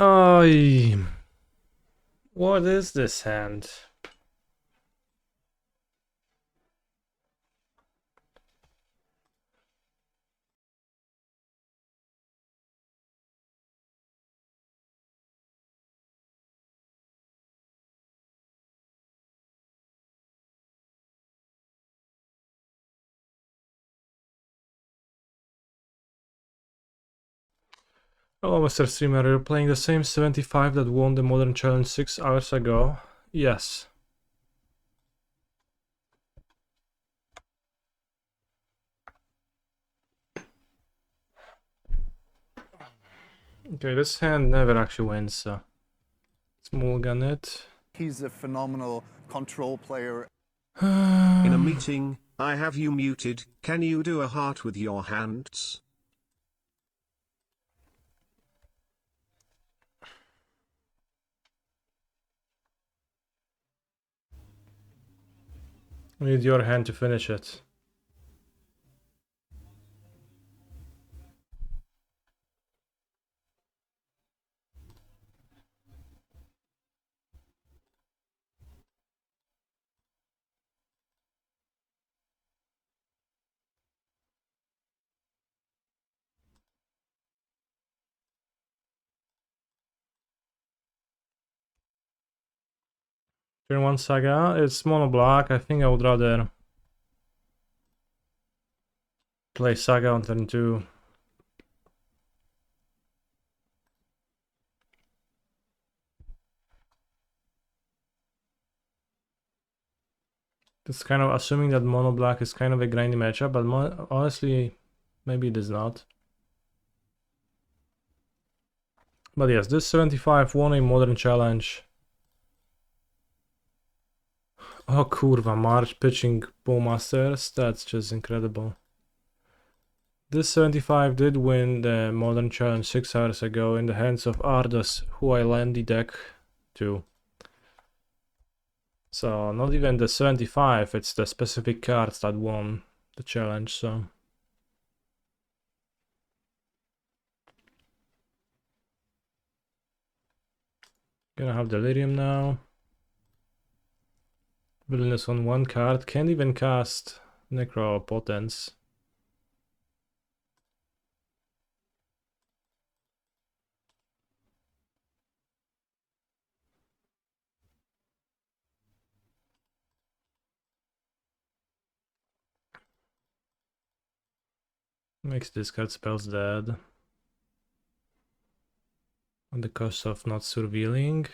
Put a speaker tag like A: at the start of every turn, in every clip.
A: Oh, what is this hand? Hello, Mr. Streamer. You're playing the same 75 that won the Modern Challenge 6 hours ago? Yes. Okay, this hand never actually wins, so let's mulligan it.
B: He's a phenomenal control player.
C: In a meeting, I have you muted. Can you do a heart with your hands?
A: We need your hand to finish it. Turn 1 Saga. It's mono black. I think I would rather play Saga on turn 2. It's kind of assuming that mono black is kind of a grindy matchup, but honestly, maybe it is not. But yes, this 75 won a Modern Challenge. Oh kurwa, March pitching Bowmasters, that's just incredible. This 75 did win the Modern Challenge 6 hours ago in the hands of Ardos, who I lent the deck to. So not even the 75, it's the specific cards that won the challenge, so. Gonna have Delirium now. Villainous on one card, can't even cast Necro Potence. Makes discard spells dead. On the cost of not surveilling.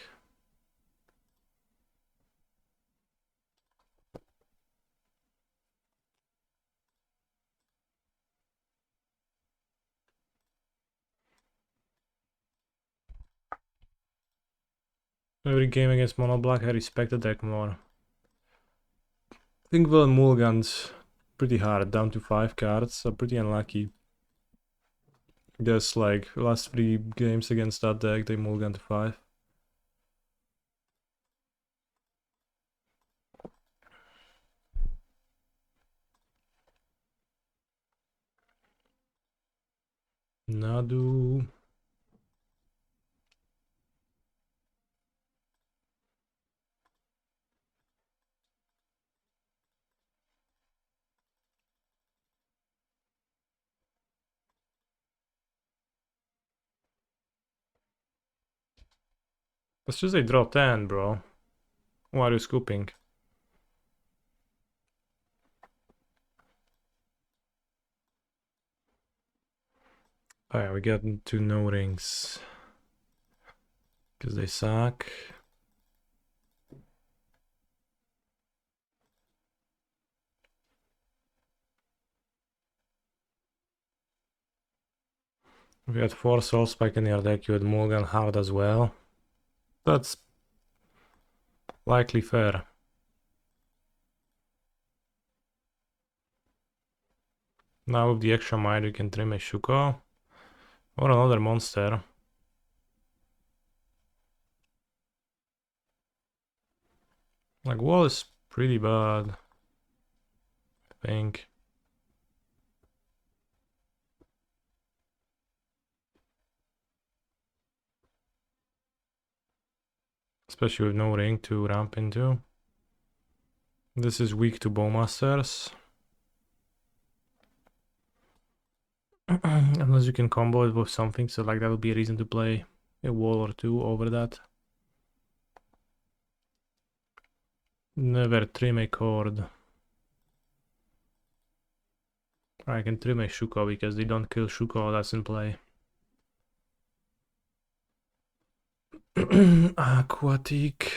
A: Every game against mono black I respect the deck more. I think Will mulligan's pretty hard, down to 5 cards, so pretty unlucky. Guess like last 3 games against that deck they mulligan to 5. Nadu. That's just a draw 10, bro. Why are you scooping? Oh yeah, we got 2 no rings. Because they suck. We had 4 Soul Spike in your deck, you had mulligan hard as well. That's likely fair. Now with the extra mind, you can trim a Shuko or another monster. Like wall is pretty bad, I think. Especially with no ring to ramp into. This is weak to Bowmasters. Unless you can combo it with something, so like that would be a reason to play a wall or two over that. Never trim a cord. I can trim a Shuko because they don't kill Shuko that's in play. Aquatic.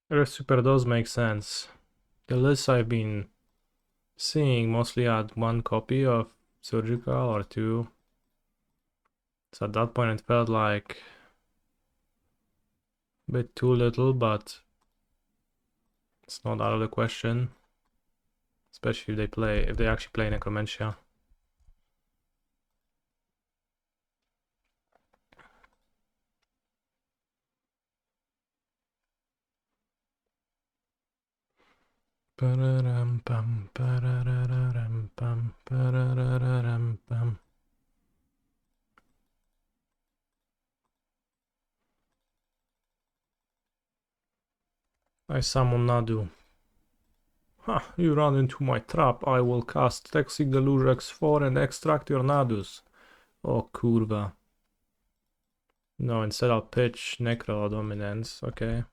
A: The super does make sense. The lists I've been seeing mostly had one copy of surgical or two. So at that point it felt like a bit too little, but it's not out of the question. Especially if they actually play Necromantia. I summon Nadu. Ha, you run into my trap. I will cast Toxic Deluge X4 and extract your Nadus. Oh, kurwa. No, instead I'll pitch Necro Dominance, okay.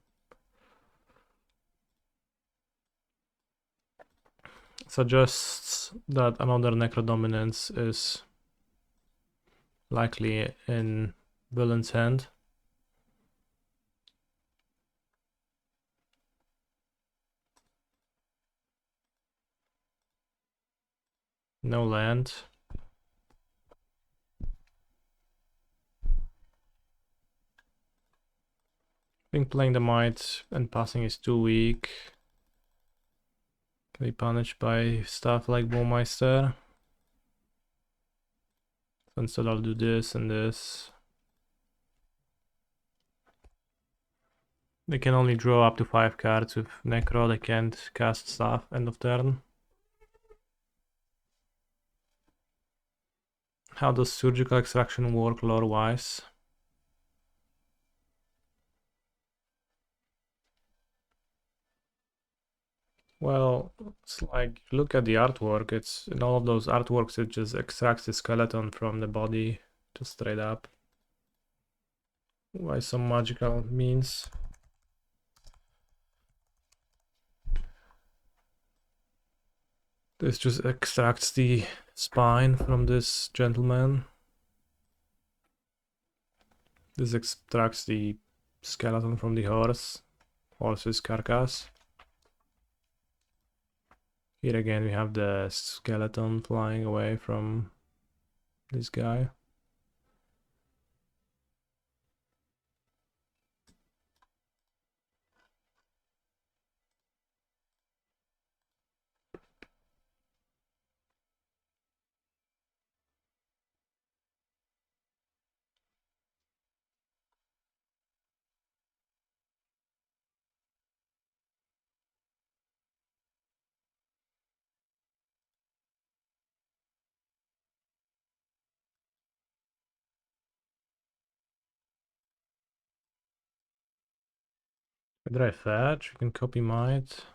A: Suggests that another Necro Dominance is likely in villain's hand. No land. I think playing the Might and passing is too weak. Can be punished by stuff like Bowmeister. So instead I'll do this and this. They can only draw up to 5 cards with Necro, they can't cast stuff end of turn. How does Surgical Extraction work lore-wise? Well, it's like, look at the artwork, it's in all of those artworks it just extracts the skeleton from the body, just straight up. By some magical means. This just extracts the spine from this gentleman. This extracts the skeleton from the horse's carcass. Here again we have the skeleton flying away from this guy. Did I fetch? We can copy might.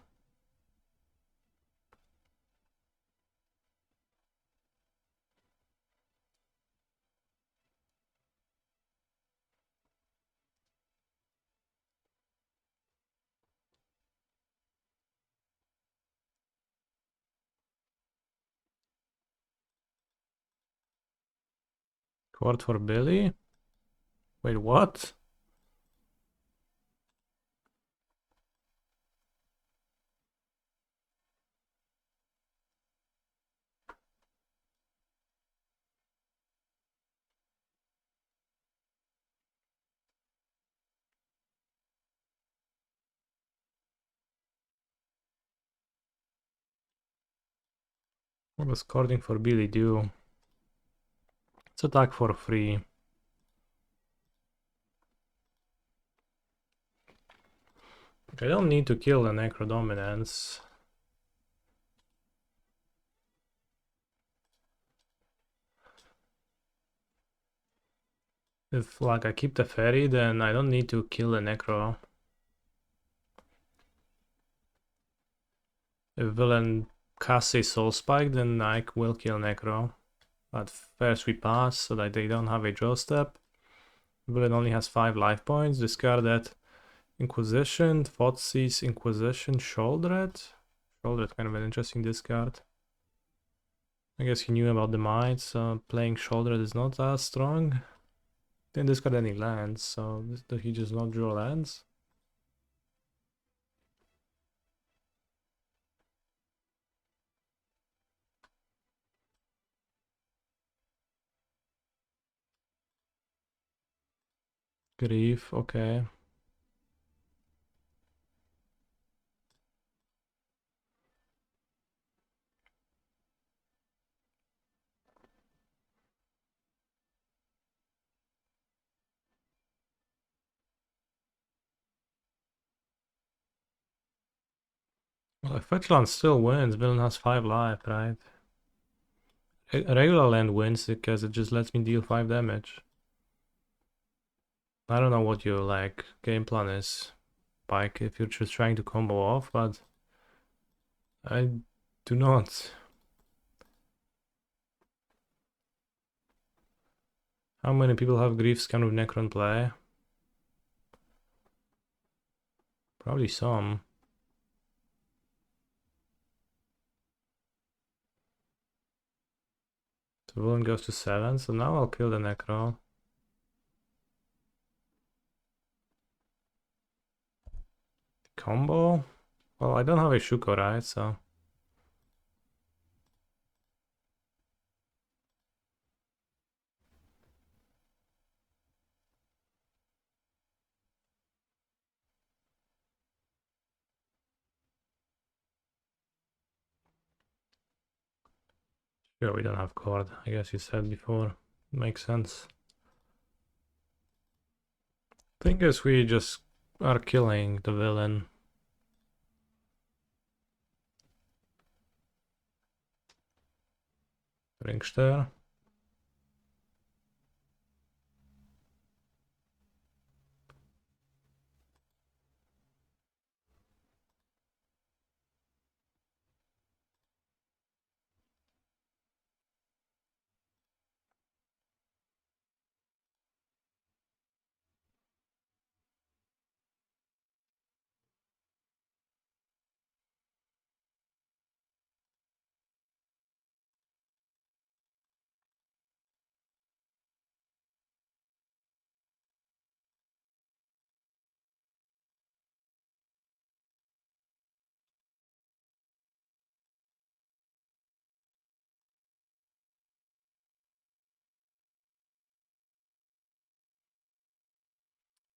A: Court for Billy? Wait, what? What does courting for Billy do? It's attack for free. I don't need to kill the Necro Dominance. If like I keep the Fairy, then I don't need to kill the Necro. If villain casts a Soul Spike, then I will kill Necro. But first we pass so that they don't have a draw step. Villain only has 5 life points. Discard that Inquisition, Thoughtseize, Inquisition, Shouldered. Shouldered, kind of an interesting discard. I guess he knew about the might, so playing Shouldered is not as strong. Didn't discard any lands, so did he just not draw lands? Grief, okay. Well, if Fetchland still wins, villain has 5 life, right? A regular land wins because it just lets me deal 5 damage. I don't know what your like game plan is, Pike, if you're just trying to combo off, but I do not. How many people have Grief's kind of Necron play? Probably some. The villain goes to 7, so now I'll kill the Necro. Combo? Well, I don't have a Shuko, right? So. Sure, we don't have Cord. I guess you said before. Makes sense. Thing is, we just are killing the villain. Ringster.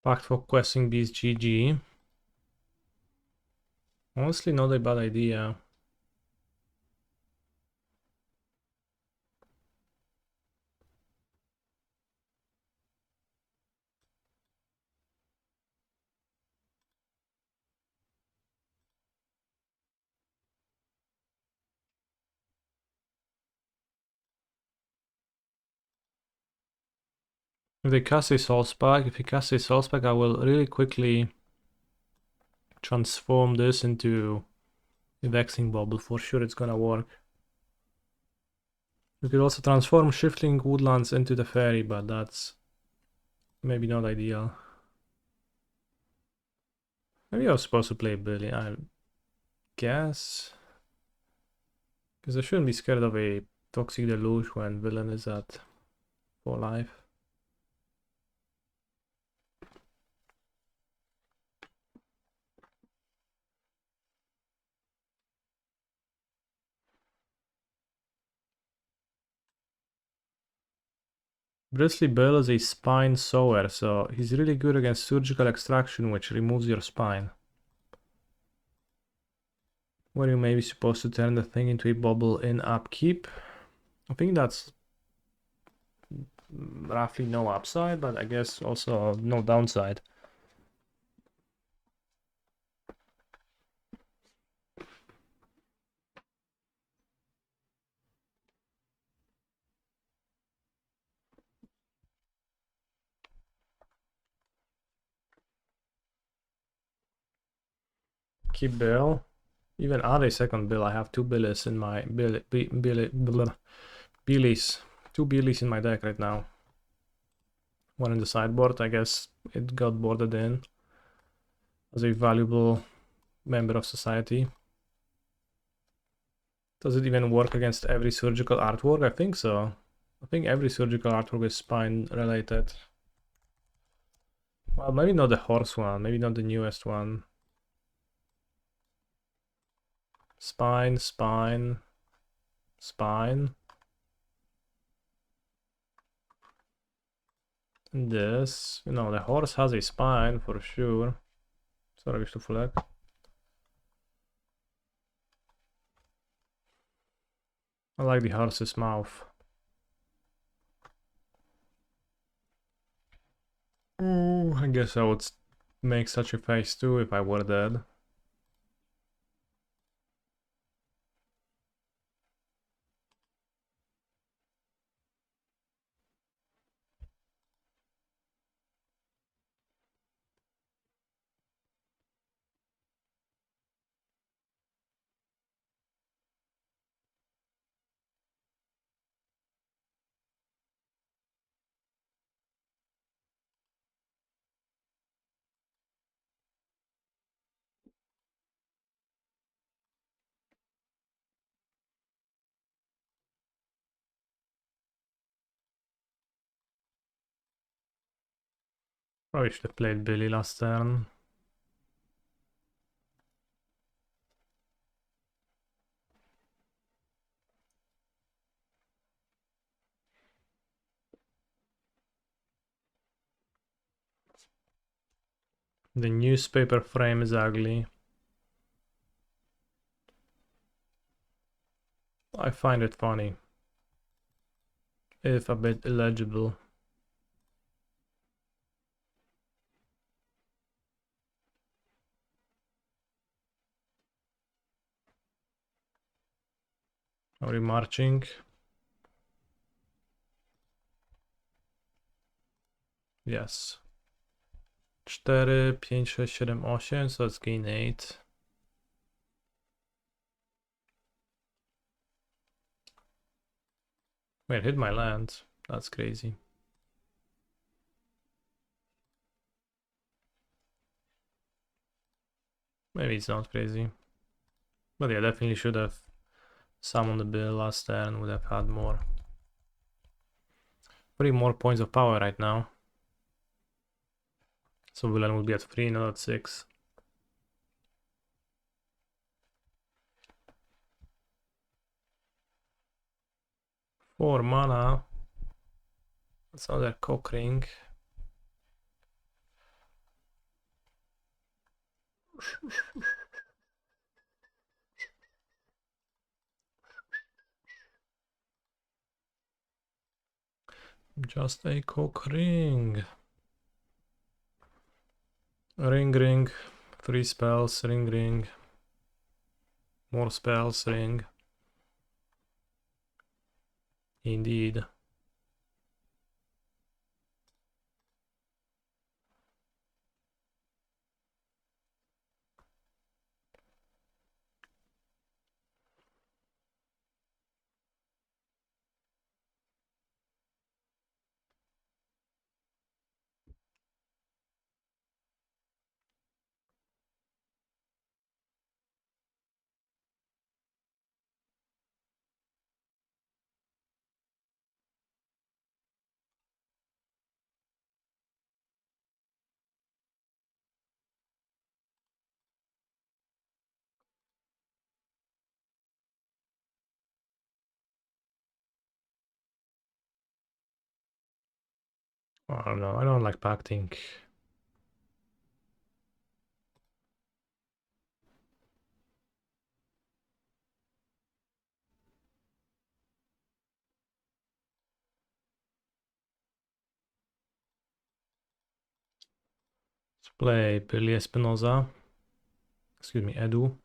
A: Pact for questing beast GG. Honestly, not a bad idea. If they cast a Soul Spike, if he casts a Soul Spike, I will really quickly transform this into a Vexing Bubble. For sure it's gonna work. We could also transform Shifting Woodlands into the Fairy, but that's maybe not ideal. Maybe I was supposed to play Billy, I guess. Because I shouldn't be scared of a Toxic Deluge when villain is at 4 life. Bristly Bill is a spine sower, so he's really good against surgical extraction, which removes your spine. Where you may be supposed to turn the thing into a bubble in upkeep. I think that's roughly no upside, but I guess also no downside. Keep bill. Even add a second bill. I have two billies in my billies. Two billies in my deck right now. One in the sideboard. I guess it got boarded in as a valuable member of society. Does it even work against every surgical artwork? I think so. I think every surgical artwork is spine related. Well, maybe not the horse one, maybe not the newest one. Spine, spine, spine. And this, you know, the horse has a spine for sure. Co robisz tu, Fulek? I like the horse's mouth. Ooh, I guess I would make such a face too if I were dead. Probably should have played Billy last turn. The newspaper frame is ugly. I find it funny, if a bit illegible. Are we marching? Yes. 4, 5, 6, 7, 8, so let's gain 8. Wait, hit my land. That's crazy. Maybe it's not crazy. But yeah, definitely should have summoned the bill last turn, would have had more. 3 more points of power right now. So villain would be at 3, not at 6. Four mana. That's another cock ring. Just a cock ring. Ring, ring. 3 spells, ring, ring. More spells, ring. Indeed. I don't know, I don't like pacting. Let's play Billy Espinoza. Excuse me, Edu.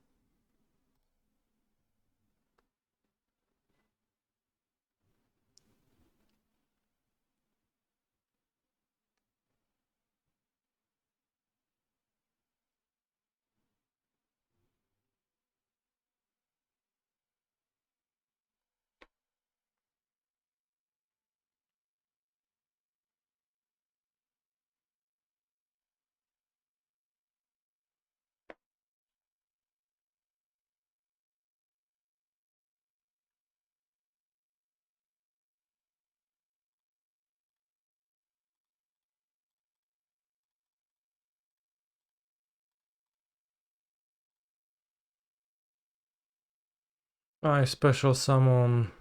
A: I special summon,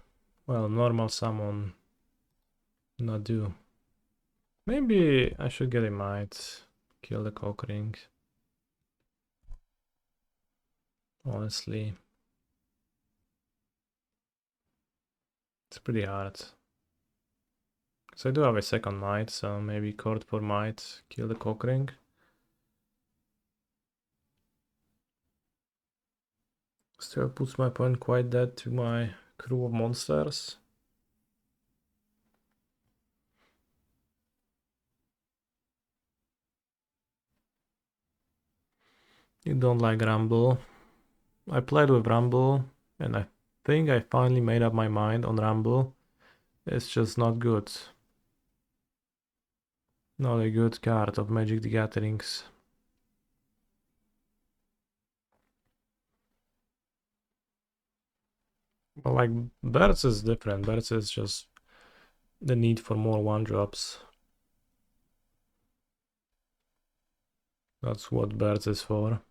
A: well, normal summon Nadu. Maybe I should get a might, kill the cock ring. Honestly, it's pretty hard. So I do have a second might, so maybe court for might, kill the cock ring. Still puts my opponent quite dead to my crew of monsters. You don't like Rumble. I played with Rumble, and I think I finally made up my mind on Rumble. It's just not good. Not a good card of Magic the Gatherings. But like, Birds is different. Birds is just the need for more one-drops. That's what Birds is for.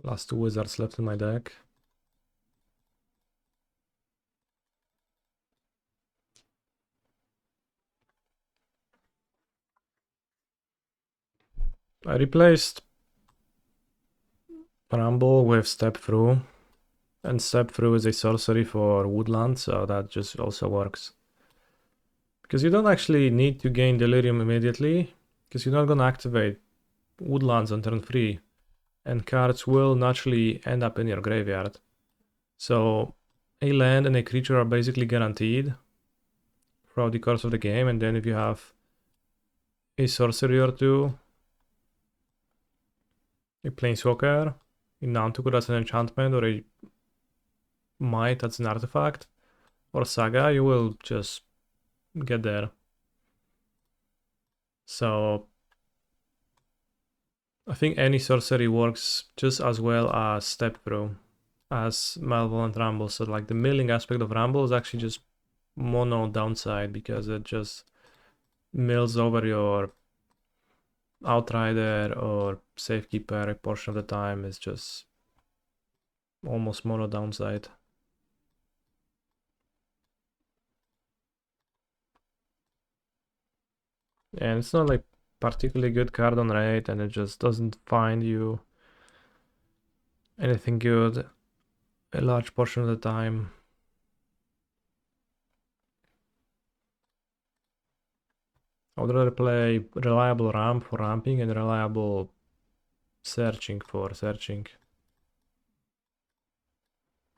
A: Last two wizards left in my deck. I replaced Rumble with Step Through. And Step Through is a sorcery for Woodland, so that just also works. Because you don't actually need to gain Delirium immediately, because you're not gonna activate Woodlands on turn 3. And cards will naturally end up in your graveyard. So a land and a creature are basically guaranteed throughout the course of the game, and then if you have a sorcery or two, a planeswalker, a Nantuko that's an enchantment, or a might that's an artifact, or saga, you will just get there. So I think any sorcery works just as well as Step Through, as Malevolent Rumble. So like the milling aspect of Rumble is actually just mono downside, because it just mills over your Outrider or Safekeeper a portion of the time. Is just almost mono downside. And it's not like particularly good card on raid, and it just doesn't find you anything good a large portion of the time. I would rather play reliable ramp for ramping and reliable searching for searching.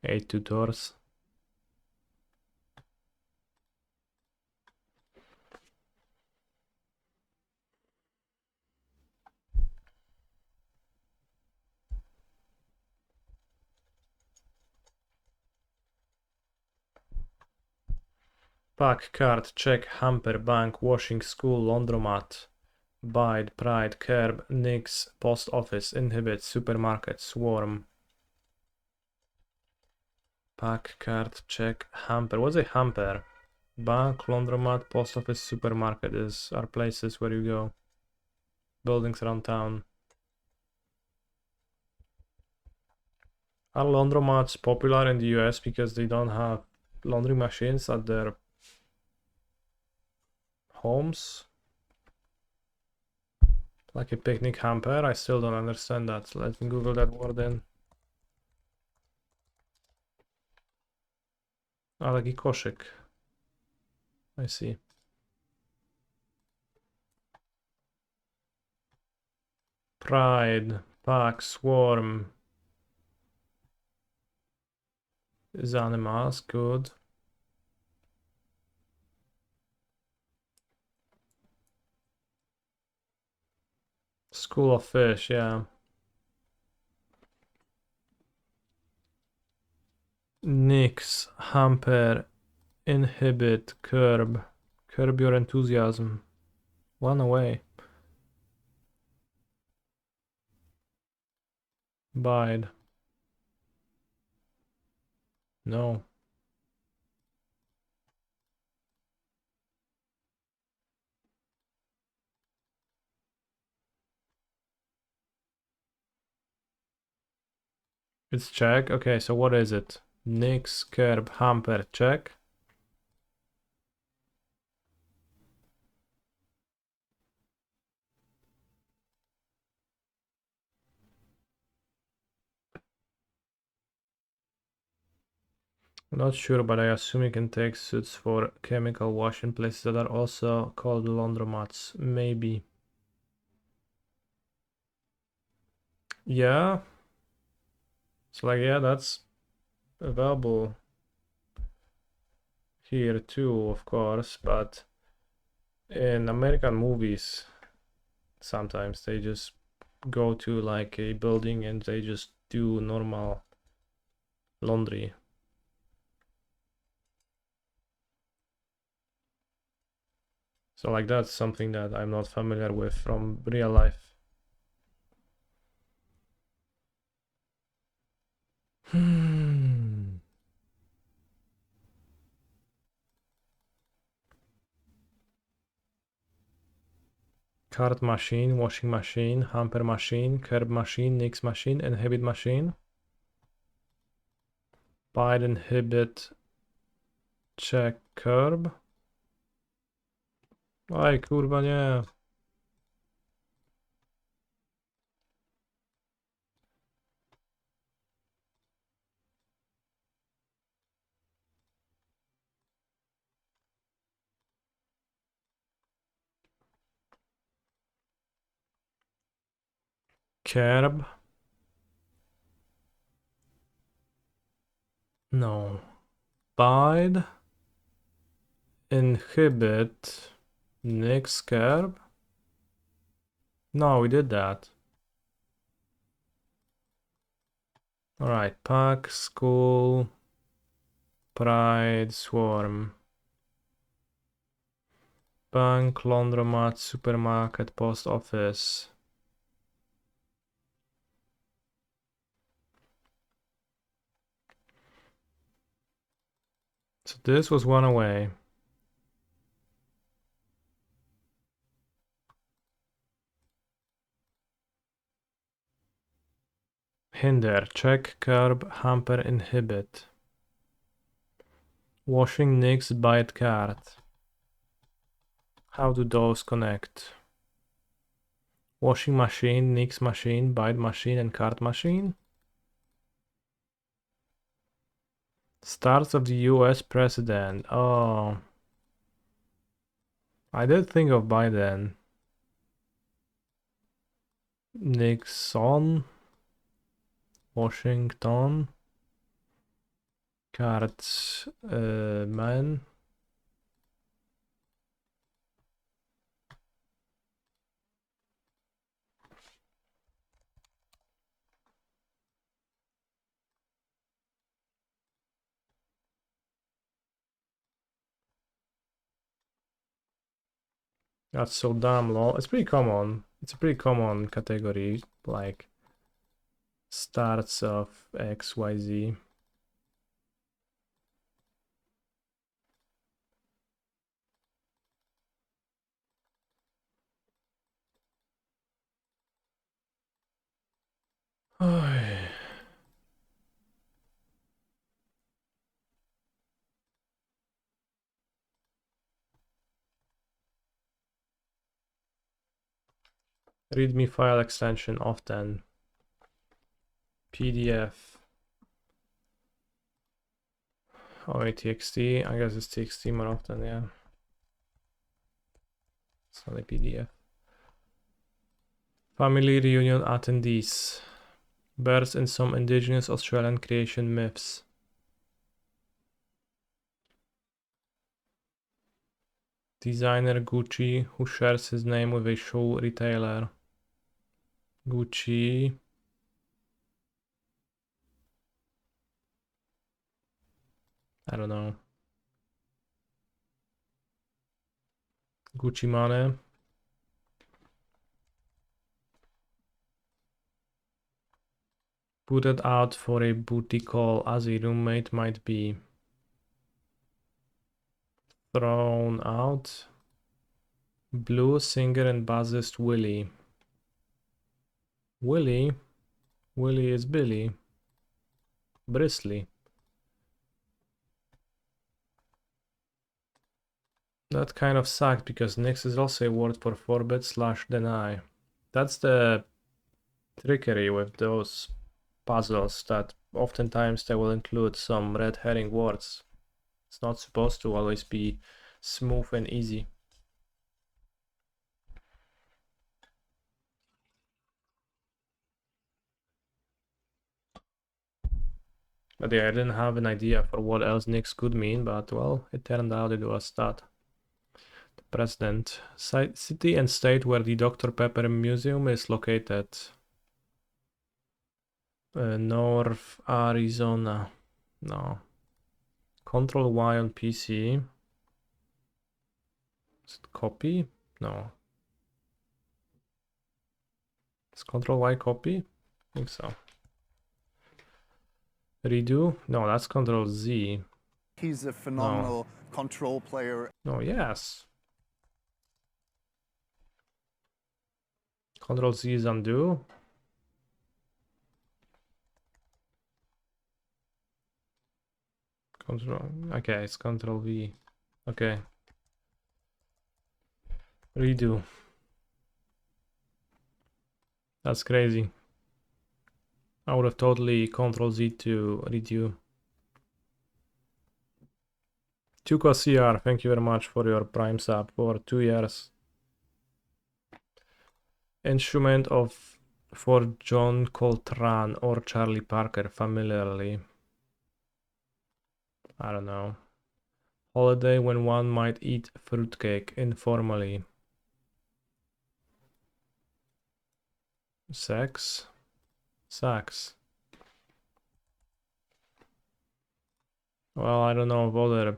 A: 8 tutors. Pack, card, check, hamper, bank, washing, school, laundromat, bide, pride, curb, nix, post office, inhibit, supermarket, swarm. Pack, card, check, hamper. What's a hamper? Bank, laundromat, post office, supermarket are places where you go. Buildings around town. Are laundromats popular in the US because they don't have laundry machines at their homes? Like a picnic hamper? I still don't understand that. Let me Google that word then. Ah, taki koszyk. I see. Pride, pack, swarm. Is animals good? School of fish, yeah. Nix, hamper, inhibit, curb. Curb your enthusiasm. Run away. Bide. No. It's check. Okay, so what is it? Nix, curb, hamper, check. I'm not sure, but I assume you can take suits for chemical wash in places that are also called laundromats. Maybe. Yeah. So like, yeah, that's available here too, of course, but in American movies, sometimes they just go to like a building and they just do normal laundry. So like that's something that I'm not familiar with from real life. Cart machine, washing machine, hamper machine, curb machine, nix machine, inhibit machine. Bide, inhibit, check, curb. Aj, kurwa nie. Curb. No. Bide. Inhibit. Nix, curb. No, we did that. Alright, pack, school, pride, swarm. Bank, laundromat, supermarket, post office. So this was one away. Hinder, check, curb, hamper, inhibit. Washing, nix, bite, cart. How do those connect? Washing machine, nix machine, bite machine, and cart machine? Starts of the US president. Oh. I did think of Biden. Nixon. Washington. Cart. Man. That's so damn low. It's pretty common. It's a pretty common category, like starts of XYZ. README file extension often. PDF. Oh, wait, TXT. I guess it's TXT more often, yeah. It's not a PDF. Family reunion attendees. Births in some indigenous Australian creation myths. Designer Gucci, who shares his name with a shoe retailer. Gucci. I don't know. Gucci Mane. Put out for a booty call as a roommate might be thrown out. Blue singer and bassist Willie. Willie is Billy. Bristly. That kind of sucked because Nix is also a word for forbid/deny. That's the trickery with those puzzles, that oftentimes they will include some red herring words. It's not supposed to always be smooth and easy. But yeah, I didn't have an idea for what else Nix could mean, but well, it turned out it was that. The president. City and state where the Dr. Pepper Museum is located. North Arizona. No. Control Y on PC. Is it copy? No. Is Control Y copy? I think so. Redo? No, that's Control Z.
B: He's a phenomenal control player.
A: No, yes. Control Z is undo. Okay, it's Control V. Okay. Redo. That's crazy. I would have totally Control Z to redo. Tuco CR, thank you very much for your Prime sub for 2 years. Instrument for John Coltrane or Charlie Parker familiarly. I don't know. Holiday when one might eat fruitcake informally. Sex. Sax. Well, I don't know of other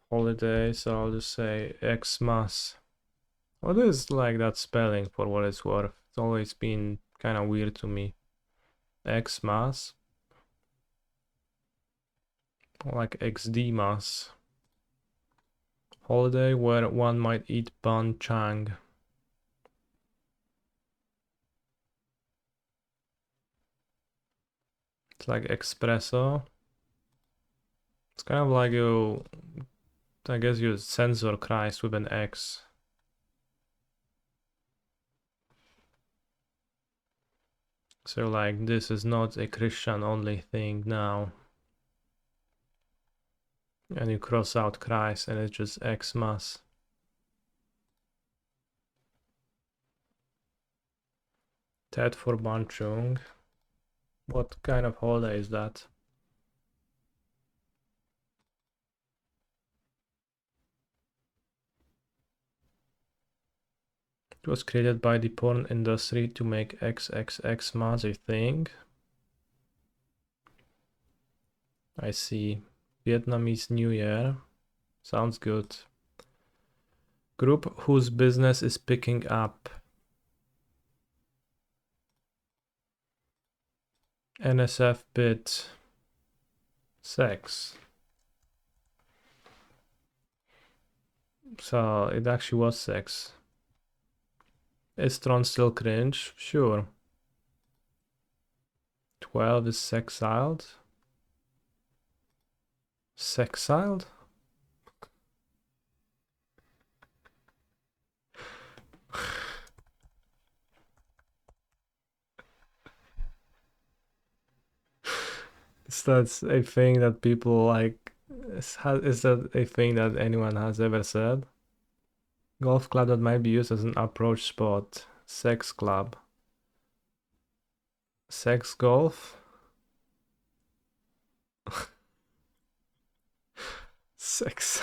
A: holidays, so I'll just say Xmas. What is like that spelling for what it's worth? It's always been kind of weird to me. Xmas. Like XDmas. Holiday where one might eat Ban Chang. It's like espresso. It's kind of like you, I guess you censor Christ with an X. So like this is not a Christian only thing now. And you cross out Christ and it's just Xmas. Ted for Banchung. What kind of holiday is that? It was created by the porn industry to make XXX mas a thing. I see. Vietnamese New Year. Sounds good. Group whose business is picking up. NSF bit. Sex. So it actually was sex. Is Tron still cringe? Sure. 12 is sexiled. Sexiled? Is that a thing that people like? Is that a thing that anyone has ever said? Golf club that might be used as an approach spot. Sex club. Sex golf? Sex.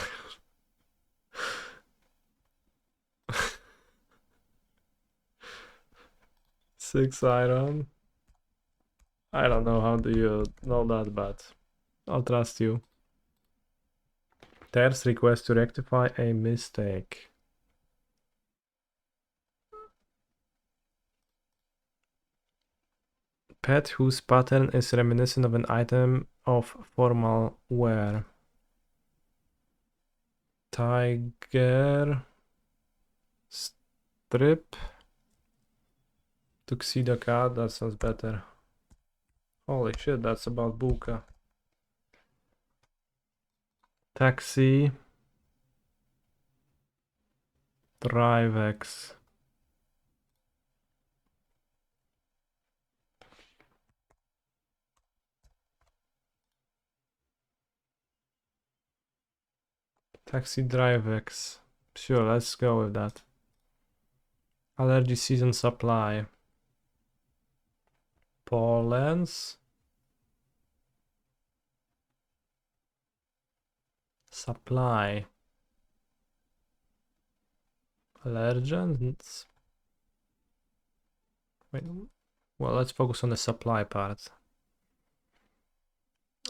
A: Six iron. I don't know how do you know that, but I'll trust you. Ter's request to rectify a mistake. Pet whose pattern is reminiscent of an item of formal wear. Tiger. Strip. Tuxedo cat, that sounds better. Holy shit, that's about Buka. Taxi. Drivex. Taxi Drivex. Sure, let's go with that. Allergy season supply. Pollens. Supply. Allergens. Wait, well, let's focus on the supply part.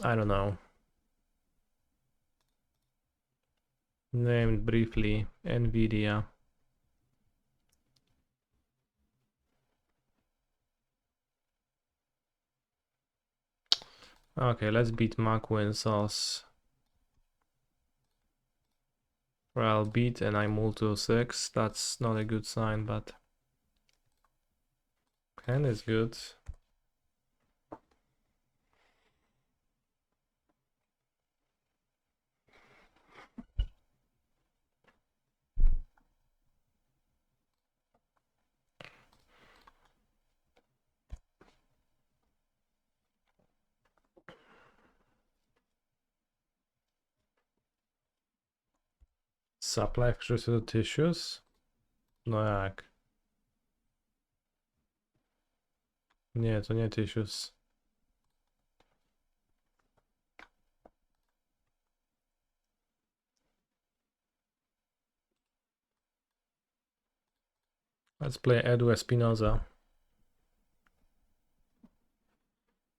A: I don't know. Named briefly, Nvidia. Okay, let's beat McWin sauce. Well, beat and I move to 6. That's not a good sign, but hand is good. Supply wśród tissues? No jak? Nie, to nie tissues. Let's play Edu Espinoza.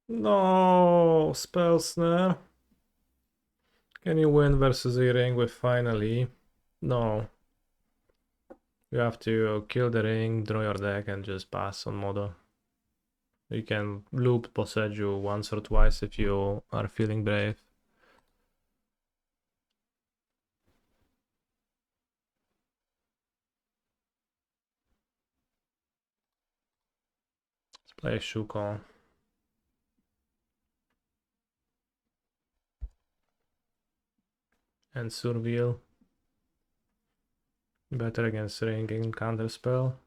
A: No, spell snare. Can you win versus a ring with finally? No. You have to kill the ring, draw your deck, and just pass on Modo. You can loop Poseju once or twice if you are feeling brave. Let's play Shuko. And Surveil. Better against ring and counter spell.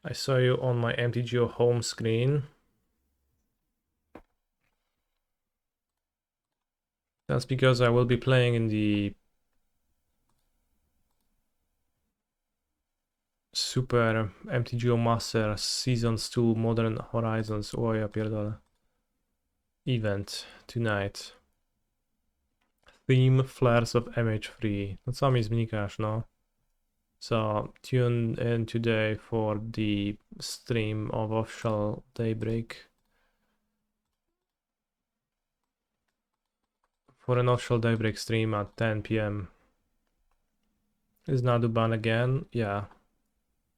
A: I saw you on my MTGO home screen. That's because I will be playing in the Super MTGO Master Seasons 2 Modern Horizons. O ja pierdolę. Event tonight. Theme Flares of MH3. No co mi znikasz, no? So tune in today for the stream of official Daybreak. For an official Daybreak stream at 10 p.m. Is Nadu ban again? Yeah.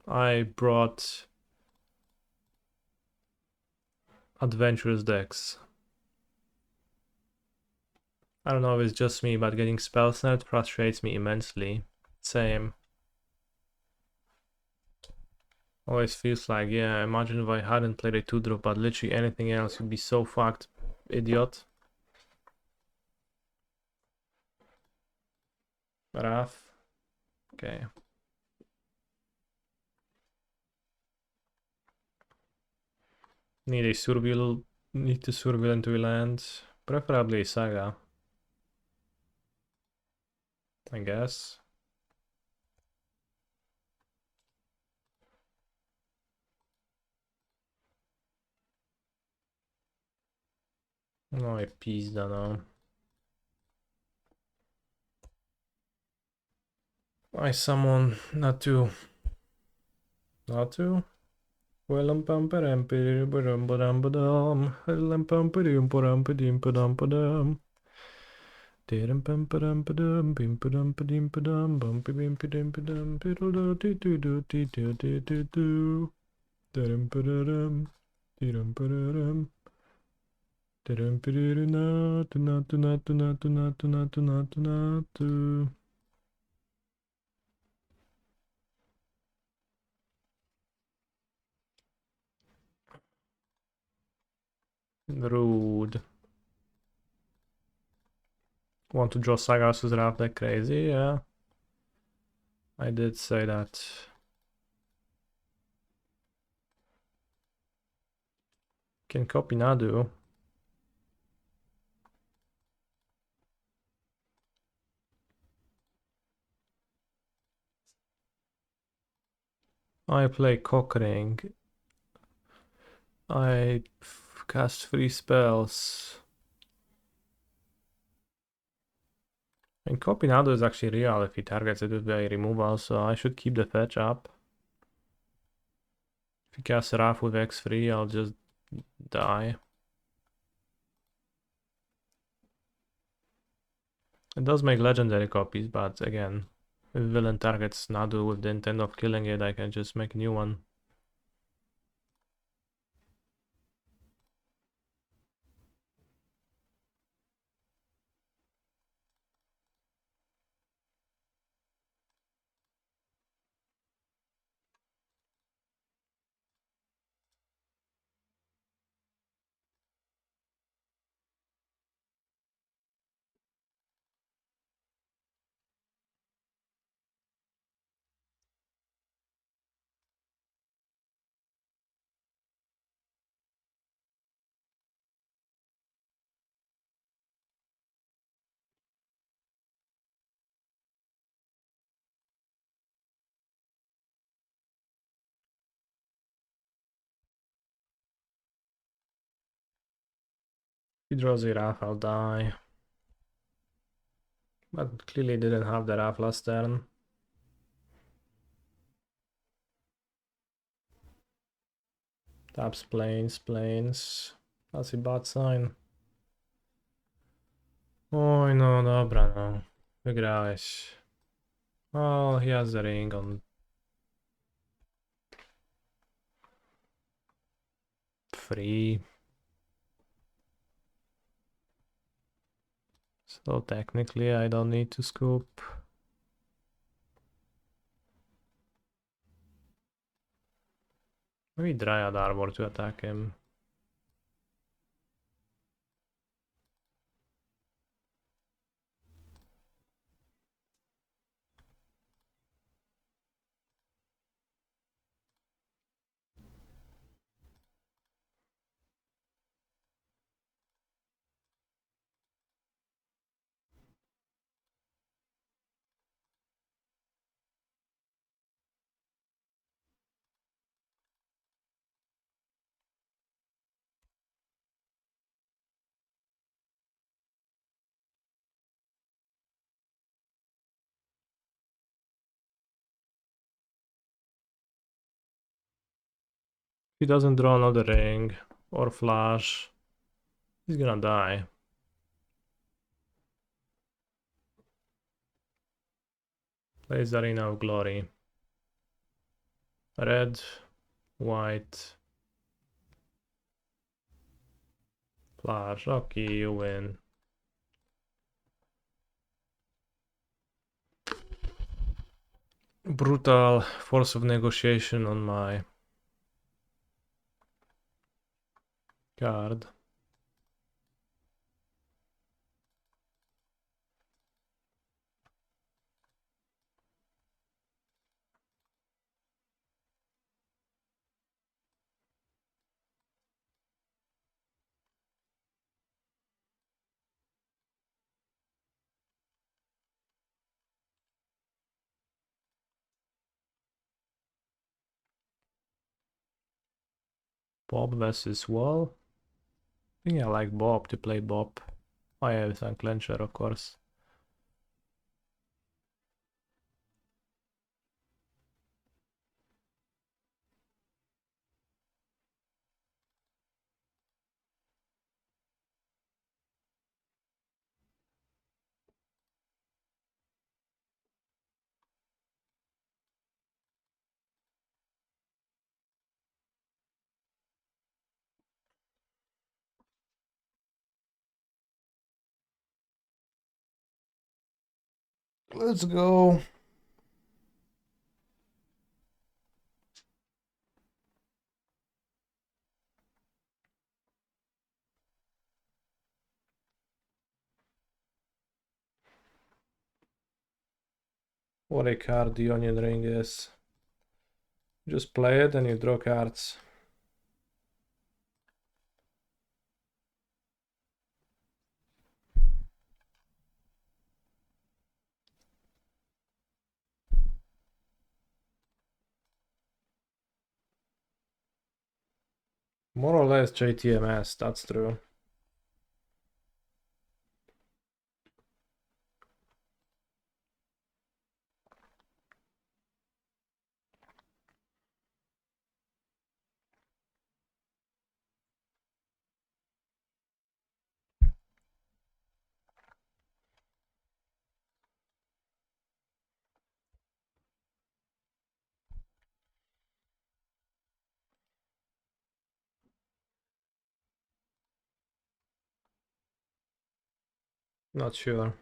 A: I brought adventurous decks. I don't know if it's just me, but getting spell snared frustrates me immensely. Same. Always feels like, yeah, imagine if I hadn't played a 2-drop, but literally anything else would be so fucked, idiot. Raf. Okay. Need to surveil into a land. Preferably Saga. I guess. No je pizda, no. I summon Nadu. Nadu? Well, pam pam pam pam pam pam pam pam pam pam. Dum pam pam pam bim pam pam pam bum pim pam pam piddle do do do do do do do do. Dum-ba-da-dum, dum-ba-da-dum. Rude. Want to draw Sagas with draft that crazy? Yeah. I did say that. Can copy Nadu. I play Cockring. I cast 3 spells. And copy Nadu is actually real if he targets it with a removal, so I should keep the fetch up. If he casts Wrath with X3, I'll just die. It does make legendary copies, but again, if villain targets Nadu with the intent of killing it, I can just make a new one. If he draws a Wrath, I'll die. But clearly didn't have the Wrath last turn. Taps planes. That's a bad sign. Oj, no dobra, no. Wygrałeś. Oh, he has the ring on. Free. So technically I don't need to scoop. Maybe Dryad Arbor to attack him. He doesn't draw another ring or flash. He's gonna die. Plays Arena of Glory. Red, white, flash. Okay, you win. Brutal force of negotiation on my card. Bob versus Wall. I think I like Bob to play Bob. I have some clencher, of course. Let's go. What a card the onion ring is. Just play it and you draw cards. More or less JTMS, that's true. Not sure.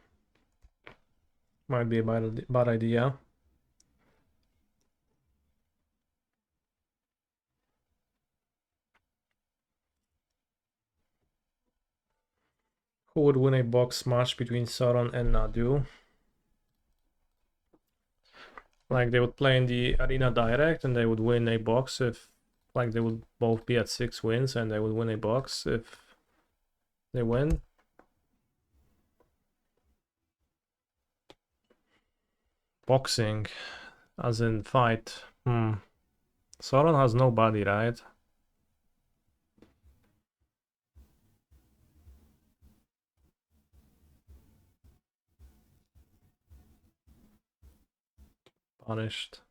A: Might be a bad idea. Who would win a box match between Sauron and Nadu? Like they would play in the arena direct and they would win a box if, like they would both be at 6 wins and they would win a box if they win. Boxing, as in fight. Sauron has no body, right? Punished.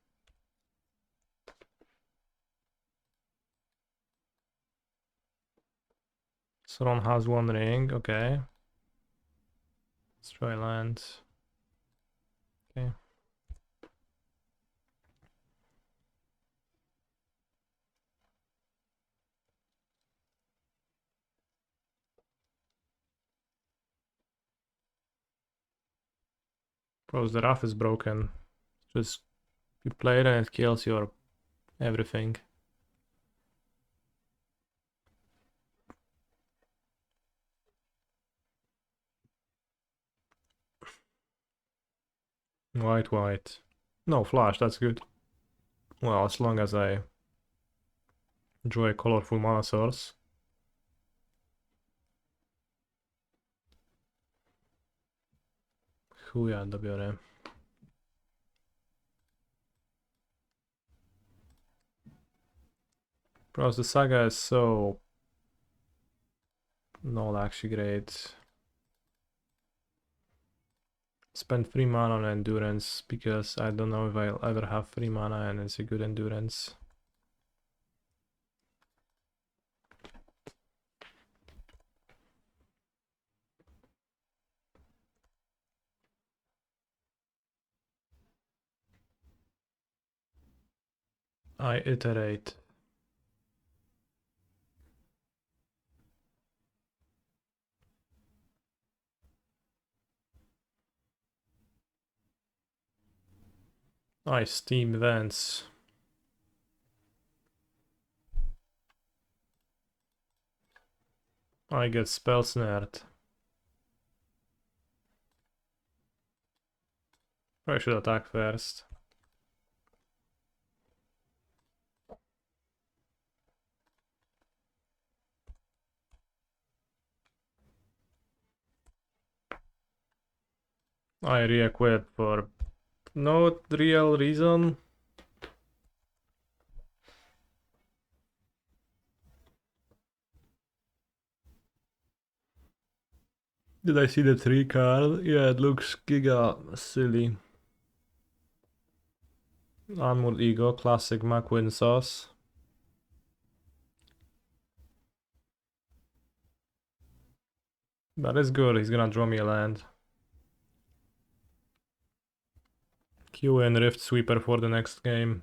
A: Sauron has 1 ring, okay. Let's try land. Okay. Bros, the rough is broken. Just you play it and it kills your everything. White, white. No flash, that's good. Well, as long as I draw a colorful mana source. Chuja, dobiorę. Bros, the saga is so not actually great. Spend 3 mana on endurance because I don't know if I'll ever have 3 mana and it's a good endurance. I iterate. I steam vents. I get spell snared. I should attack first. I re-equip for no real reason. Did I see the 3 card? Yeah, it looks giga silly. Armored Ego, classic McQueen sauce. That is good, he's gonna draw me a land. Q and Rift Sweeper for the next game.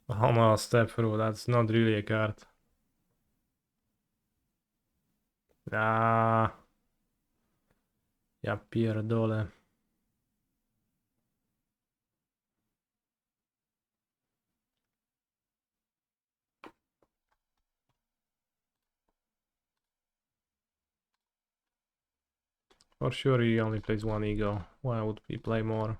A: Oh no, step through, that's not really a card. Ah. Ja pierdolę. For sure he only plays one ego. Why would he play more?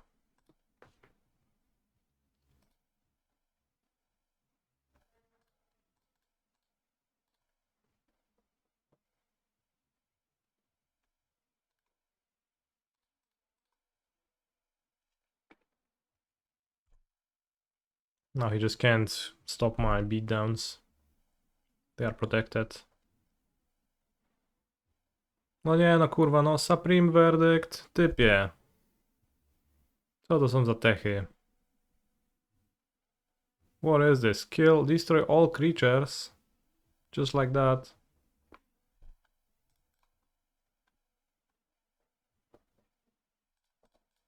A: No, he just can't stop my beatdowns. They are protected. No nie, no kurwa, no Supreme Verdict, typie. Co to są za techy? What is this? Kill, destroy all creatures. Just like that.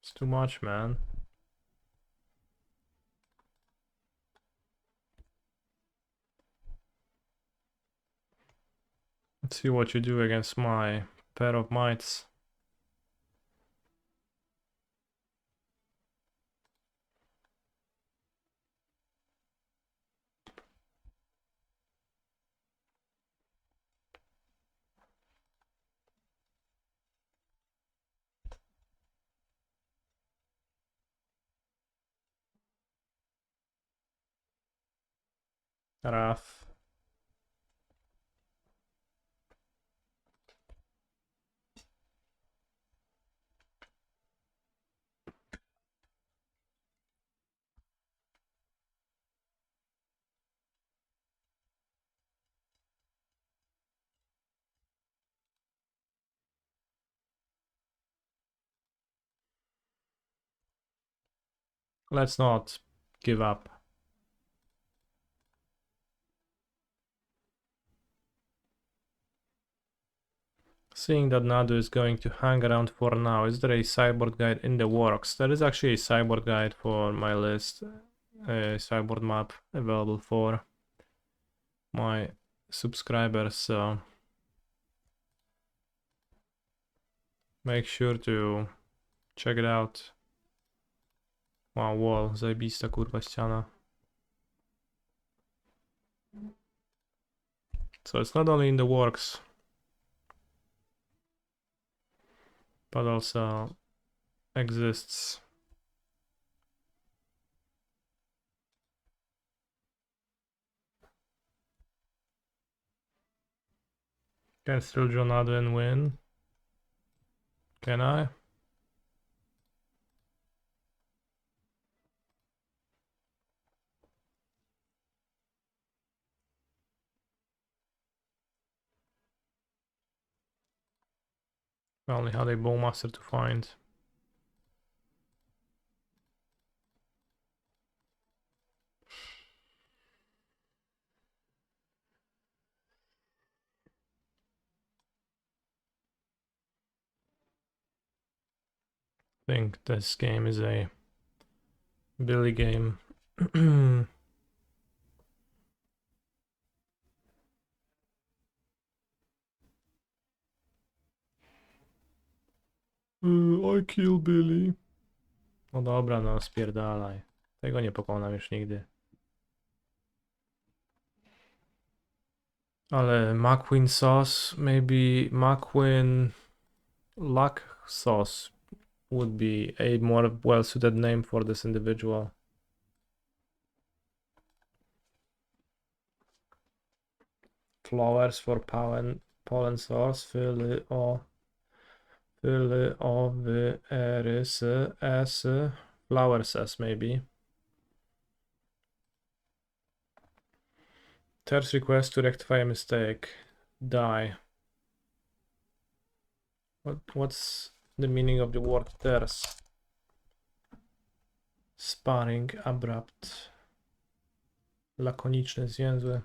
A: It's too much, man. Let's see what you do against my pair of mites. Rough. Let's not give up. Seeing that Nadu is going to hang around for now, is there a cyborg guide in the works? There is actually a cyborg guide for my list, a cyborg map available for my subscribers, so make sure to check it out. Wow, wall, zajebista kurwa ściana. So it's not only in the works, but also exists. Can still draw Nadu and win. Can I? I only had a bowmaster to find. I think this game is a Billy game. I kill Billy. No dobra, no spierdalaj. Tego nie pokonam już nigdy. Ale McQueen sauce, maybe McQueen luck sauce would be a more well-suited name for this individual. Flowers for pollen source, fyly o, wy, rysy, s, flowers s maybe. Third request to rectify a mistake. Die. What's the meaning of the word terse? Sparring, abrupt. Lakoniczny, zwięzły.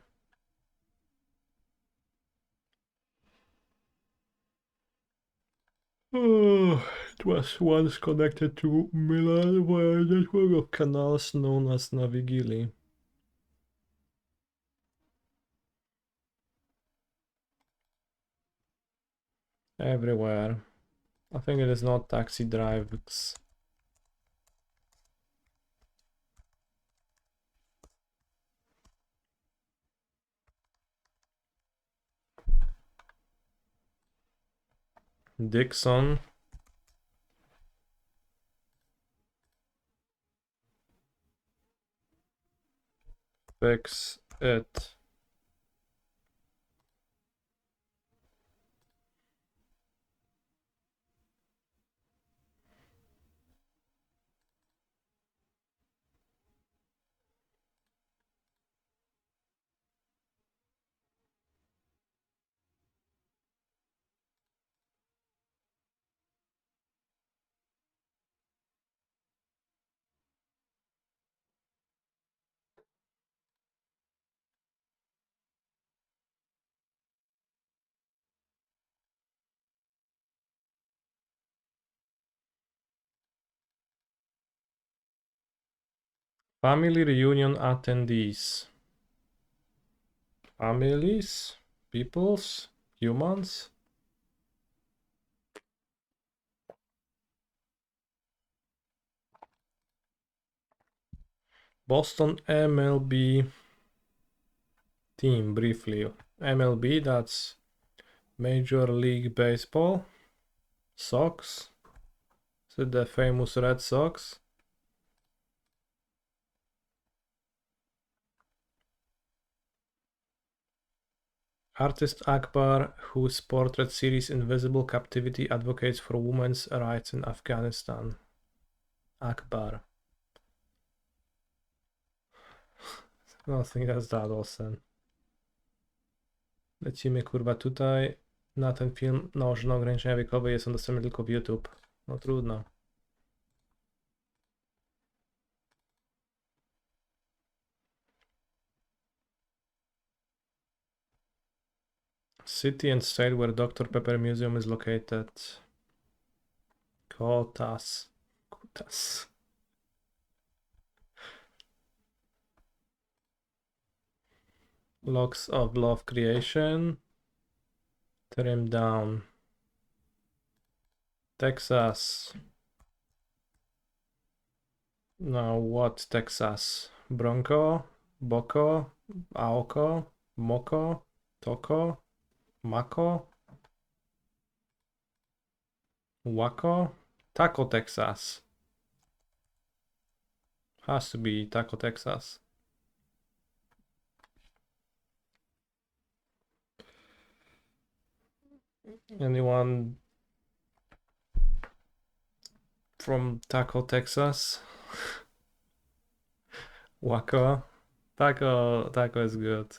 A: Oh, it was once connected to Milan via a network of canals known as Navigili. Everywhere. I think it is not taxi drives. Dixon. Fix it. Family reunion attendees. Families? Peoples? Humans? Boston MLB team, briefly. MLB, that's Major League Baseball. Sox. Is it the famous Red Sox? Artist Akbar, whose portrait series Invisible Captivity advocates for women's rights in Afghanistan. Akbar. No, think that's that also. Lecimy kurwa tutaj na ten film nałożono ograniczenia wiekowe, jest on dostępny tylko w YouTube. No trudno. City and state where Dr. Pepper Museum is located. Kotas. Kutas. Locks of Love Creation. Trim down. Texas. Now what Texas? Bronco? Boko? Aoko? Moko? Toko? Mako? Waco? Taco Texas. Has to be Taco Texas. Anyone from Taco Texas? Waco? Taco is good.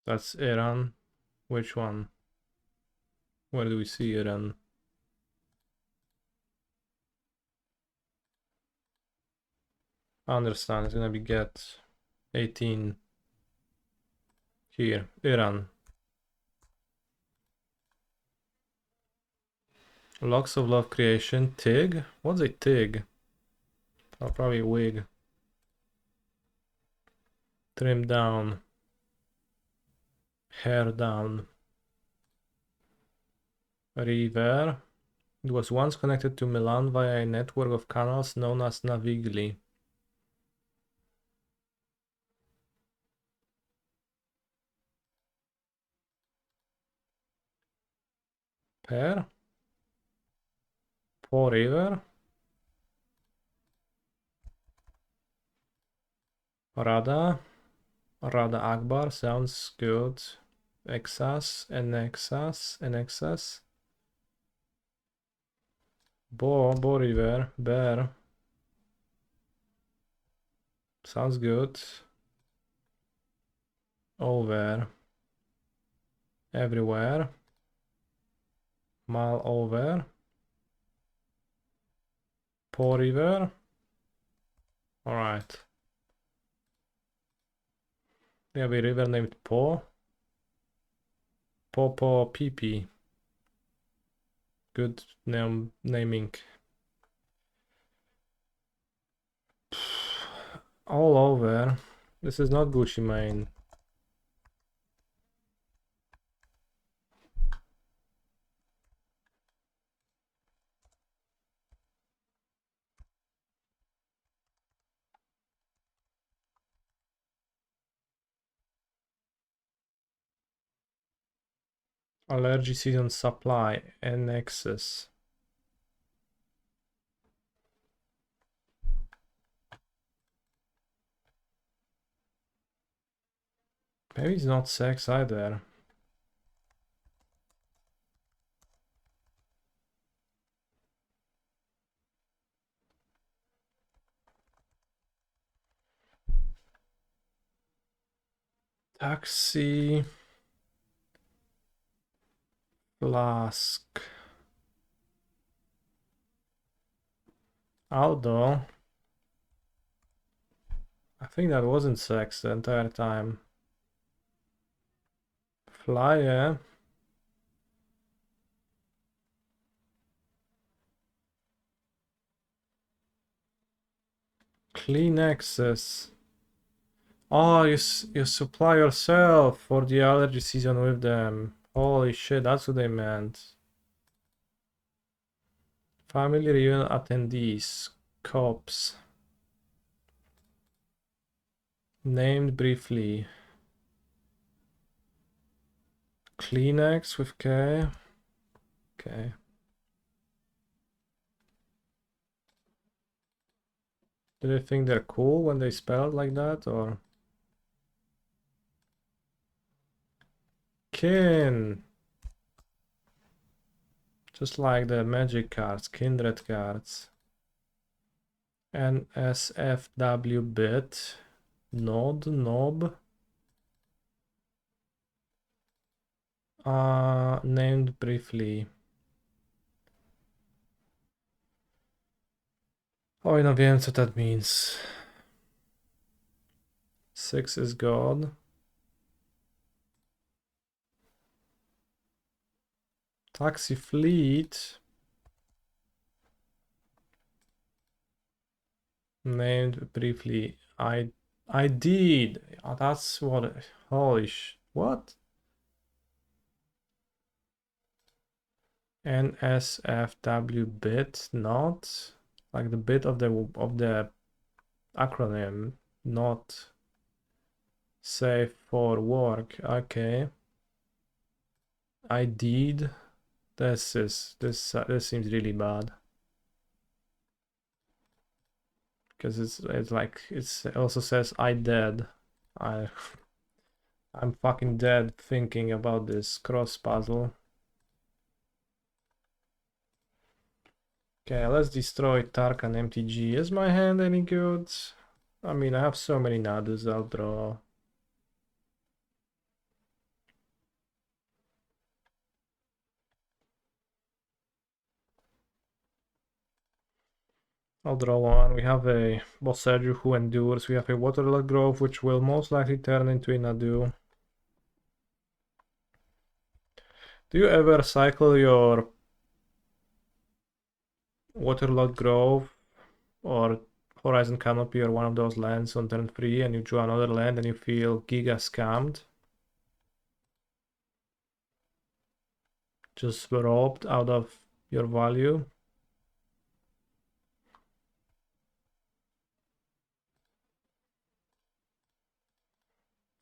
A: That's Iran. Which one? Where do we see Iran? I understand, it's gonna be get 18. Here, Iran. Locks of Love Creation. Tig? What's a Tig? Oh, probably a wig. Trim down. Hair down. River. It was once connected to Milan via a network of canals known as Navigli. Per? Po River? Rada? Rada Akbar sounds good. Exas, Nexas. Bo River, Bear. Sounds good. Over. Everywhere. Mal over. Po River. Alright. We have a river named Po. Po Pee. Good naming. All over. This is not Gucci Mane. Allergy season supply and excess. Maybe it's not sex either. Taxi. Flask. Aldo. I think that wasn't sex the entire time. Flyer. Clean access. Oh, you supply yourself for the allergy season with them. Holy shit, that's what they meant. Family reunion attendees. Cops. Named briefly. Kleenex with K. Okay. Do they think they're cool when they spell it like that, or? Kin. Just like the magic cards, kindred cards. NSFW bit. Knob. Named briefly. Oj, no wiem co that means. 6 is God. Taxi fleet. Named briefly. I did. That's what. Holy what? NSFW bit, not like the bit of the acronym, not safe for work. Okay. I did. This seems really bad. Because it's like it also says I dead. I'm fucking dead thinking about this cross puzzle. Okay, let's destroy Tarkan MTG. Is my hand any good? I mean, I have so many Nadus, I'll draw. I'll draw one. We have a Bosserju who endures. We have a Waterlog Grove, which will most likely turn into a Nadu. Do you ever cycle your Waterlog Grove or Horizon Canopy or one of those lands on turn 3 and you draw another land and you feel giga scammed? Just robbed out of your value?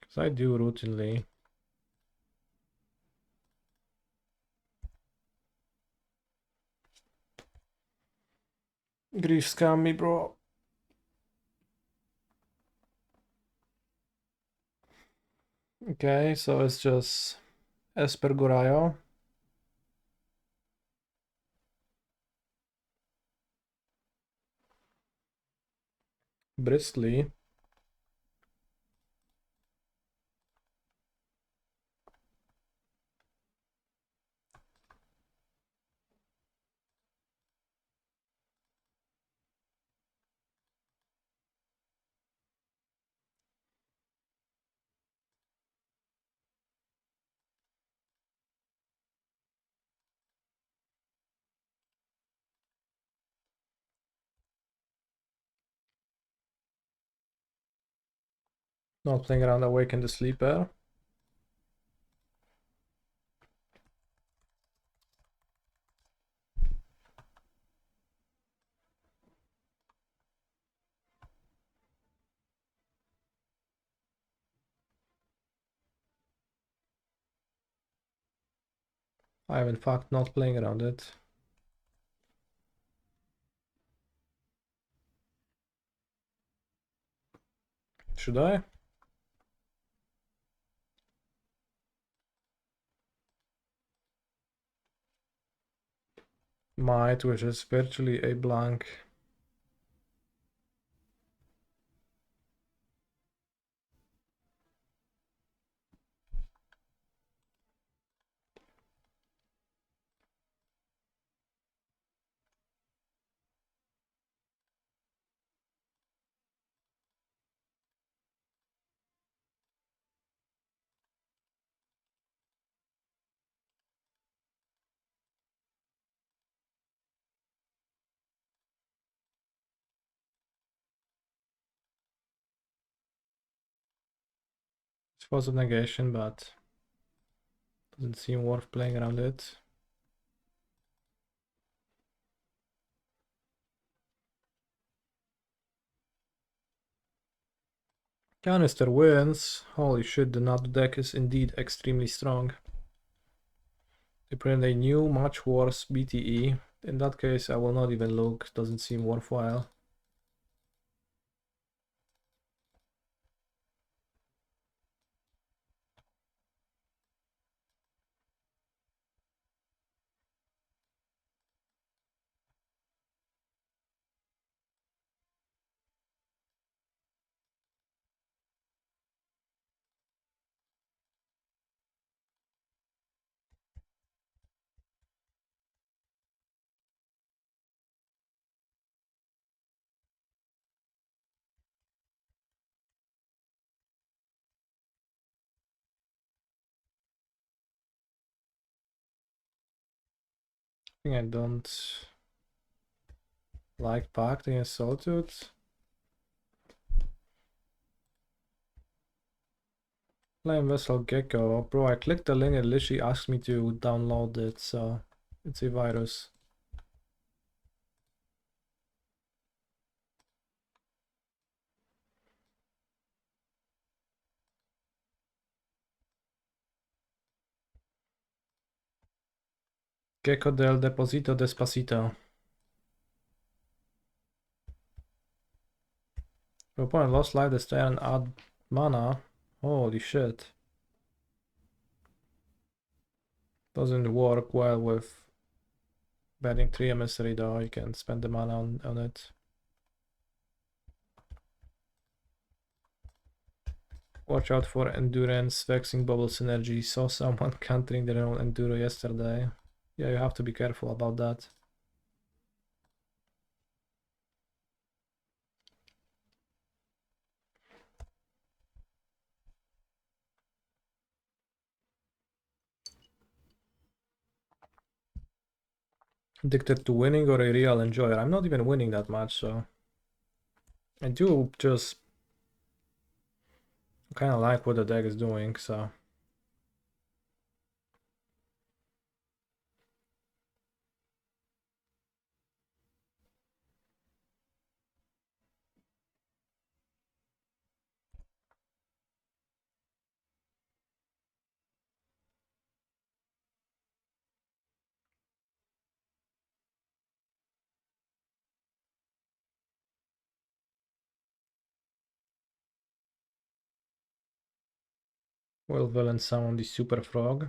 A: Because I do routinely. Grief scam me, bro. Okay, so it's just Esper Gorayo. Bristly. Not playing around Awaken the Sleeper. I am in fact not playing around it. Should I? Might, which is virtually a blank. It was a negation, but doesn't seem worth playing around it. Canister wins. Holy shit, the Nadu deck is indeed extremely strong. They print a new, much worse BTE. In that case, I will not even look. Doesn't seem worthwhile. I think I don't like Pact against Solitude. Flame Vessel Gecko. Bro, I clicked the link and it literally asked me to download it, so it's a virus. Gecko del Deposito Despacito. Your opponent lost life, destroy and add mana. Holy shit. Doesn't work well with betting 3 emissary though, you can spend the mana on it. Watch out for endurance, vexing bubble synergy. Saw someone countering their own enduro yesterday. Yeah, you have to be careful about that. Addicted to winning or a real enjoyer? I'm not even winning that much, so I do just kind of like what the deck is doing, so will villain summon the super frog?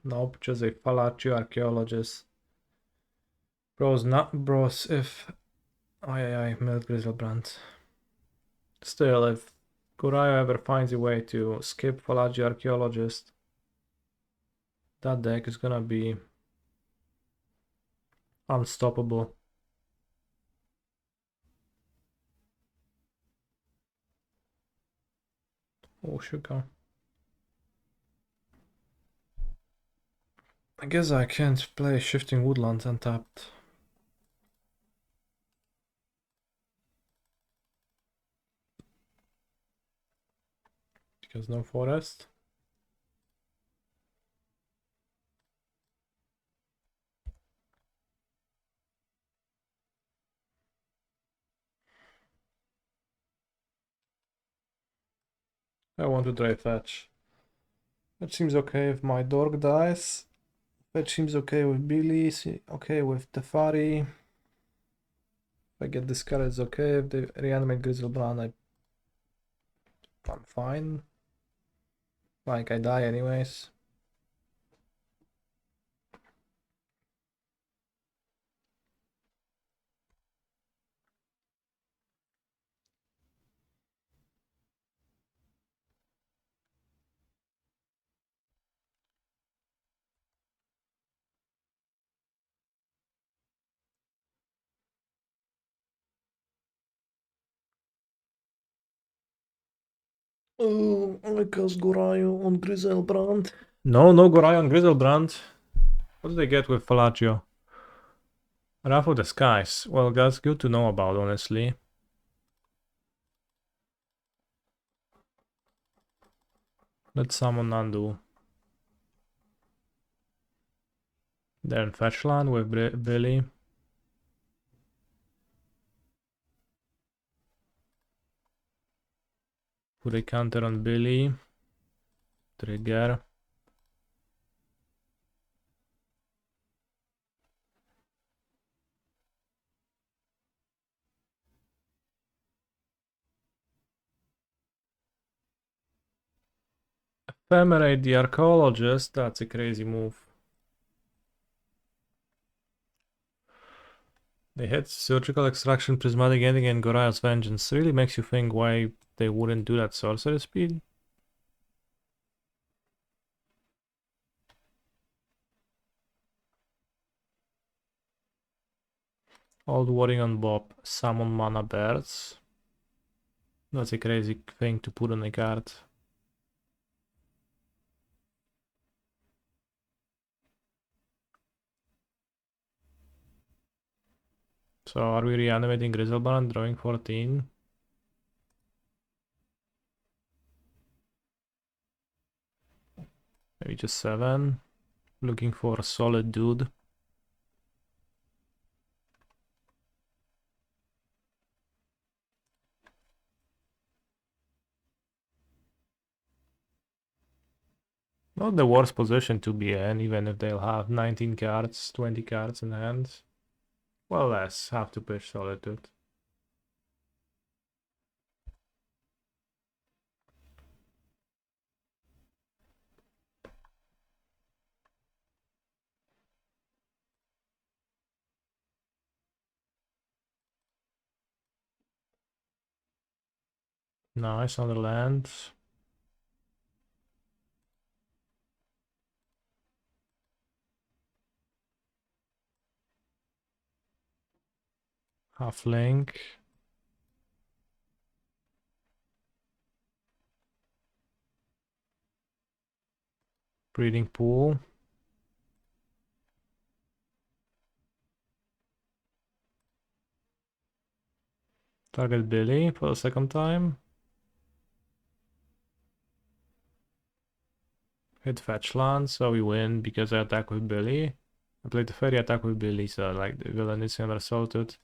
A: Nope, just a Falaccio archaeologist. Bros, not bros. If I Milk Grizzlebrand. Still, if Kurayo ever finds a way to skip Falaccio archaeologist, that deck is gonna be unstoppable. Oh, sugar. I guess I can't play Shifting Woodlands untapped. Because no forest. I want to try fetch. That seems okay if my dog dies. Fetch seems okay with Billy, okay with Tefari. If I get discarded, it's okay. If they reanimate Grizzlebrand, I'm fine. Like, I die anyways. Oh, I cast Gorayo on Grizzlebrand. No Gorayo on Grizzlebrand. What did they get with Falagio? Wrath of the Skies. Well, that's good to know about, honestly. Let's summon Nadu. Then fetch land with Billy. Put a counter on Billy. Trigger. Ephemerate the Archaeologist. That's a crazy move. They hit Surgical Extraction, Prismatic Ending, and Goraya's Vengeance. Really makes you think why they wouldn't do that sorcery speed. Old Warding on Bob. Summon Mana Birds. That's a crazy thing to put on a card. So are we reanimating Grizzlebrand, drawing 14? Maybe just 7. Looking for a solid dude. Not the worst position to be in, even if they'll have 19 cards, 20 cards in hand. Well, less, have to pitch Solitude. Nice on the land. Half link. Breeding pool. Target Billy for the second time. Hit fetch land, so we win because I attack with Billy. I played the fairy attack with Billy, so like the villain is never assaulted.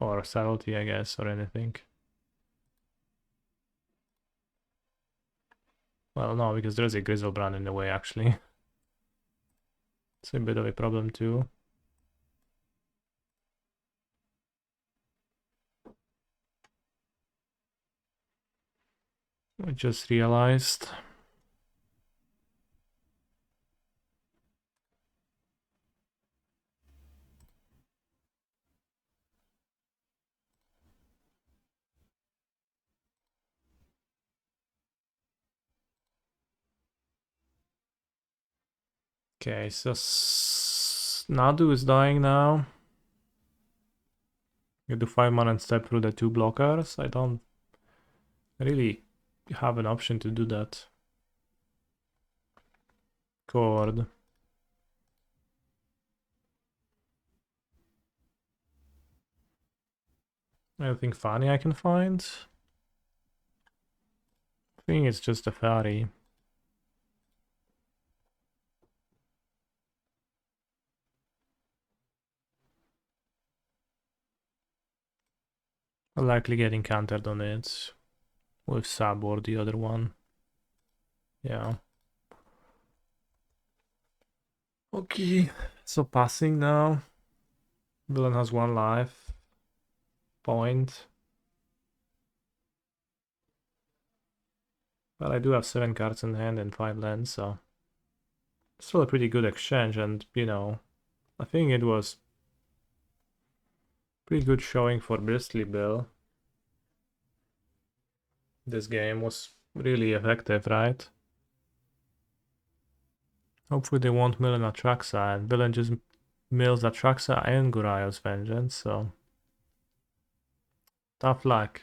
A: Or subtlety, I guess, or anything. Well, no, because there's a Grizzlebrand in the way, actually. It's a bit of a problem, too. I just realized. Okay, so Nadu is dying now. You do 5 mana and step through the 2 blockers. I don't really have an option to do that. Chord. Anything funny I can find? I think it's just a fairy. I'll likely get encountered on it with Sub or the other one. Yeah. Okay, so passing now. Villain has 1 life. Point. But I do have 7 cards in hand and 5 lands, so still a pretty good exchange, and you know, I think it was pretty good showing for Bristly Bill. This game was really effective, right? Hopefully they won't mill an Atraxa, and Villain just mills Atraxa and Gurayo's Vengeance, so tough luck.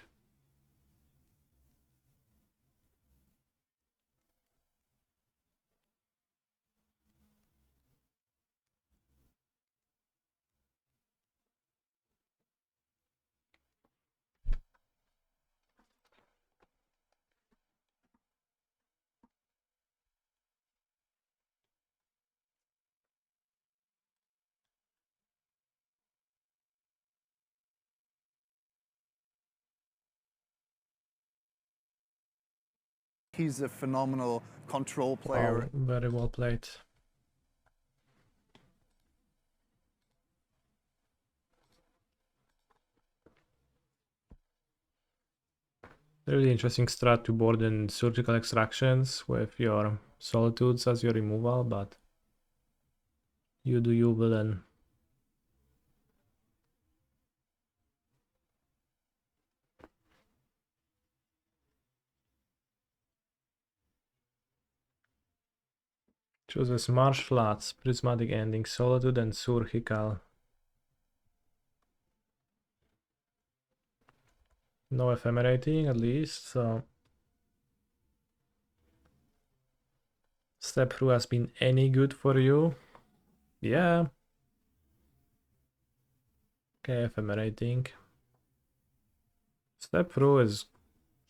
B: He's a phenomenal control player.
A: Wow, very well played. Really interesting strat to board in surgical extractions with your solitudes as your removal, but you do you, Villain. Chooses Marsh Flats, Prismatic Ending, Solitude, and Surgical. No ephemerating, at least, so Step Through has been any good for you? Yeah. Okay, ephemerating. Step Through is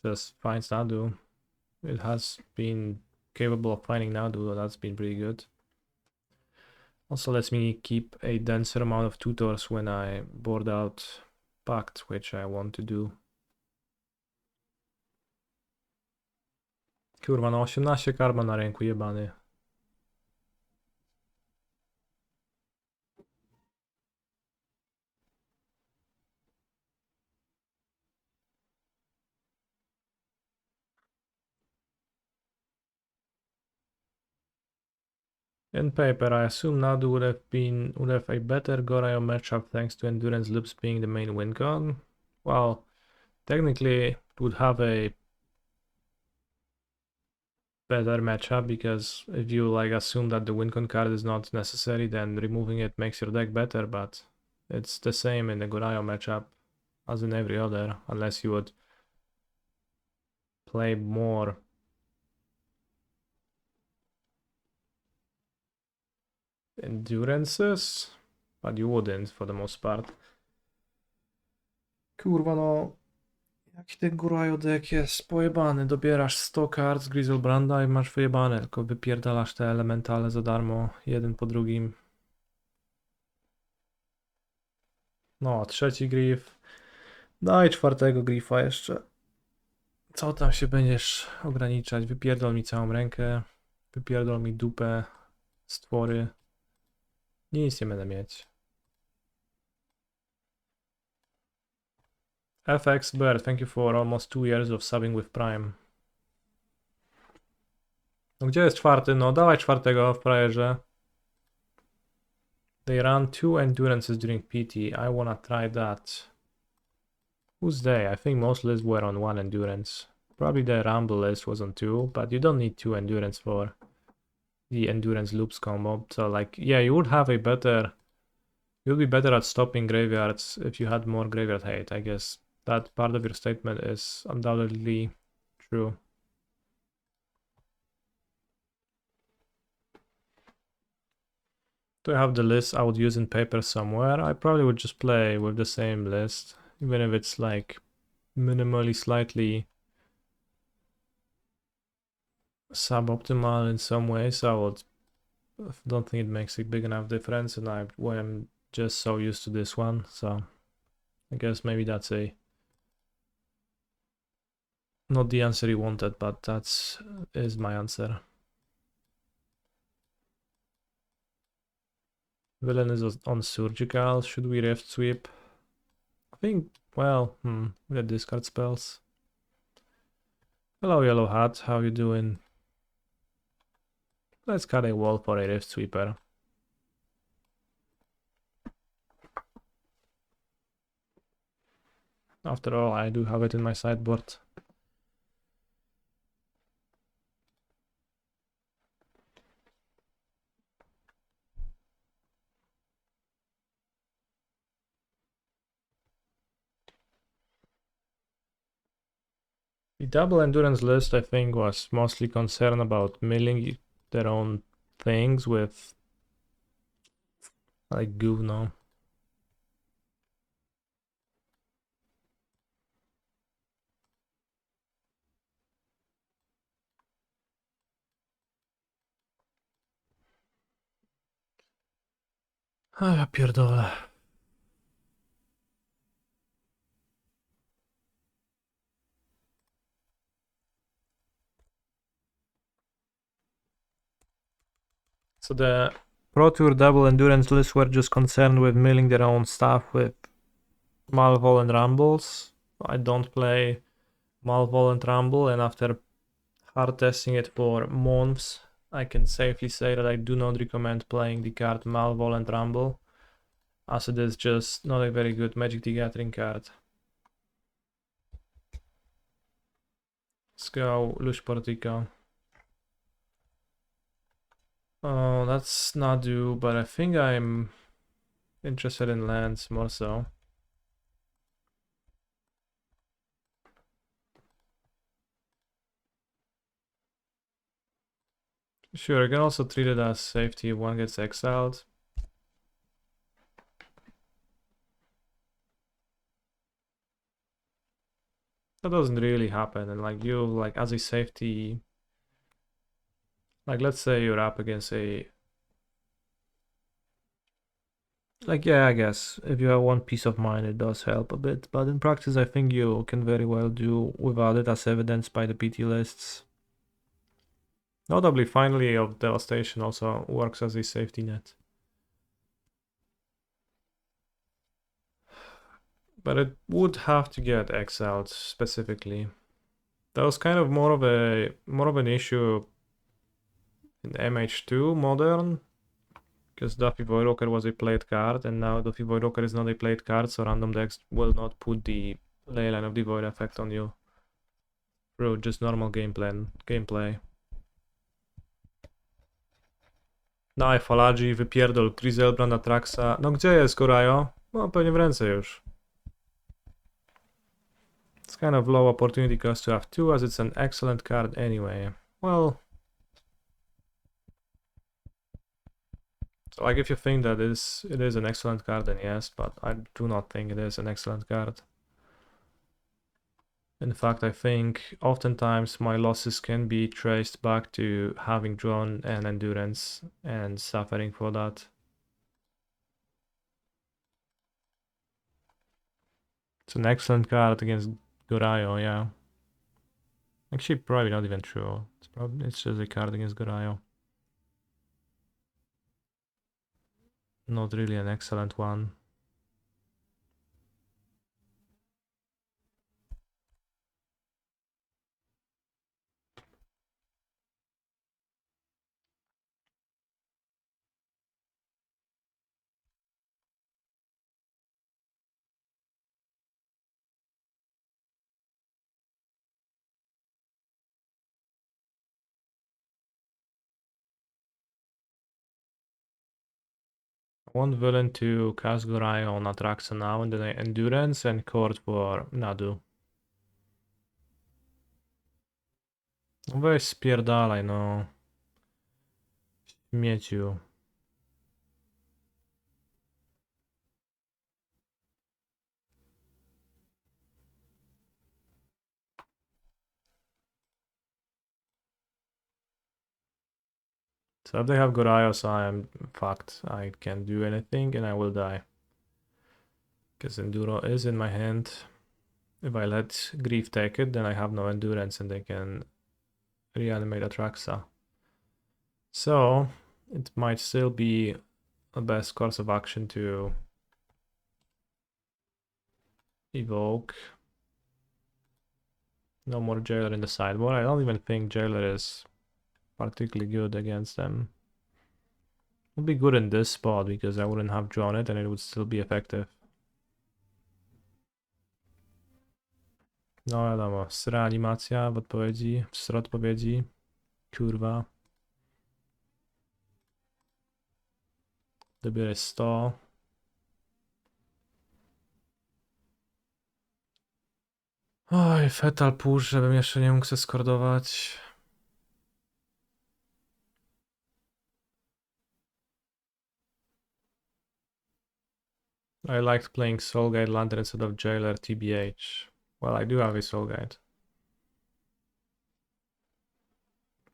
A: just finds Nadu. It has been capable of finding Nadu, that's been pretty good. Also lets me keep a denser amount of tutors when I board out Pact, which I want to do. Kurwa, no 18 karma na ręku, jebany. In paper, I assume Nadu would have a better Gorayo matchup thanks to Endurance Loops being the main win con. Well, technically it would have a better matchup because if you like assume that the win con card is not necessary, then removing it makes your deck better, but it's the same in the Gorayo matchup as in every other, unless you would play more endurances, but you wouldn't for the most part. Kurwa no, jaki ten Gurayo deck jest pojebany, dobierasz 100 kart z Griselbranda i masz wyjebane, tylko wypierdalasz te elementale za darmo, jeden po drugim. No, 3. Griff. Daj 4. Griffa jeszcze. Co tam się będziesz ograniczać? Wypierdol mi całą rękę, wypierdol mi dupę, stwory. Nic nie będę mieć. FX Bear, thank you for almost 2 years of subbing with Prime. No gdzie jest 4? No dawaj 4 w frajerze. They run 2 endurances during PT. I wanna try that. Who's they? I think most lists were on 1 endurance. Probably the Rumble list was on 2, but you don't need 2 endurance for the endurance loops combo. So like, yeah, you would have a better... You'll be better at stopping graveyards if you had more graveyard hate. I guess that part of your statement is undoubtedly true. Do I have the list I would use in paper somewhere? I probably would just play with the same list even if it's like minimally slightly suboptimal in some ways. I don't think it makes a big enough difference, and I'm just so used to this one, so I guess maybe that's not the answer you wanted, but is my answer. Villain is on surgical. Should we rift sweep? I think, well, we got discard spells. Hello, Yellow Hat, how you doing? Let's cut a wall for a rift sweeper. After all, I do have it in my sideboard. The double endurance list, I think, was mostly concerned about milling their own things with like goo, no? A ja pierdolę. So the Pro Tour double endurance lists were just concerned with milling their own stuff with Malvol and Rumbles. I don't play Malvol and Rumble, and after hard testing it for months, I can safely say that I do not recommend playing the card Malvol and Rumble, as it is just not a very good Magic the Gathering card. Let's go Lush Portico. Oh, that's Nadu, but I think I'm interested in lands more so. Sure, I can also treat it as safety if one gets exiled. That doesn't really happen, and like you, like as a safety, like let's say you're up against a, like yeah, I guess if you have one piece of mind, it does help a bit, but in practice, I think you can very well do without it, as evidenced by the PT lists. Notably, Finally of Devastation also works as a safety net. But it would have to get exiled specifically. That was kind of more of an issue in MH2 Modern, because Duffy Voidwalker was a played card, and now Duffy Voidwalker is not a played card, so random decks will not put the Leyline of the Void effect on you through just normal gameplay. Daj, Faladzi, wypierdol, Griselbrand, Atraxa. No gdzie jest Gorajo? No pewnie w ręce już. It's kind of low opportunity cost to have 2, as it's an excellent card anyway. Well, so like if you think that it is an excellent card, then yes, but I do not think it is an excellent card. In fact, I think oftentimes my losses can be traced back to having drawn an endurance and suffering for that. It's an excellent card against Gorayo, yeah. Actually, probably not even true. It's just a card against Gorayo. Not really an excellent one. One villain to cast Gorayo on Atraxa now, and then Endurance and Court for Nadu. Weź spierdalaj, no. Śmieciu. So if they have Goraios, I am fucked. I can't do anything and I will die. Because Enduro is in my hand. If I let Grief take it, then I have no endurance and they can reanimate Atraxa. So it might still be the best course of action to evoke. No more Jailer in the sideboard. I don't even think Jailer is particularly good against them. Would be good in this spot because I wouldn't have drawn it and it would still be effective. No wiadomo, sra animacja w odpowiedzi, w odpowiedzi. Kurwa. Dobierę 100. Oj, fetal push, żebym jeszcze nie mógł se skordować. I liked playing Soul Guide Lantern instead of Jailer TBH. Well, I do have a Soul Guide.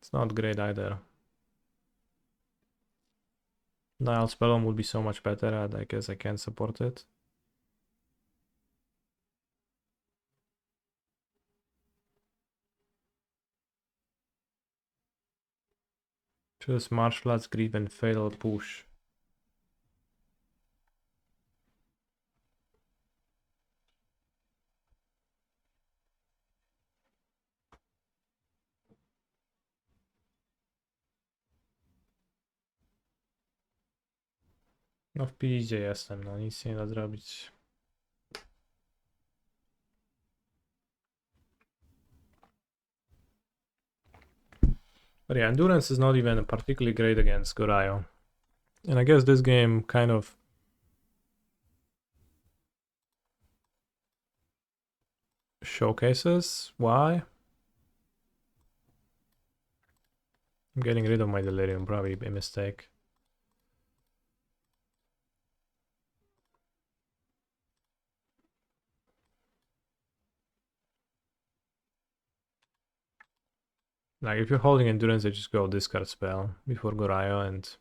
A: It's not great either. Nile Spellom would be so much better, and I guess I can't support it. Choose Martial Arts, Grief, and Fatal Push. No w piździe jestem, no nic nie da zrobić. But yeah, Endurance is not even particularly great against Gorayo. And I guess this game kind of showcases why. I'm getting rid of my Delirium, probably a mistake. Like if you're holding Endurance, I just go discard spell before Gorayo and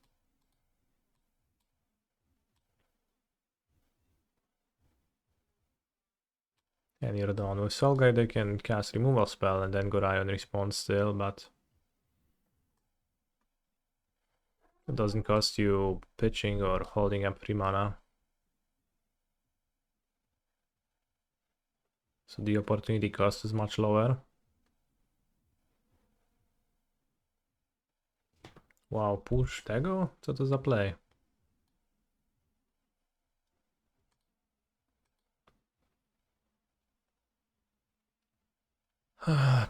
A: you're done. With Soul Guide they can cast removal spell and then Gorayo and respawn still, but it doesn't cost you pitching or holding up 3 mana. So the opportunity cost is much lower. Wow, push tego? Co to za play?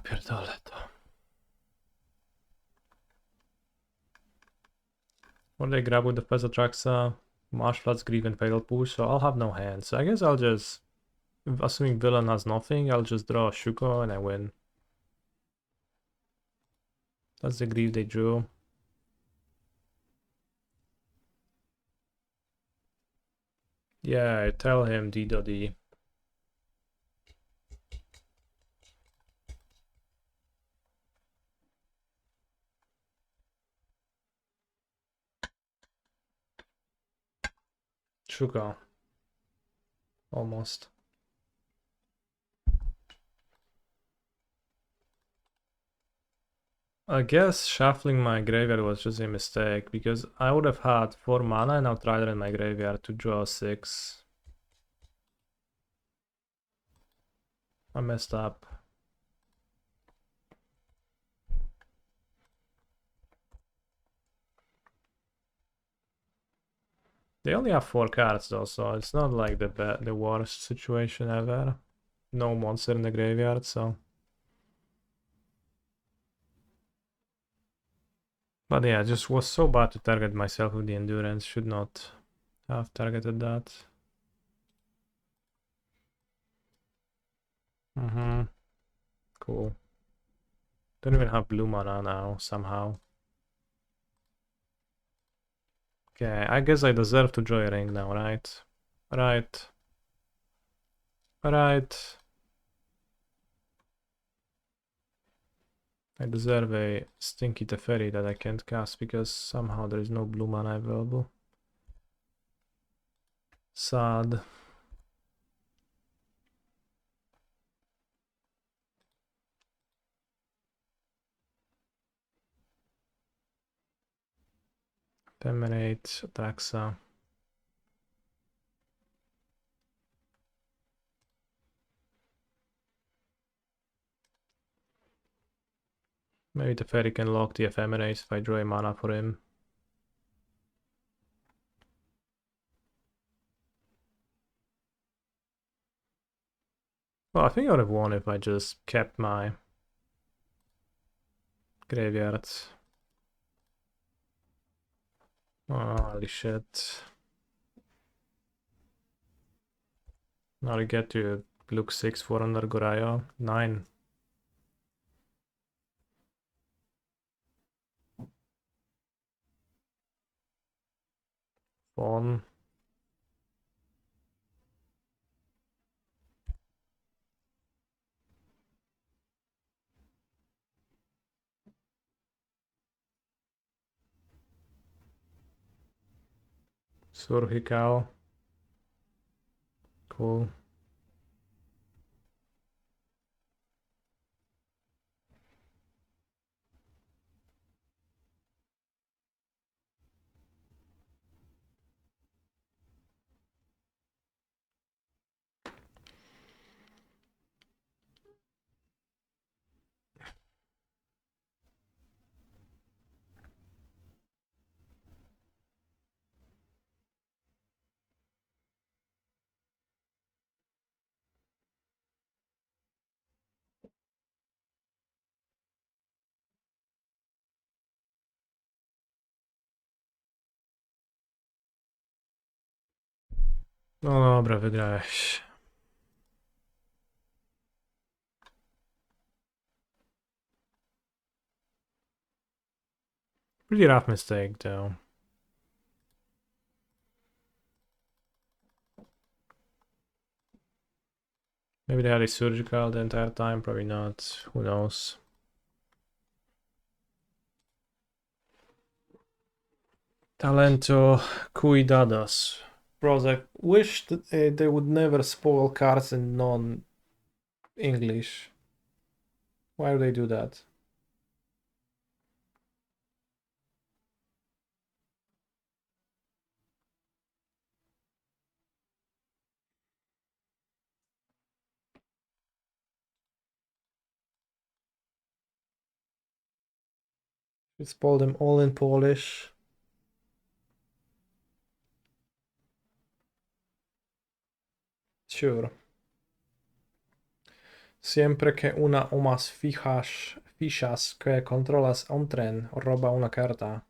A: Pierdolę to. What they grab with the Pesatraxa, Martial Arts, Grief, and Fatal Push, so I'll have no hands. So I guess I'll just, assuming villain has nothing, I'll just draw a Shuko and I win. That's the Grief they drew. Yeah, tell him D.D. Shuko. Almost. I guess shuffling my graveyard was just a mistake because I would have had 4 mana and Outrider in my graveyard to draw 6. I messed up. They only have 4 cards though, so it's not like the worst situation ever. No monster in the graveyard, so. But yeah, just was so bad to target myself with the Endurance. Should not have targeted that. Cool. Don't even have blue mana now, somehow. Okay, I guess I deserve to draw a ring now, right? Right. I deserve a stinky Teferi that I can't cast because somehow there is no blue mana available. Sad. Terminate, Atraxa. Maybe the Teferi can lock the Ephemerate if I draw a mana for him. Well, I think I would have won if I just kept my graveyard. Holy shit. Now I get to look 6 for under Goraya. 9. Fawn. Surhikao. Cool. No dobra, wygrałeś. Pretty rough mistake though. Maybe they had a surgical the entire time, probably not. Who knows? Talento cuidados. Bros, I wish that they would never spoil cards in non-English. Why do they do that? Should spoil them all in Polish. Sure. Siempre que una o más fichas que controlas entren, roba una carta.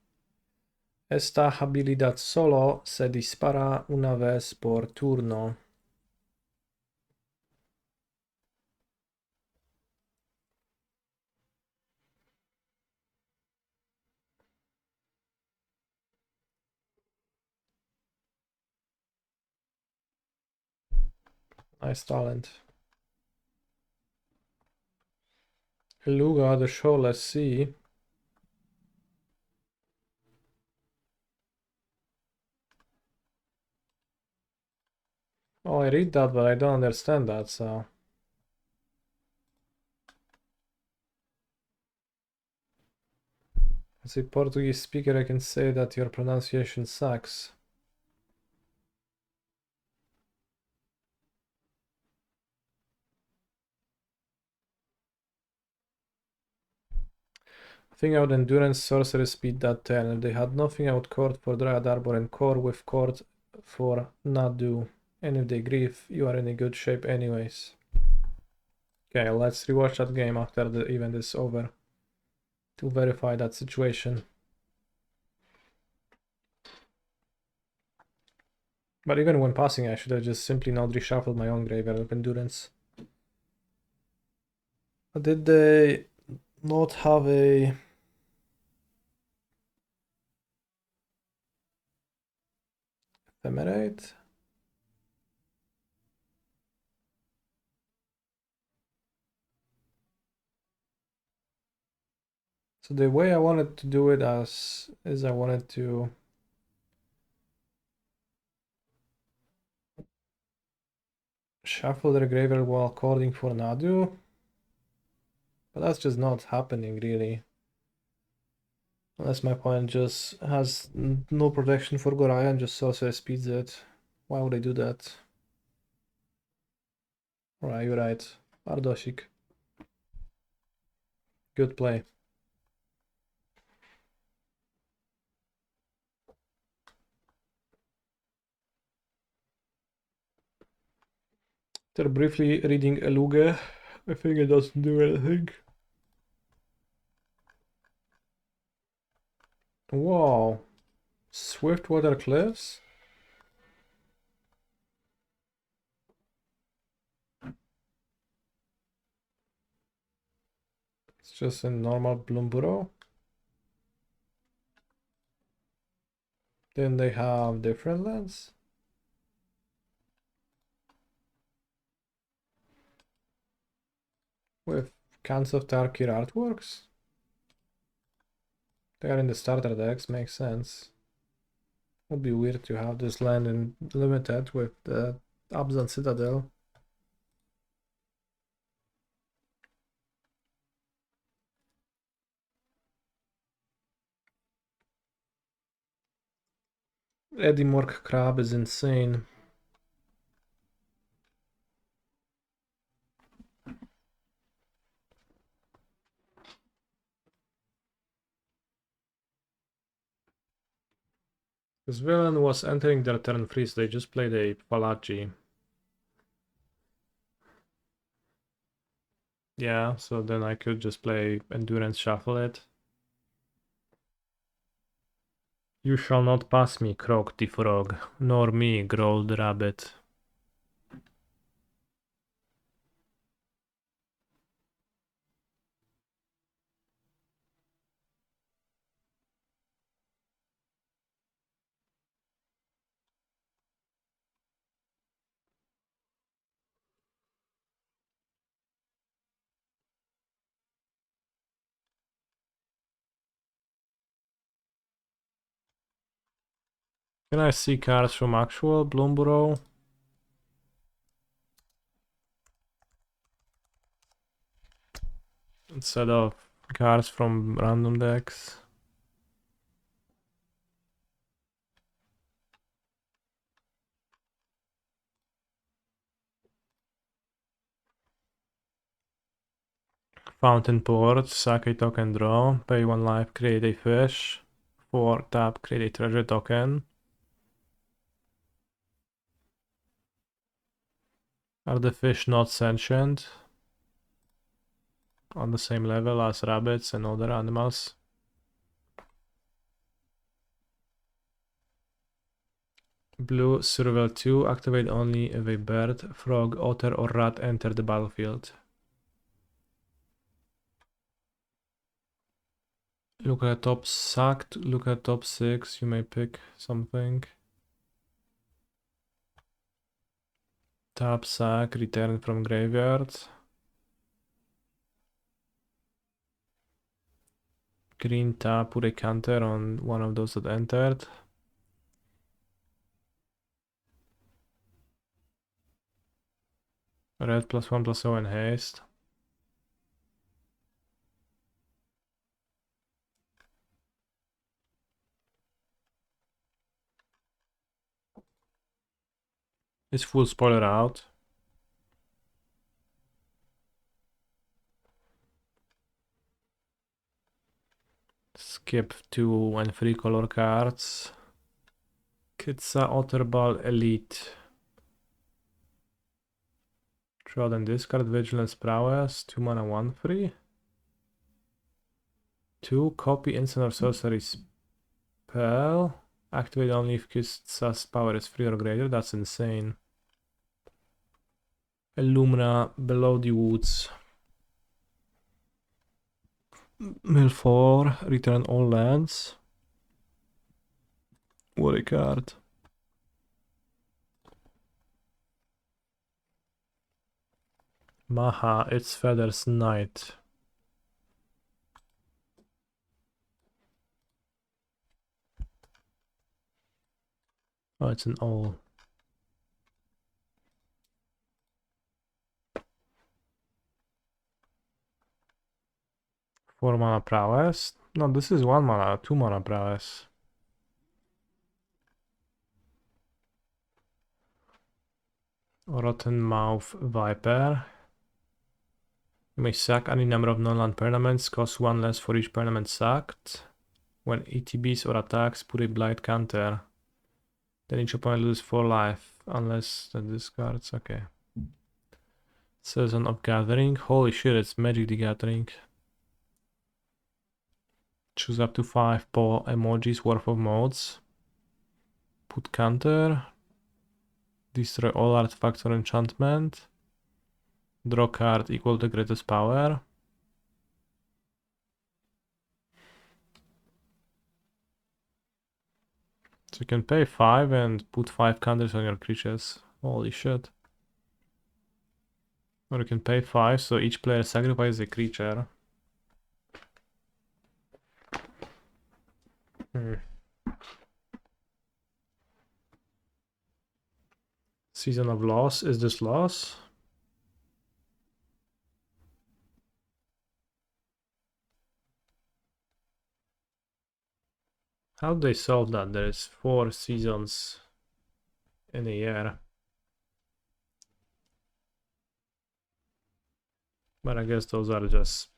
A: Esta habilidad solo se dispara una vez por turno. Nice talent. Luga the show, let's see. Oh, I read that, but I don't understand that, so... As a Portuguese speaker, I can say that your pronunciation sucks. Thing out endurance, sorcery speed that 10. If they had nothing, I would court for Dryad Arbor and core with court for Nadu. And if they grieve, you are in a good shape anyways. Okay, let's rewatch that game after the event is over to verify that situation. But even when passing, I should have just simply not reshuffled my own graveyard of endurance. Did they not have a... Ephemerate? So the way I wanted to do it is I wanted to shuffle the graveyard while cording for Nadu, but that's just not happening really. Unless my opponent just has no protection for Goraya and just sorcerer speeds it. Why would I do that? Alright, you're right. Ardoshik. Good play. They're briefly reading Eluge. I think it doesn't do anything. Wow. Swiftwater Cliffs? It's just a normal Bloomburo. Then they have different lands. With Cans of Tarkir artworks? They are in the starter decks, makes sense. Would be weird to have this land in limited with the Abzan Citadel. Eddie Mork Crab is insane. This villain was entering their turn free, so they just played a Palachi. Yeah, so then I could just play Endurance Shuffle it. You shall not pass me, Croak the Frog, nor me, growled the Rabbit. Can I see cards from actual Bloomborough? Instead of cards from random decks? Fountain Port, sack a token draw, pay 1 life, create a fish, 4 tap, create a treasure token. Are the fish not sentient? On the same level as rabbits and other animals? Blue Survival 2, activate only if a bird, frog, otter or rat enter the battlefield. Look at top sacked, look at top 6, you may pick something. Tap sack, return from graveyard. Green tap, put a counter on one of those that entered. Red +1/+0 and haste. Is full spoiler out? Skip 2 and 3 color cards. Kitsa Otterball Elite. Draw and discard Vigilance Prowess. 2 mana 1/3. 2 copy instant or sorcery spell. Activate only if Kitsa's power is 3 or greater. That's insane. Illumina Below the Woods. Mill 4, return all lands. What a card. Maha, its feathers knight. Oh, it's an all. Four mana prowess? No, this is 1 mana, 2 mana prowess. Rotten Mouth Viper. You may sack any number of non-land permanents, cost 1 less for each permanent sacked. When ETBs or attacks, put a blight counter. Then each opponent loses 4 life, unless the discards. Okay. Season of Gathering. Holy shit, it's Magic the Gathering. Choose up to 5 paw emojis worth of modes. Put counter. Destroy all artifacts or enchantment. Draw card equal to greatest power. So you can pay 5 and put 5 counters on your creatures. Holy shit. Or you can pay 5, so each player sacrifices a creature. Season of Loss. Is this loss? How do they solve that? There is 4 seasons in a year. But I guess those are just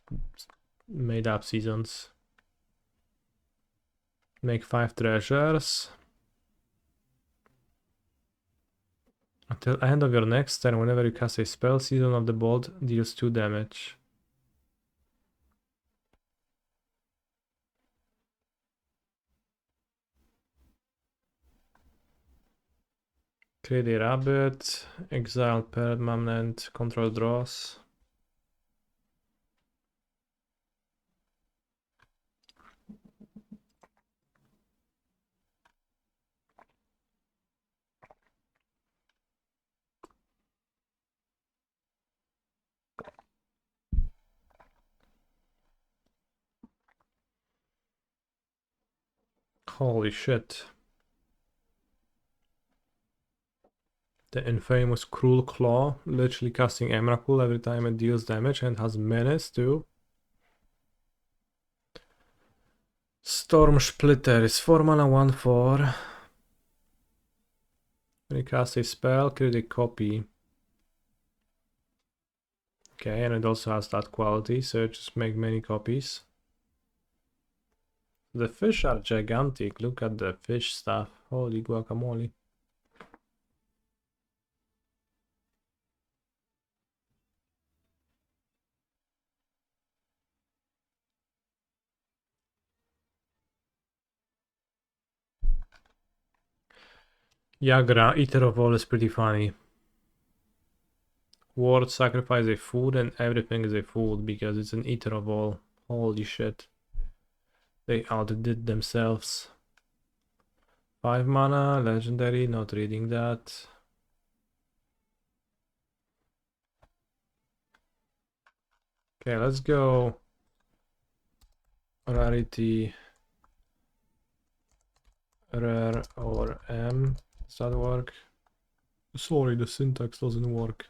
A: made up seasons. Make 5 treasures. Until end of your next turn, whenever you cast a spell, Season of the Bolt deals 2 damage. Create a rabbit, exile permanent, control draws. Holy shit. The infamous Cruel Claw, literally casting Emrakul every time it deals damage and has menace too. Storm Splitter is 4 mana 1/4. When you cast a spell, create a copy. Okay, and it also has that quality, so just make many copies. The fish are gigantic. Look at the fish stuff. Holy guacamole. Yagra, Eater of All is pretty funny. Ward, sacrifice a food and everything is a food because it's an Eater of All. Holy shit. They outdid themselves. 5 mana, legendary, not reading that. Okay, let's go. Rarity, rare or M. Does that work? Sorry, the syntax doesn't work.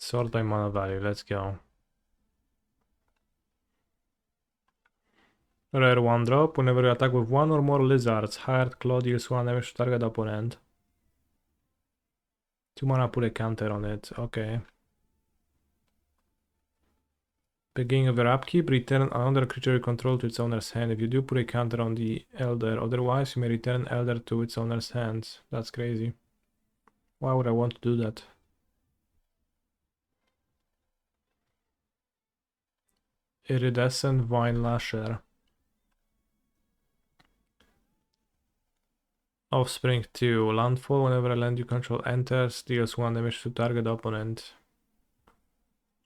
A: Sort by mana value, let's go. Rare 1-drop, whenever you attack with 1 or more lizards, Hired Claw deals 1 damage to target opponent. 2 mana, put a counter on it, okay. Beginning of your upkeep, return another creature you control to its owner's hand. If you do, put a counter on the Elder, otherwise you may return Elder to its owner's hands. That's crazy. Why would I want to do that? Iridescent Vine Lasher. Offspring 2. Landfall. Whenever a land you control enters, deals 1 damage to target opponent.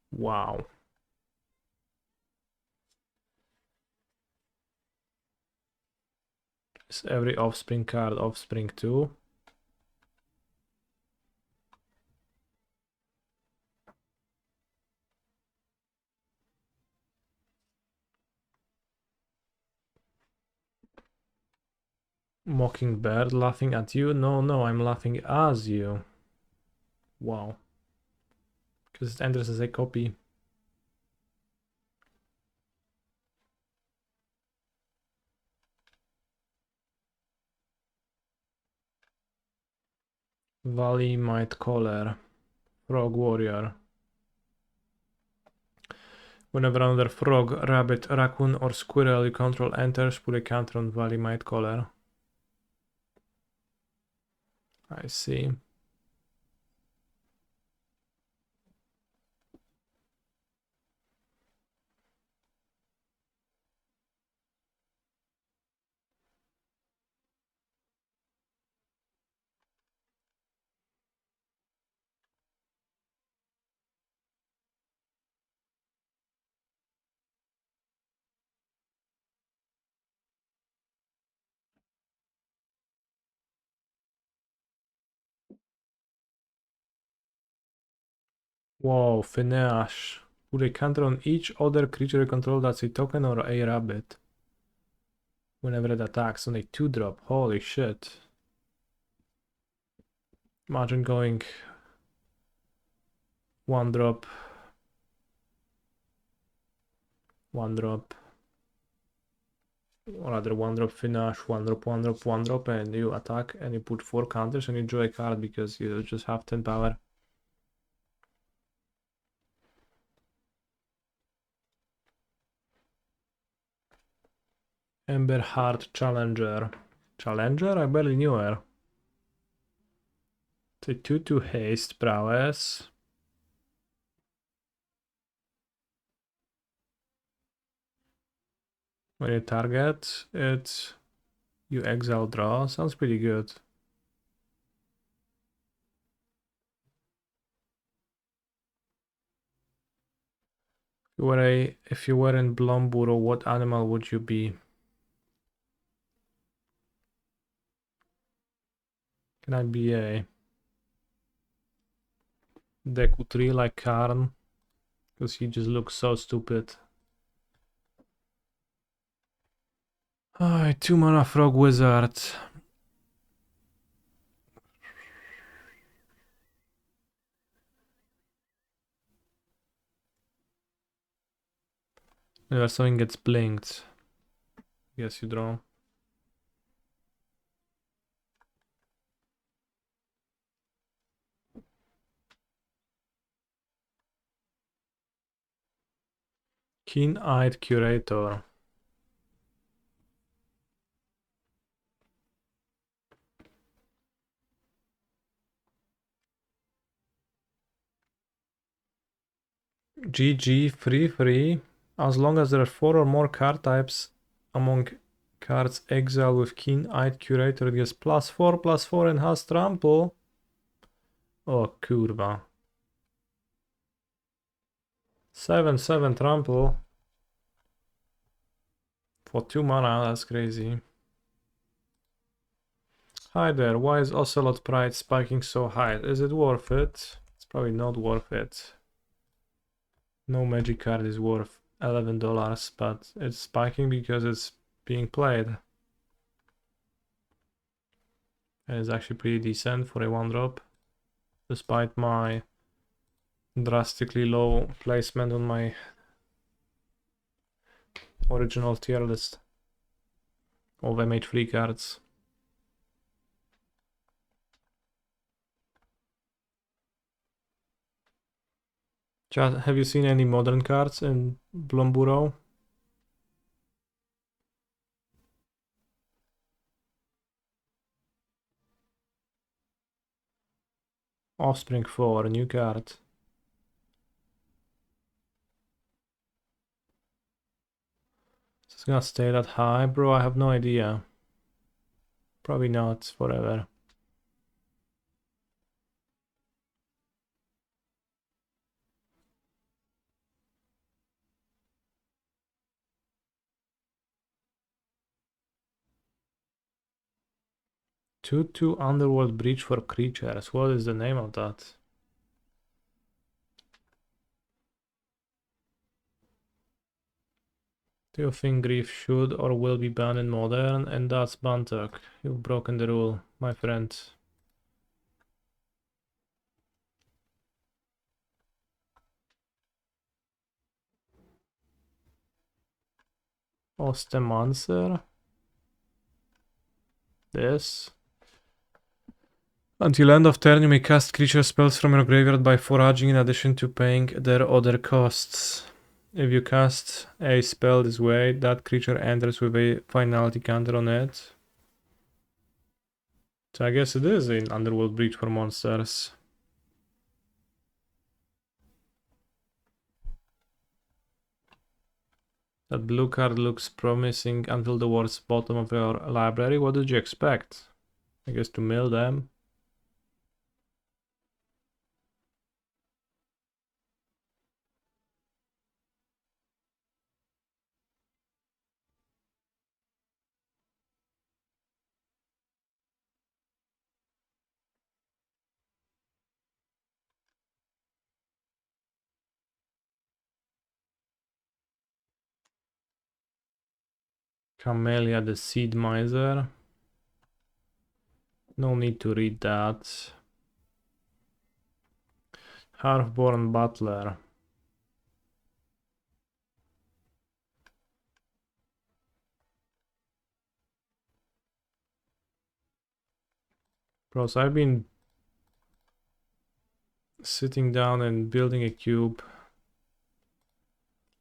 A: Wow. Is every offspring card offspring too? Mockingbird laughing at you? No, I'm laughing as you. Wow. Because it enters as a copy. Valley Might Caller. Frog Warrior. Whenever another frog, rabbit, raccoon, or squirrel you control enters, put a counter on Valley Might Caller. I see. Whoa, Finesse. Put a counter on each other creature you control that's a token or a rabbit. Whenever it attacks on a 2-drop. Holy shit. Imagine going 1-drop. 1-drop. Or rather 1-drop Finesse, 1-drop, 1-drop, 1-drop, and you attack and you put 4 counters and you draw a card because you just have 10 power. Emberheart Challenger. Challenger? I barely knew her. It's a 2-2 haste prowess. When you target it, you exile draw. Sounds pretty good. If you were in Blomburo, what animal would you be? Can I be a Deku Tree like Karn? Because he just looks so stupid. 2-mana Frog Wizard. Whenever something gets blinked, yes, you draw. Keen-eyed Curator. GG, free. As long as there are 4 or more card types among cards exiled with Keen-eyed Curator, it gets +4/+4 and has trample. Oh, kurwa. 7/7 trample. For 2 mana, that's crazy. Hi there, why is Ocelot Pride spiking so high? Is it worth it? It's probably not worth it. No magic card is worth $11, but it's spiking because it's being played. And it's actually pretty decent for a 1-drop, despite my drastically low placement on my original tier list of MH3 cards. Chat, have you seen any modern cards in Blomburo? Offspring 4, new card. Is this gonna stay that high? Bro, I have no idea. Probably not forever. 2/2 Underworld Breach for creatures. What is the name of that? Do you think Grief should or will be banned in Modern? And that's Bantok. You've broken the rule, my friend. Ostemancer. This. Until end of turn, you may cast creature spells from your graveyard by foraging in addition to paying their other costs. If you cast a spell this way, that creature enters with a finality counter on it. So I guess it is an Underworld Breach for monsters. That blue card looks promising until towards bottom of your library. What did you expect? I guess to mill them. Camellia the Seed Miser. No need to read that. Halfborn Butler. Bros, I've been sitting down and building a cube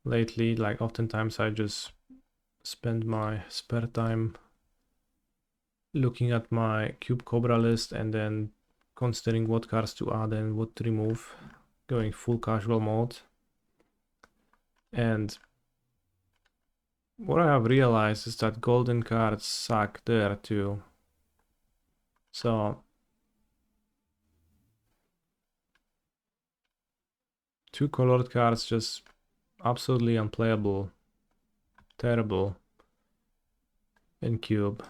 A: lately. Like oftentimes I just spend my spare time looking at my Cube Cobra list and then considering what cards to add and what to remove, going full casual mode. And what I have realized is that golden cards suck there too. So 2 colored cards just absolutely unplayable, terrible in Cube.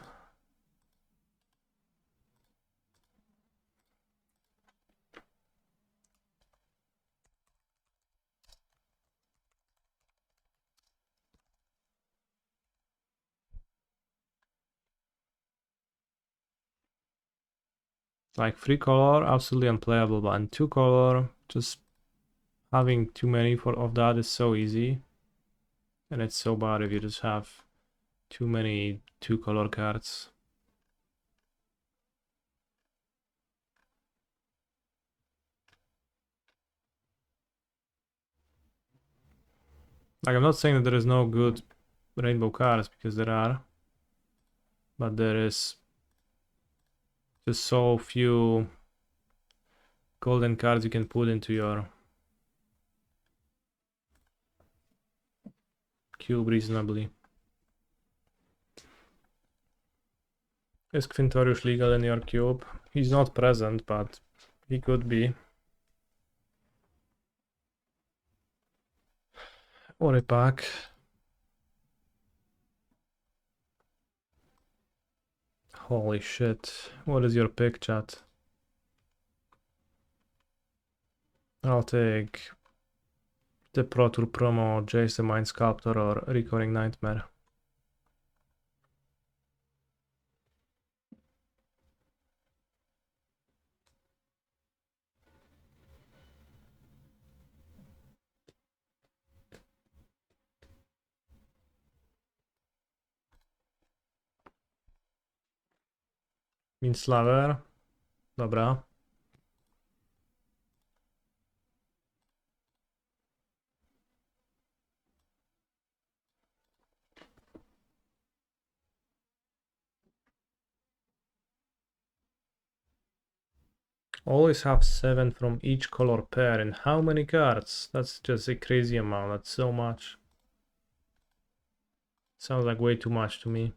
A: Like 3 color, absolutely unplayable, but in 2 color, just having too many of that is so easy. And it's so bad if you just have too many 2 color cards. Like, I'm not saying that there is no good rainbow cards, because there are. But there is just so few golden cards you can put into your cube reasonably. Is Quintorius legal in your cube? He's not present, but he could be. Or a pack. Holy shit. What is your pick, chat? I'll take the Pro Tour promo, Jace the Mind Sculptor, or Recurring Nightmare. Minslaver. Dobra. Always have 7 from each color pair. And how many cards? That's just a crazy amount. That's so much. Sounds like way too much to me.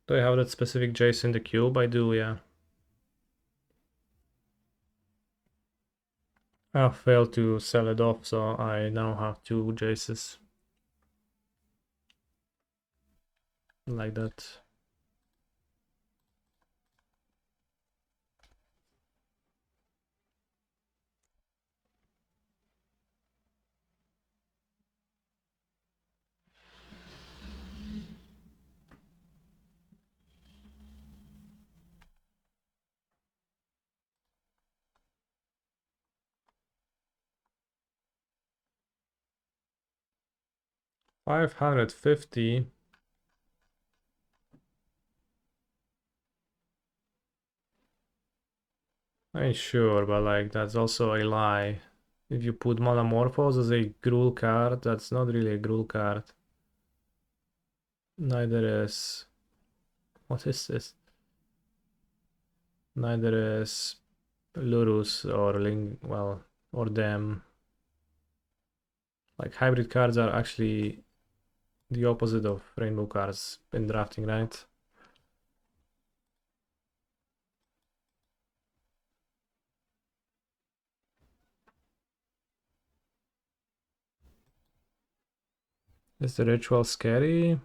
A: Do I have that specific Jace in the cube? I do, yeah. I failed to sell it off, so I now have 2 Jaces. like that. $550. I mean, sure, but like that's also a lie. If you put Metamorphose as a Gruul card, that's not really a Gruul card. Neither is... What is this? Neither is Lurus or Ling... well, or them. Like, hybrid cards are actually the opposite of rainbow cards in drafting, right? Is the ritual scary?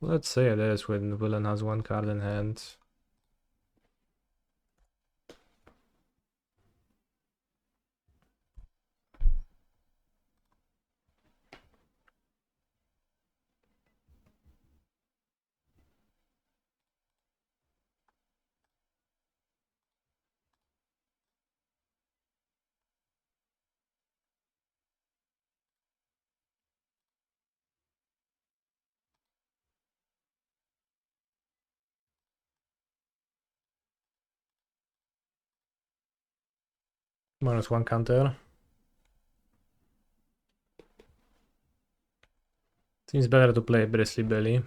A: Let's say it is when the villain has one card in hand. -1 counter. Seems better to play Bristly Belly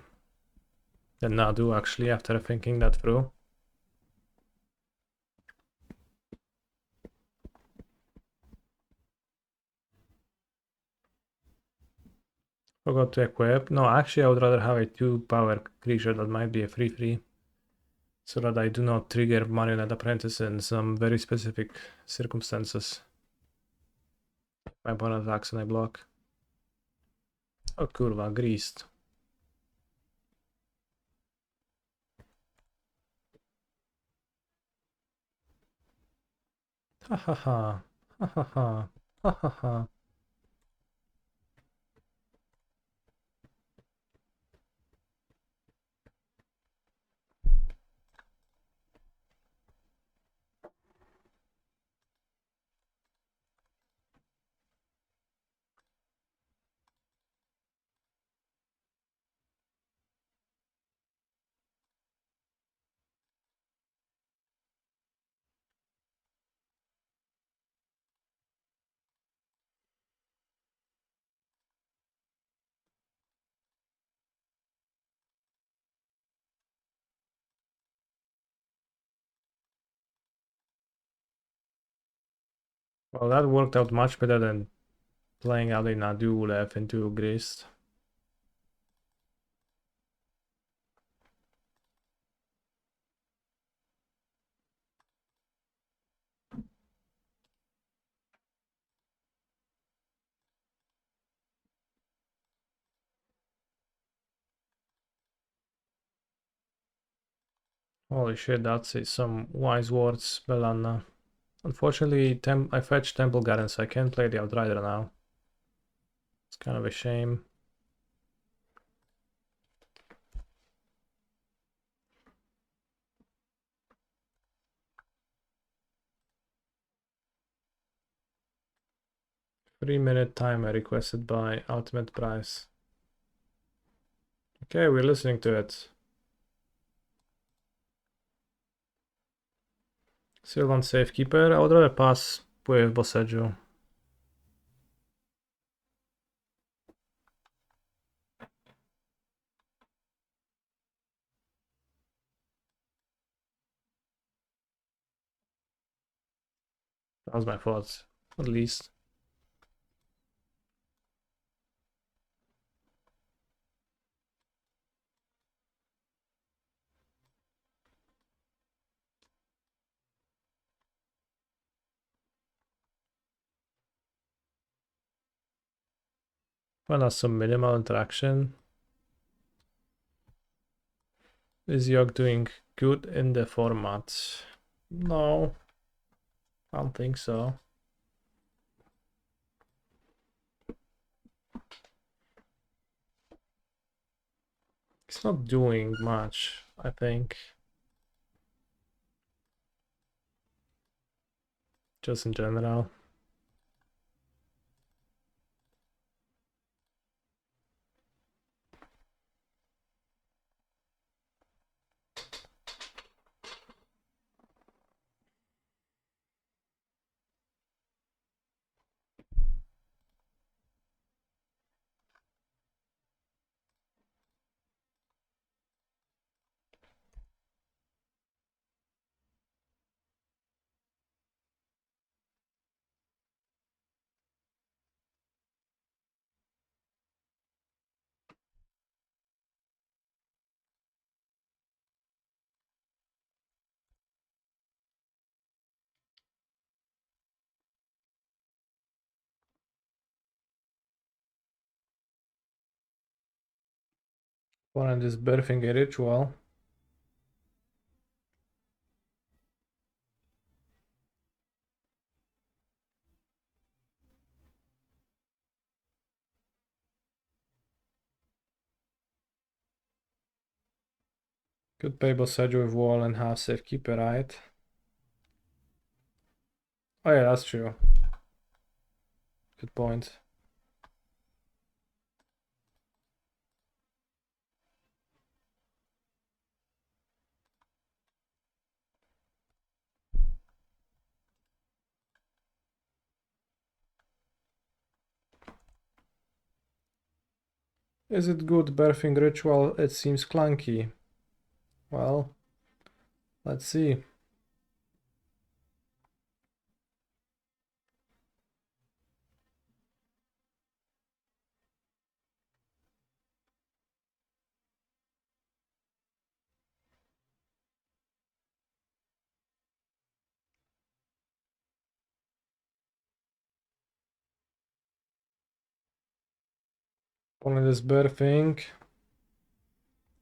A: than Nadu, actually, after thinking that through. Forgot to equip. No, actually, I would rather have a 2-power creature that might be a 3/3. So that I do not trigger Marionette Apprentice in some very specific circumstances. My opponent attacks and I block. Oh, kurwa, greased. Ha ha ha. Ha ha ha. Ha ha ha. Well, that worked out much better than playing out a Nadu left into greased. Holy shit, that's some wise words, Belanna. Unfortunately, I fetched Temple Garden, so I can't play the Outrider now. It's kind of a shame. Three-minute timer requested by Ultimate Price. Okay, we're listening to it. Sylvan Safekeeper. I would rather pass with Boseju. That was my fault, at least. Well, that's some minimal interaction. Is Yogg doing good in the format? No, I don't think so. He's not doing much, I think. Just in general. Opponent is birthing a ritual. Could play both Sedge with wall and half safe keeper, right? Oh yeah, that's true. Good point. Is it good birthing ritual? It seems clunky. Well, let's see. Opponent is birthing.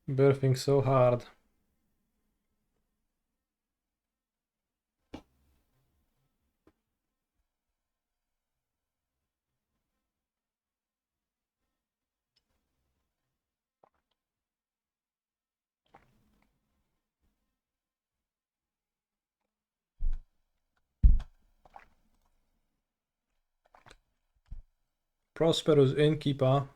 A: Birthing so hard. Prosperous innkeeper.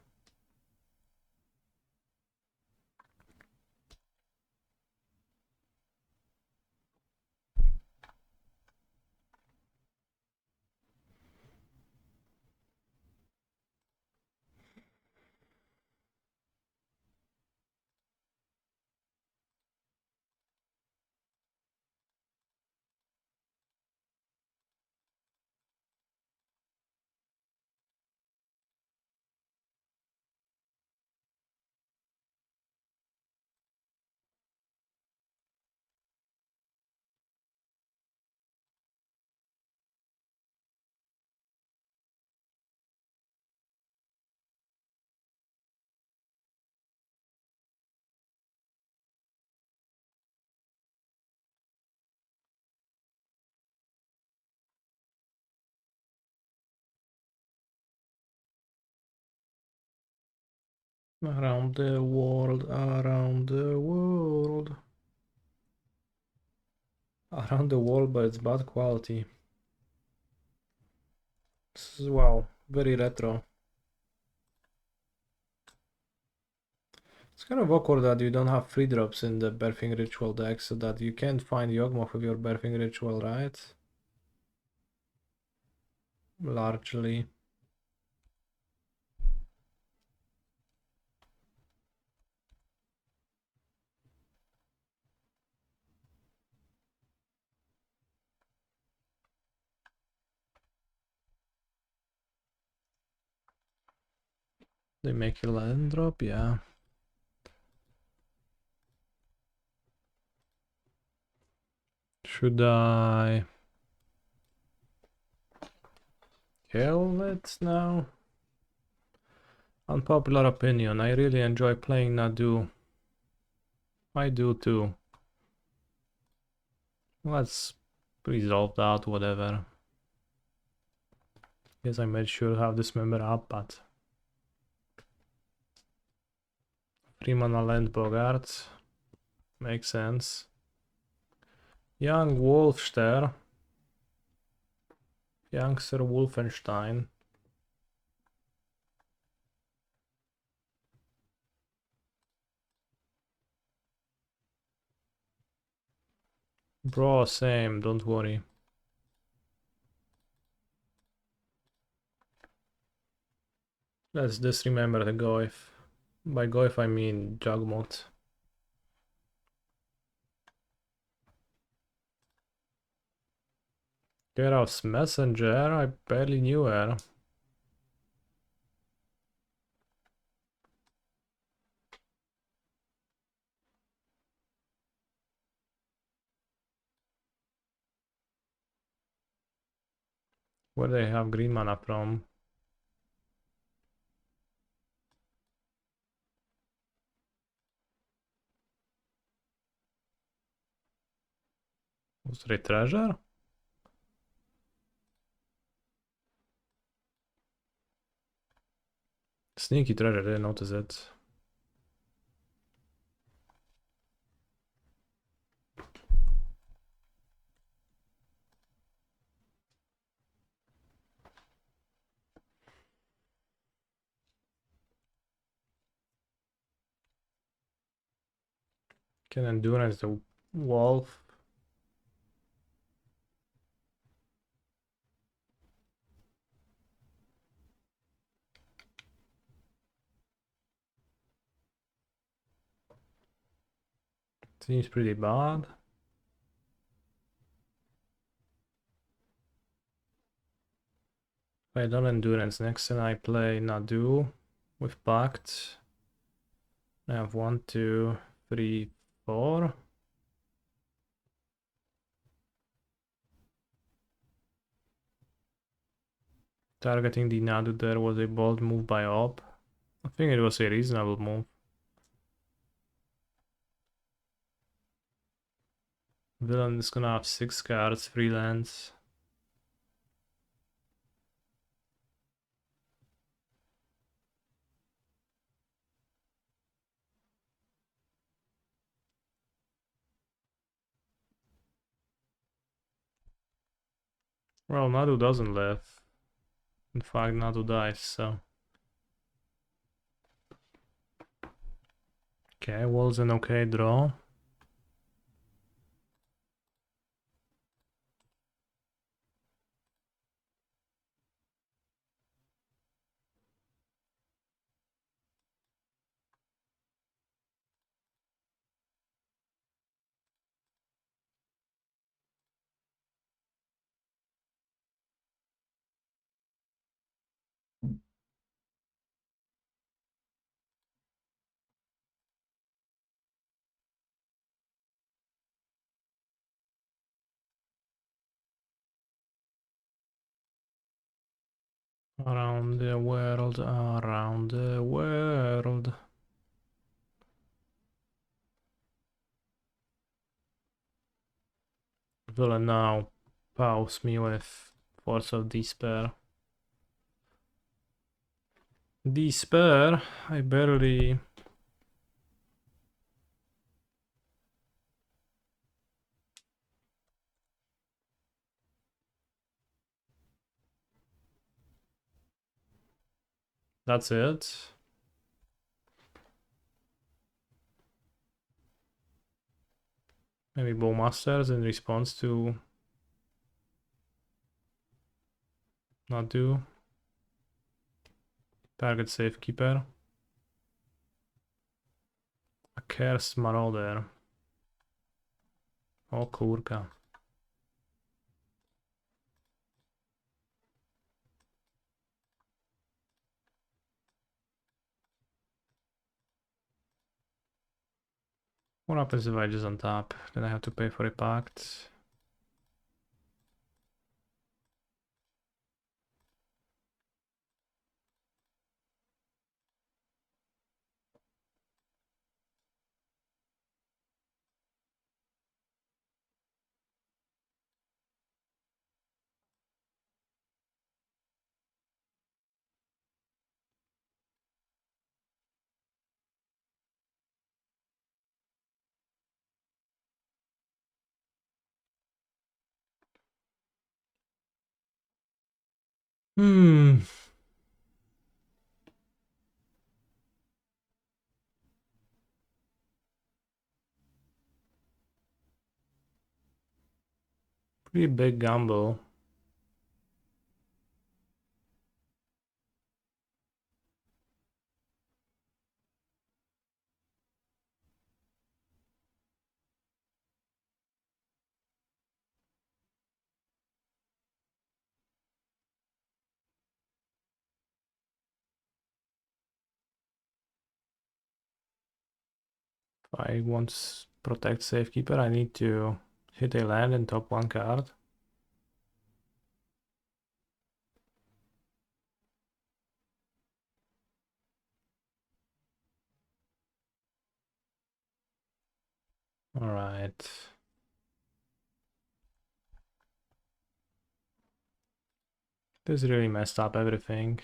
A: Around the world, around the world. Around the world, but it's bad quality. This is, wow, very retro. It's kind of awkward that you don't have free drops in the birthing ritual deck, so that you can't find Yawgmoth with your birthing ritual, right? Largely. They make a land drop, yeah. Should I kill it now? Unpopular opinion, I really enjoy playing Nadu. I do too. Let's resolve that, whatever. Guess I made sure to have this member up, but... Freeman Land Bogart. Makes sense. Young Wolfster. Young Sir Wolfenstein. Bro, same, don't worry. Let's just remember the Goif. By Goif I mean Jugmot. Geralt's messenger? I barely knew her. Where they have green mana from? Was it a treasure? Sneaky treasure, didn't notice it. Can endurance the wolf? Seems pretty bad. If I don't endurance next and I play Nadu with Pact. I have 1, 2, 3, 4. Targeting the Nadu there was a bold move by Op. I think it was a reasonable move. Villain is gonna have 6 cards, 3 lands. Well, Nadu doesn't live. In fact, Nadu dies, so... Okay, was an okay draw. Around the world, around the world. Villain now pows me with Force of Despair. Despair? I barely... That's it. Maybe Bowmasters in response to Nadu. Target Safekeeper. A Cursed Marauder. O kurka. What happens if I just untap? Then I have to pay for a pact. Hmm. Pretty big gamble. If I want to protect Safekeeper, I need to hit a land and top one card. Alright. This really messed up everything.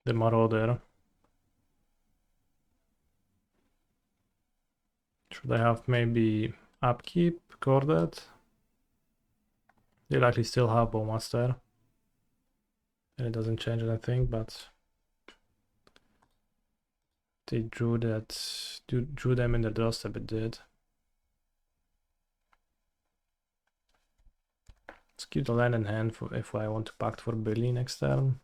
A: The Marauder. Should I have maybe Upkeep, Corded? They likely still have Bowmaster. And it doesn't change anything, but they drew them in the doorstep, it did. Let's keep the land in hand for if I want to pact for Billy next turn.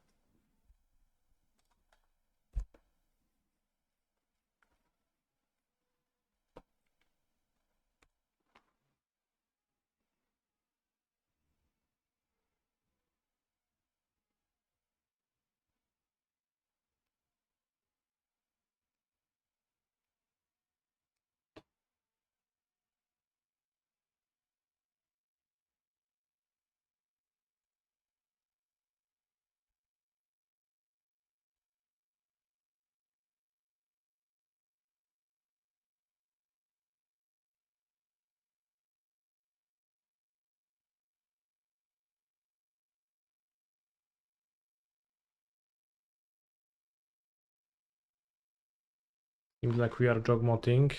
A: Seems like we are jogmotting.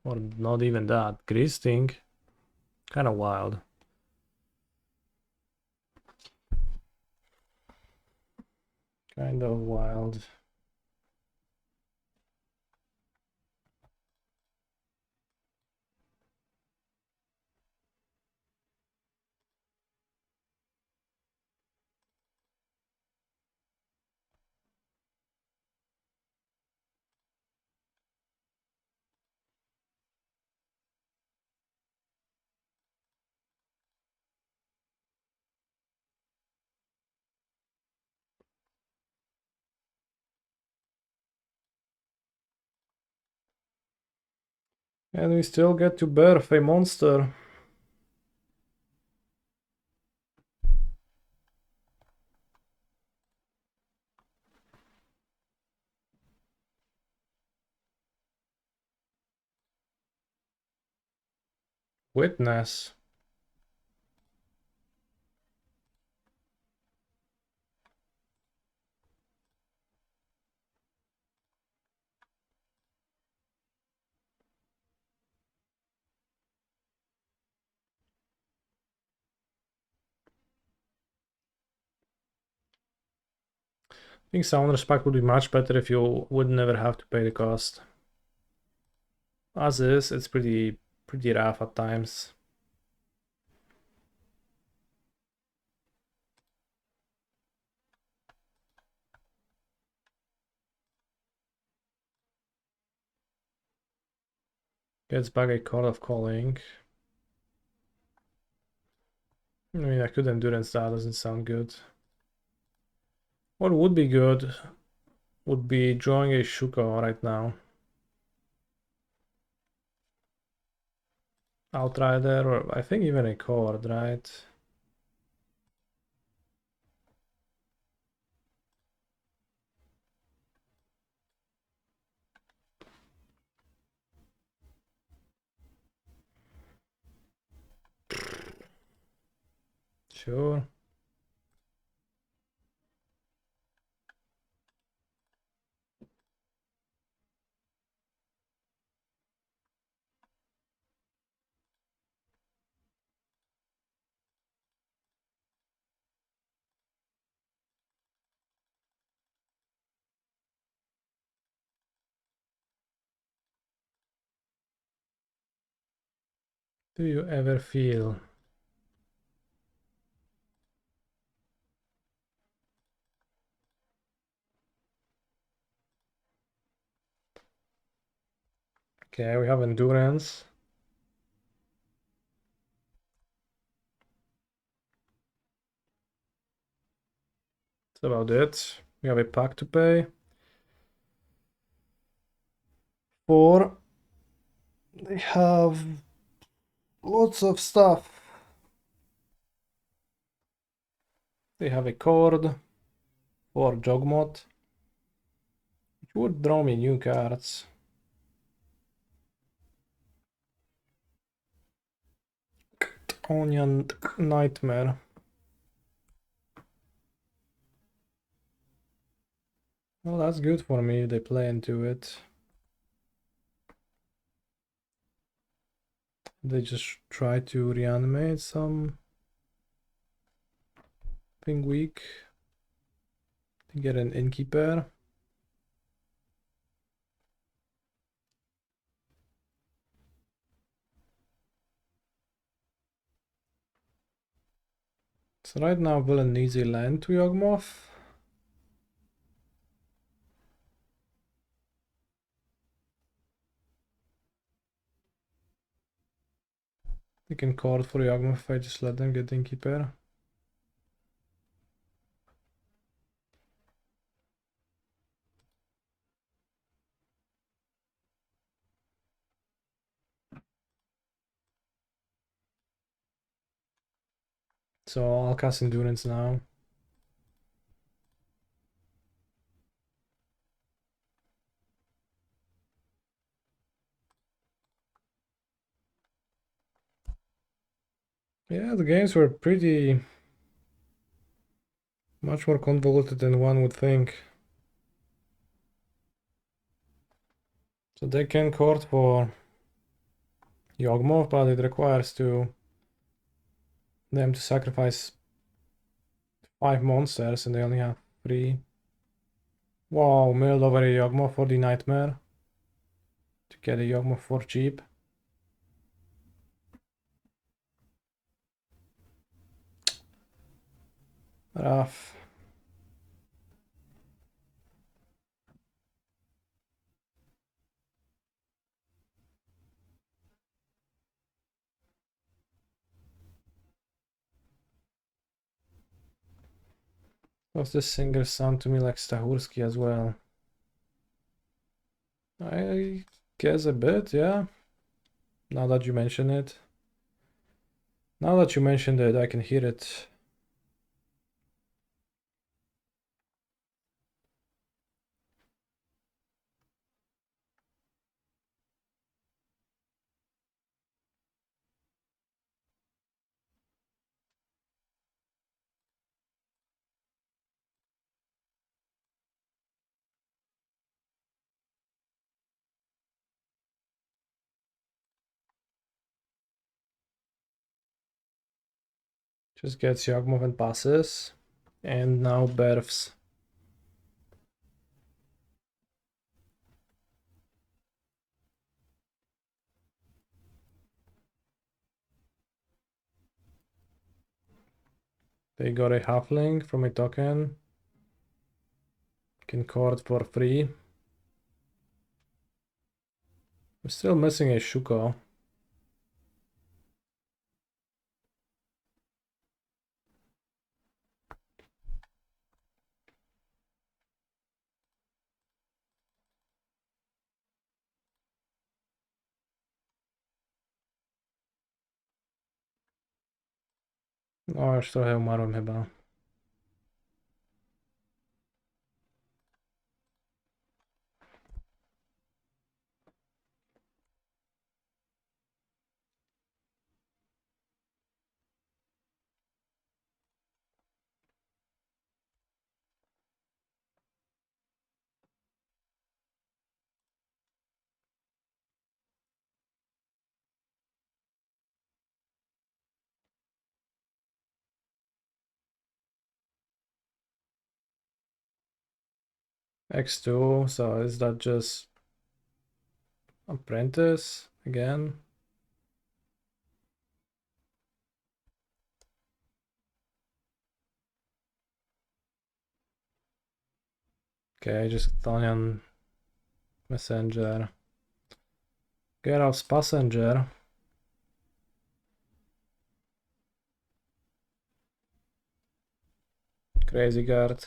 A: Or not even that. Gristing. Kind of wild. Kind of wild. And we still get to birth a monster. Witness. I think Sounders Pack would be much better if you would never have to pay the cost. As is, it's pretty rough at times. Gets back a Chord of Calling. I mean, I could endurance that, doesn't sound good. What would be good would be drawing a Shuko right now. Outrider, or I think even a Chord, right? Sure. Do you ever feel okay, we have endurance. That's about it. We have a pack to pay. 4. They have lots of stuff. They have a cord for Jogmot. It would draw me new cards. Onion Nightmare. Well, that's good for me. They play into it. They just try to reanimate something weak to get an innkeeper. So right now villain needs a land to Yawgmoth. They can call for Yawgmoth if I just let them get the innkeeper. So I'll cast Endurance now. Yeah, the games were pretty much more convoluted than one would think. So they can court for Yawgmoth, but it requires them to sacrifice 5 monsters and they only have 3. Wow, milled over a Yawgmoth for the Nightmare. To get a Yawgmoth for cheap. Rough. Does this singer sound to me like Stahurski as well? I guess a bit, yeah. Now that you mention it. Now that you mentioned it, I can hear it. Just gets Yawgmoth and passes. And now Berfs. They got a halfling from a token. Can court for free. I'm still missing a Shuko. No, až trochę umarłem chyba. X2, so is that just apprentice again? Okay, just Italian messenger. Geralt's passenger. Crazy guard.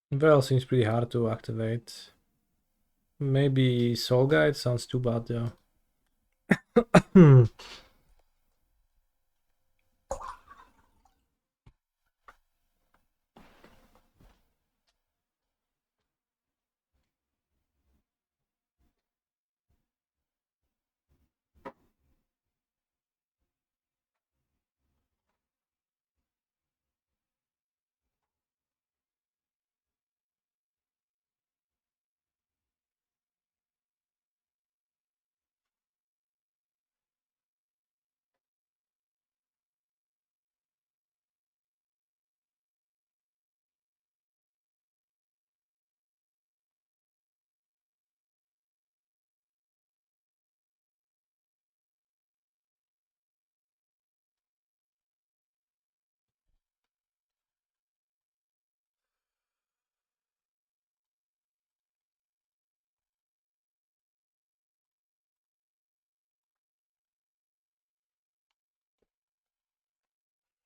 A: Well, seems pretty hard to activate. Maybe Soul Guide sounds too bad though.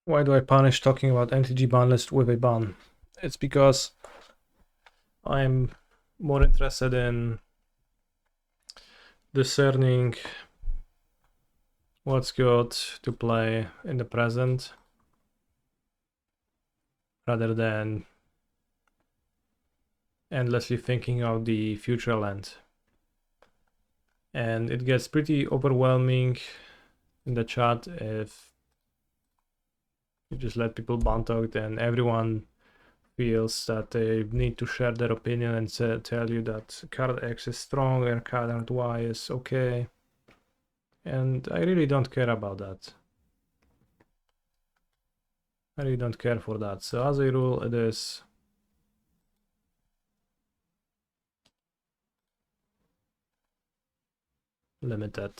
A: Why do I punish talking about NTG ban list with a ban? It's because I'm more interested in discerning what's good to play in the present rather than endlessly thinking of the future land. And it gets pretty overwhelming in the chat if you just let people bant out and everyone feels that they need to share their opinion and tell you that card X is strong and card Y is okay. And I really don't care about that. I really don't care for that. So as a rule, it is limited.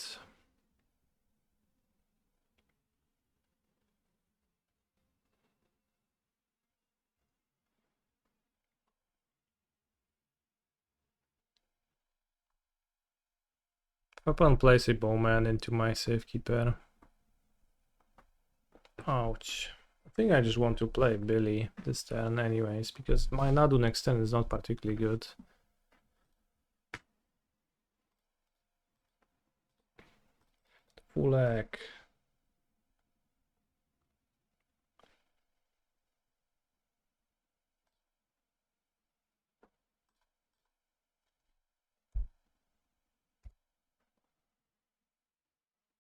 A: Upon place a bowman into my safekeeper. Ouch. I think I just want to play Billy this turn anyways, because my Nadu next turn is not particularly good. Full egg.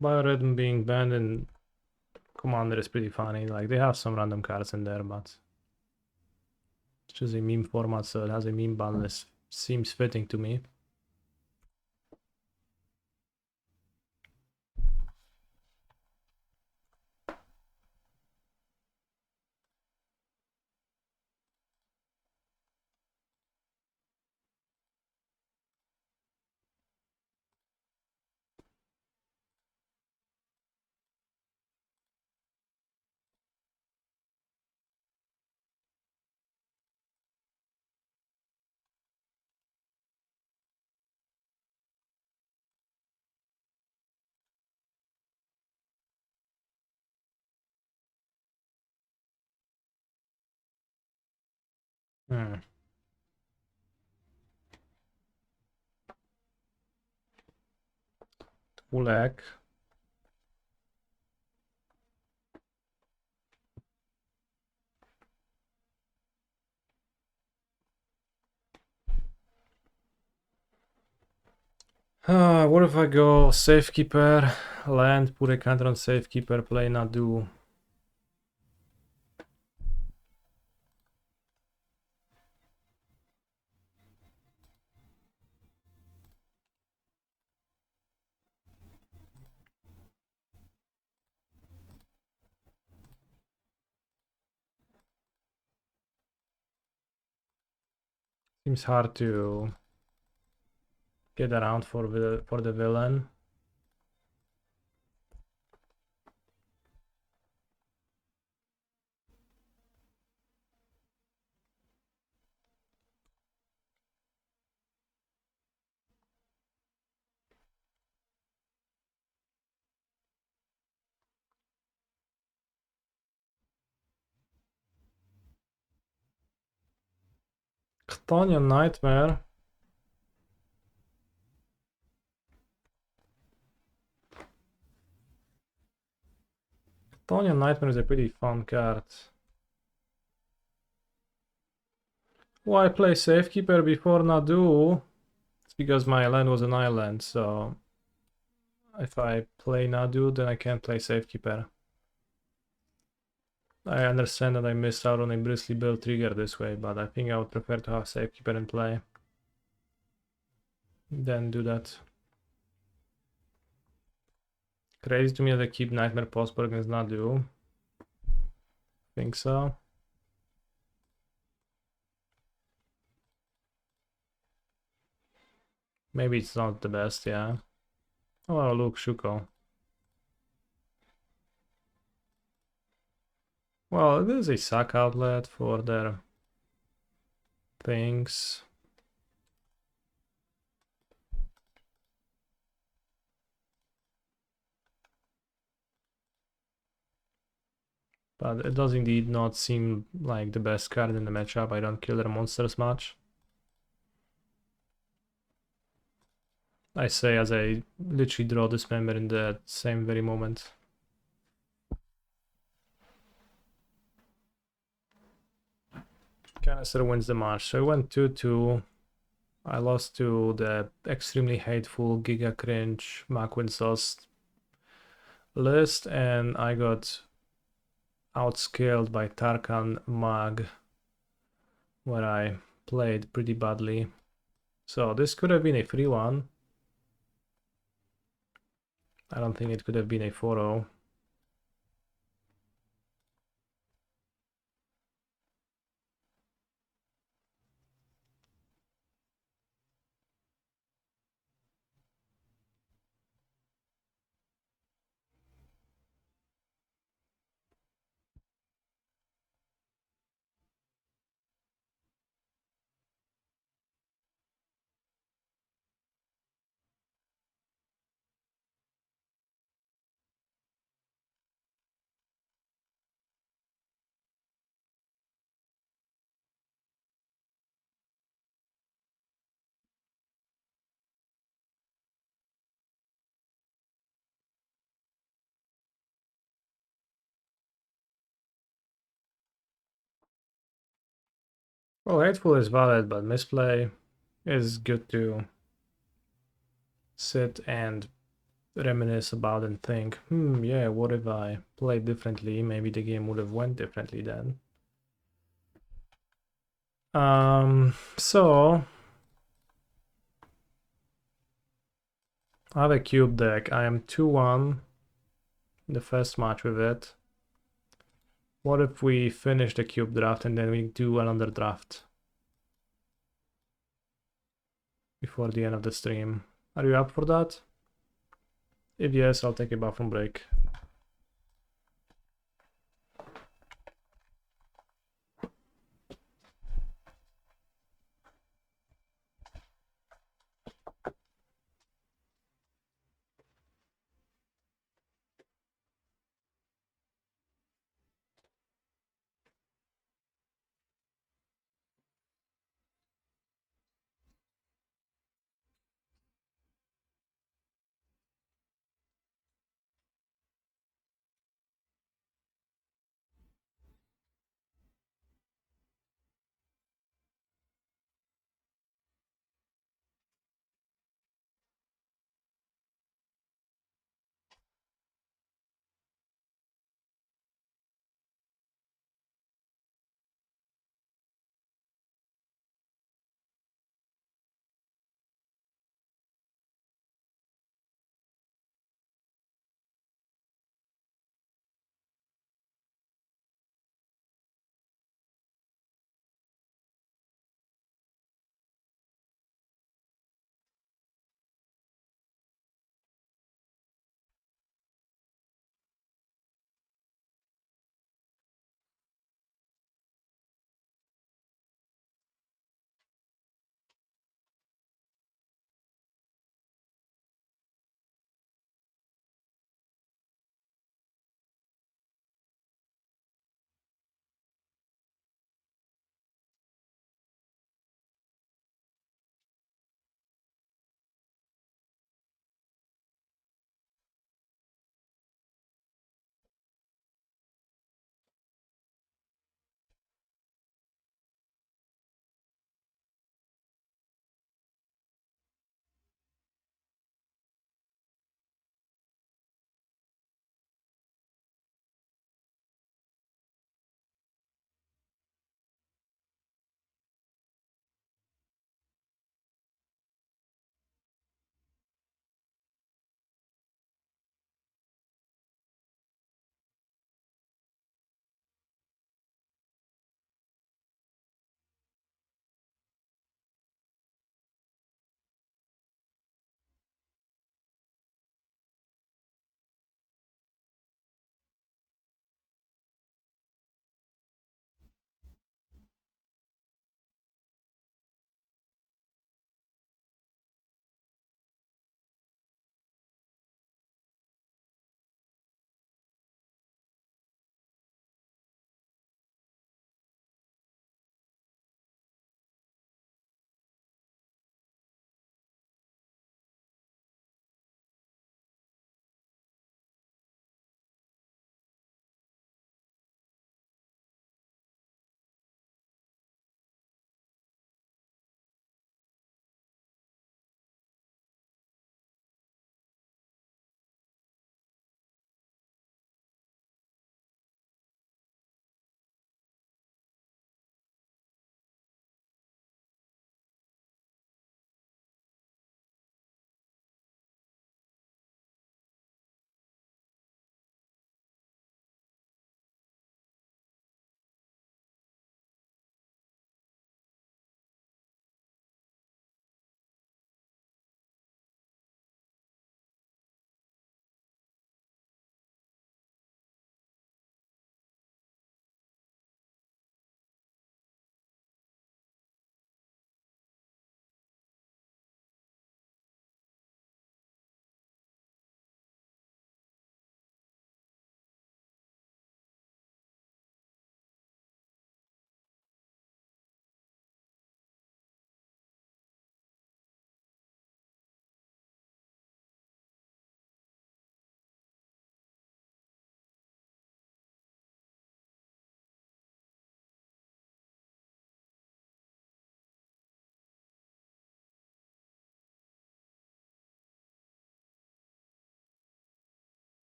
A: Biorhythm being banned in Commander is pretty funny. Like, they have some random cards in there, but it's just a meme format, so it has a meme ban list. Seems fitting to me. Hmm. Full egg. What if I go Safekeeper? Land, put a counter on safekeeper, play Nadu. Seems hard to get around for the villain. Chthonian Nightmare. Chthonian Nightmare is a pretty fun card. Why play Safekeeper before Nadu? It's because my land was an island, so if I play Nadu, then I can't play Safekeeper. I understand that I missed out on a Bristly Bill trigger this way, but I think I would prefer to have Safekeeper in play than do that. Crazy to me that they keep Nightmare Postport against Nadu. Think so. Maybe it's not the best, yeah. Oh, look, Shuko. Well, it is a suck outlet for their things. But it does indeed not seem like the best card in the matchup. I don't kill their monsters much. I say as I literally draw this member in the same very moment. Canister wins the match. So I went 2-2. I lost to the extremely hateful Giga Cringe Mac-Winsauce list, and I got outscaled by Tarkan Mag, where I played pretty badly. So this could have been a free one. I don't think it could have been a 4-0. Well, hateful is valid, but misplay is good to sit and reminisce about and think, yeah, what if I played differently? Maybe the game would have went differently then. So I have a cube deck. I am 2-1 in the first match with it. What if we finish the cube draft and then we do another draft before the end of the stream? Are you up for that? If yes, I'll take a bathroom break.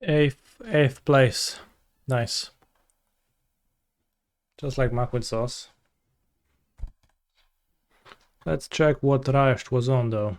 A: Eighth place. Nice. Just like mac with sauce. Let's check what Rajt was on though.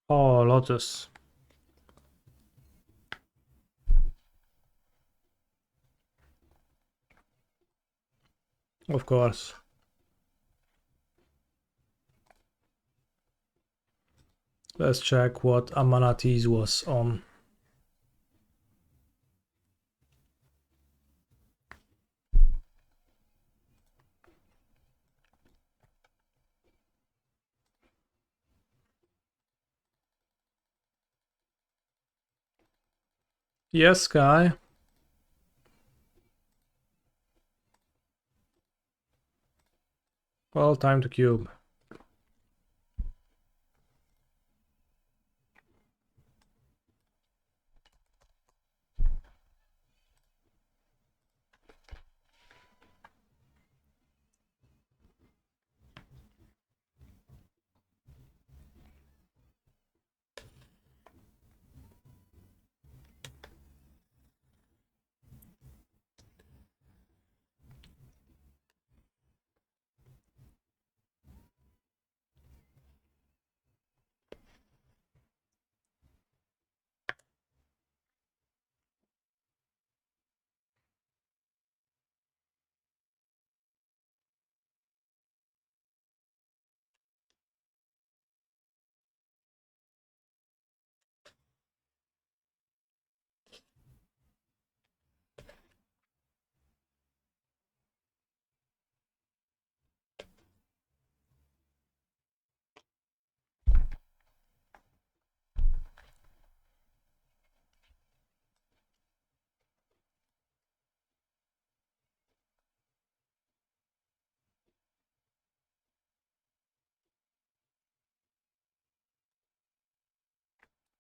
A: Oh, Lotus. Of course. Let's check what Amanatis was on. Yes, guy. Well, time to cube.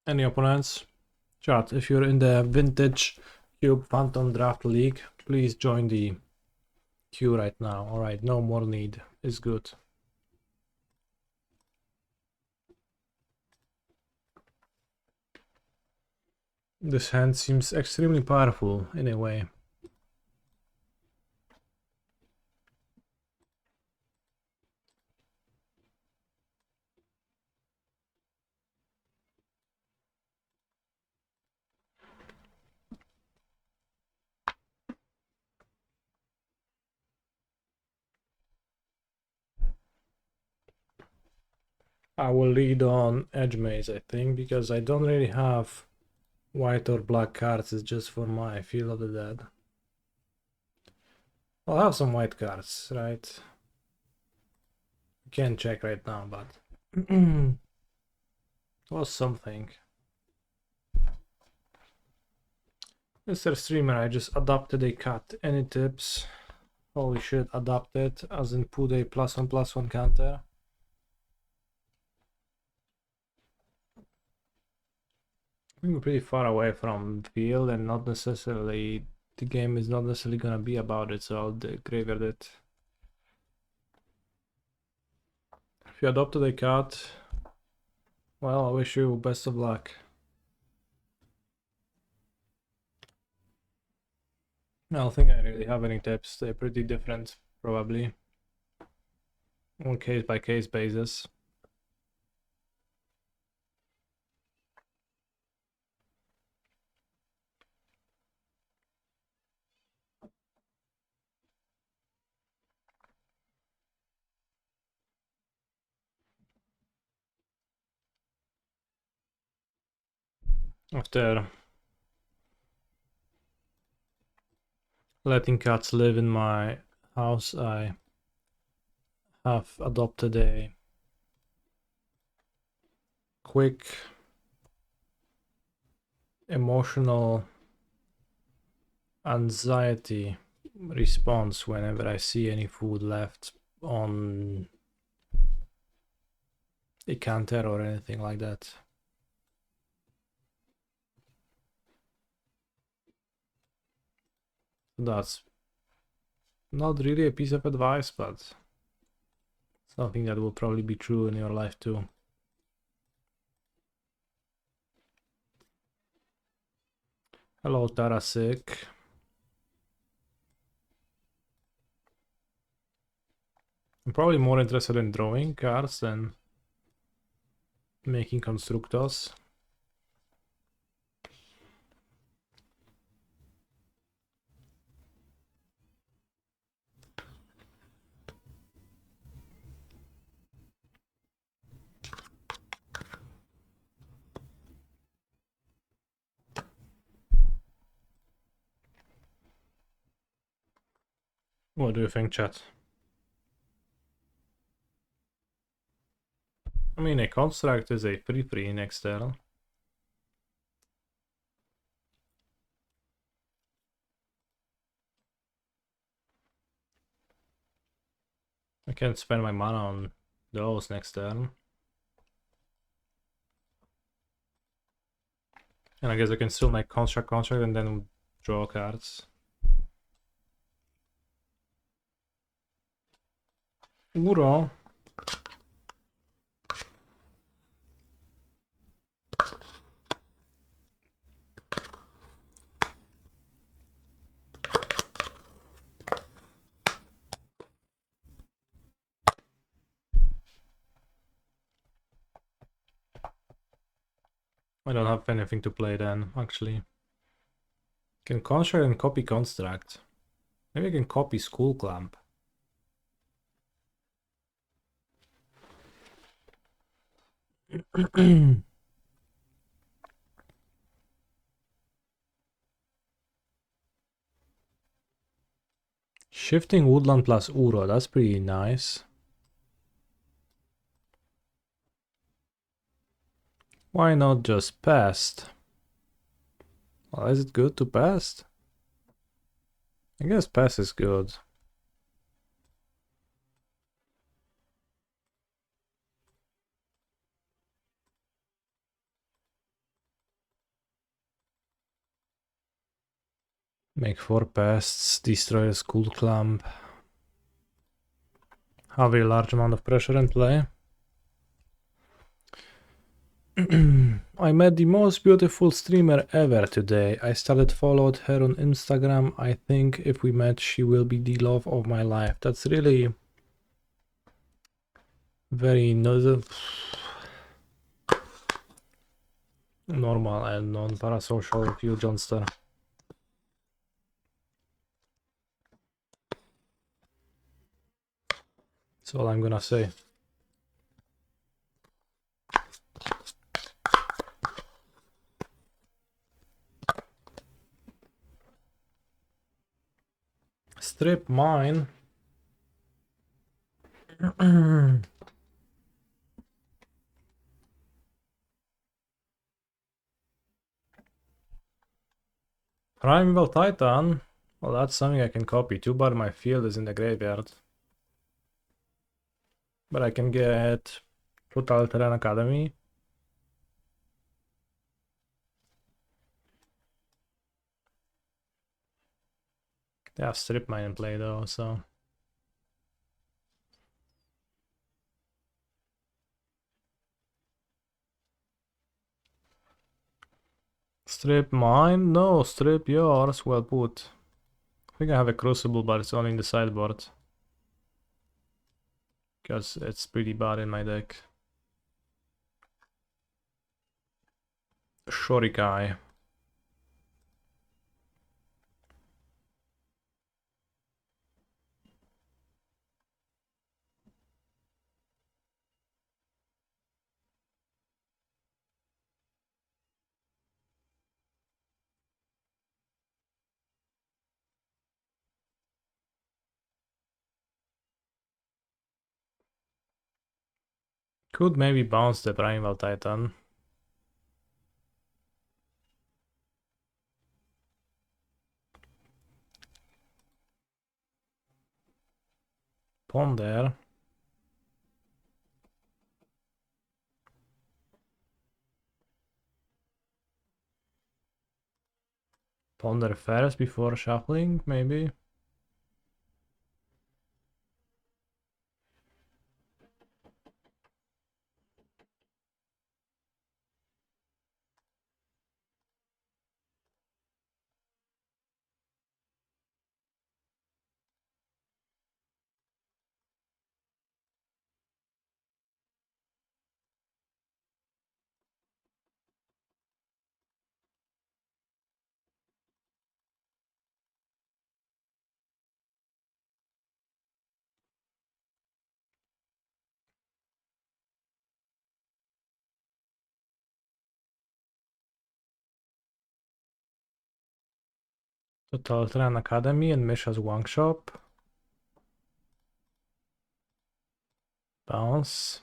A: Any opponents? Chat, if you're in the Vintage Cube Phantom Draft League, please join the queue right now. Alright, no more need. It's good. This hand seems extremely powerful in a way. I will lead on Edge Maze, I think, because I don't really have white or black cards. It's just for my Feel of the Dead. I'll have some white cards, right? Can't check right now, but was something. Mr. Streamer, I just adopted a cut. Any tips? Holy shit, adopted, as in put a +1/+1 counter. We're pretty far away from field, and not necessarily the game is not necessarily gonna be about it, so I'll graveyard it. If you adopted a cat, well, I wish you best of luck. I don't think I really have any tips. They're pretty different, probably, on case by case basis. After letting cats live in my house, I have adopted a quick, emotional anxiety response whenever I see any food left on a counter or anything like that. That's not really a piece of advice, but something that will probably be true in your life too. Hello, Tarasik. I'm probably more interested in drawing cars than making constructors. What do you think, chat? I mean, a construct is a free in external. I can spend my mana on those next turn. And I guess I can still make construct and then draw cards. Uro. I don't have anything to play then, actually. Can construct and copy construct. Maybe I can copy school clamp. Shifting woodland plus Uro, that's pretty nice. Why not just pest? Well, is it good to pest? I guess pest is good. Make 4 pests, destroy a school clamp. Have a large amount of pressure in play. I met the most beautiful streamer ever today. I started followed her on Instagram. I think if we met, she will be the love of my life. That's really very normal and non-parasocial of you, Johnster. That's all I'm gonna say. Strip mine. Primeval Titan. Well, that's something I can copy. Too bad my field is in the graveyard. But I can get Totalitarian Academy. They have strip mine in play though, so. Strip mine? No, strip yours. Well put. I think I have a Crucible, but it's only in the sideboard. Because it's pretty bad in my deck. Shorikai. Could maybe bounce the Primeval Titan. pawn there. Ponder first before shuffling, maybe. Totalitarian Academy and Misha's Wang Shop. Bounce.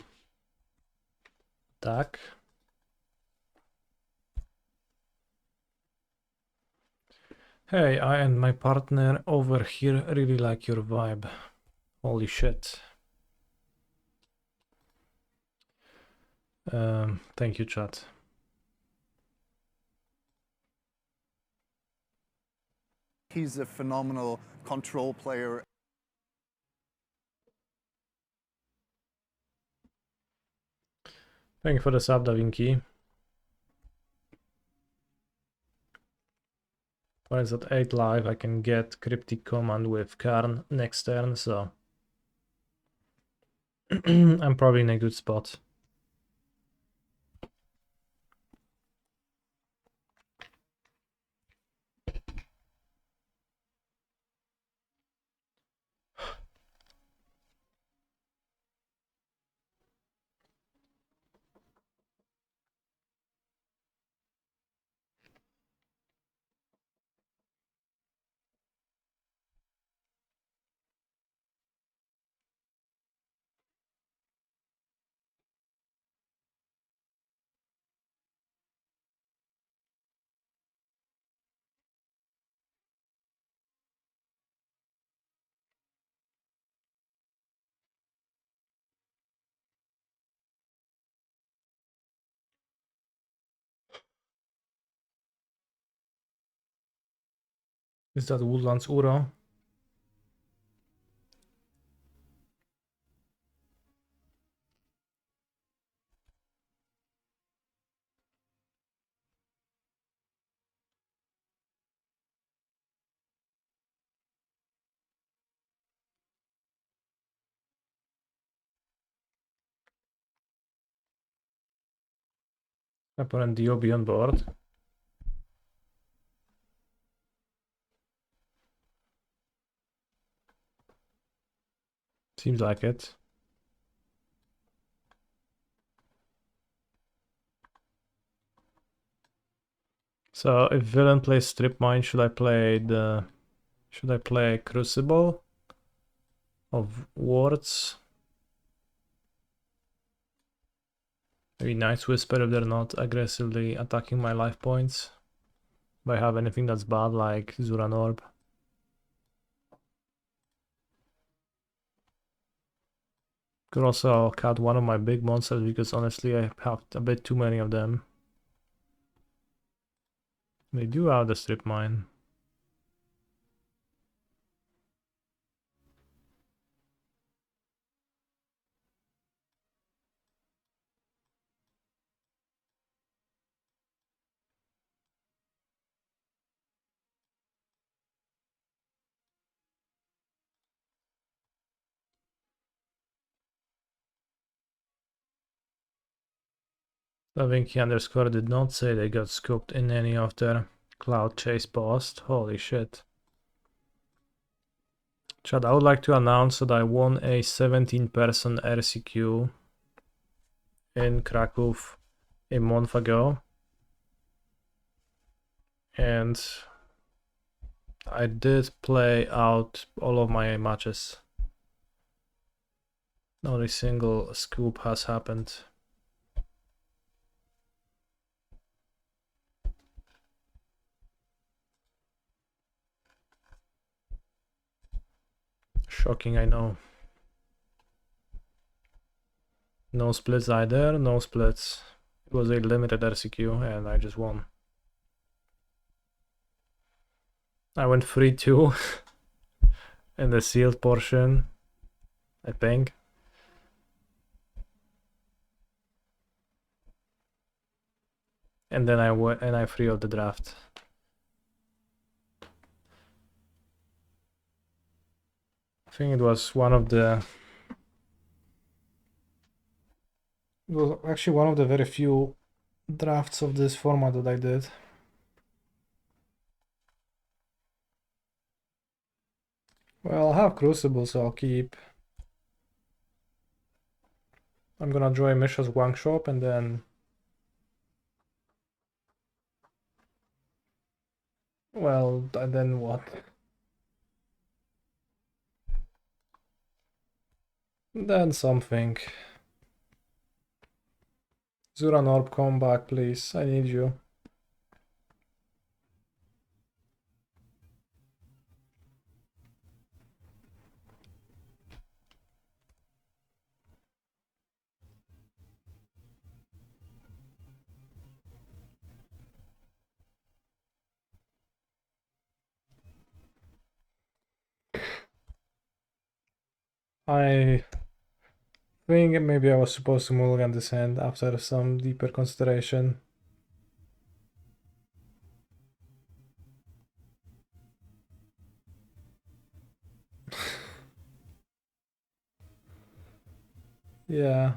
A: Attack. Hey, I and my partner over here really like your vibe. Holy shit. Thank you, chat.
B: He's a phenomenal control player.
A: Thank you for the sub, Da Vinci. When it's at 8 live, I can get Cryptic Command with Karn next turn, so I'm probably in a good spot. Is that Woodlands Uro? Opponent DOB on board. Seems like it. So if villain plays Strip Mine, should I play Crucible of Wards? Maybe Night's Whisper if they're not aggressively attacking my life points. If I have anything that's bad like Zuran Orb. Could also cut one of my big monsters because honestly I have a bit too many of them. They do have the Strip Mine. Da Vinci underscore did not say they got scooped in any of their Cloud Chase posts. Holy shit. Chad, I would like to announce that I won a 17-person RCQ in Krakow a month ago. And I did play out all of my matches. Not a single scoop has happened. Shocking, I know. No splits either, no splits. It was a limited RCQ and I just won. I went 3-2 in the sealed portion, I think. And then I went and I 3-0'd the draft. I think it was one of the... It was actually one of the very few drafts of this format that I did. Well, I have Crucible, so I'll keep. I'm gonna join Misha's Wang Shop and then... Well, and then what? Then something. Zuranorb, come back, please. I need you. I think maybe I was supposed to mulligan this hand after some deeper consideration. Yeah.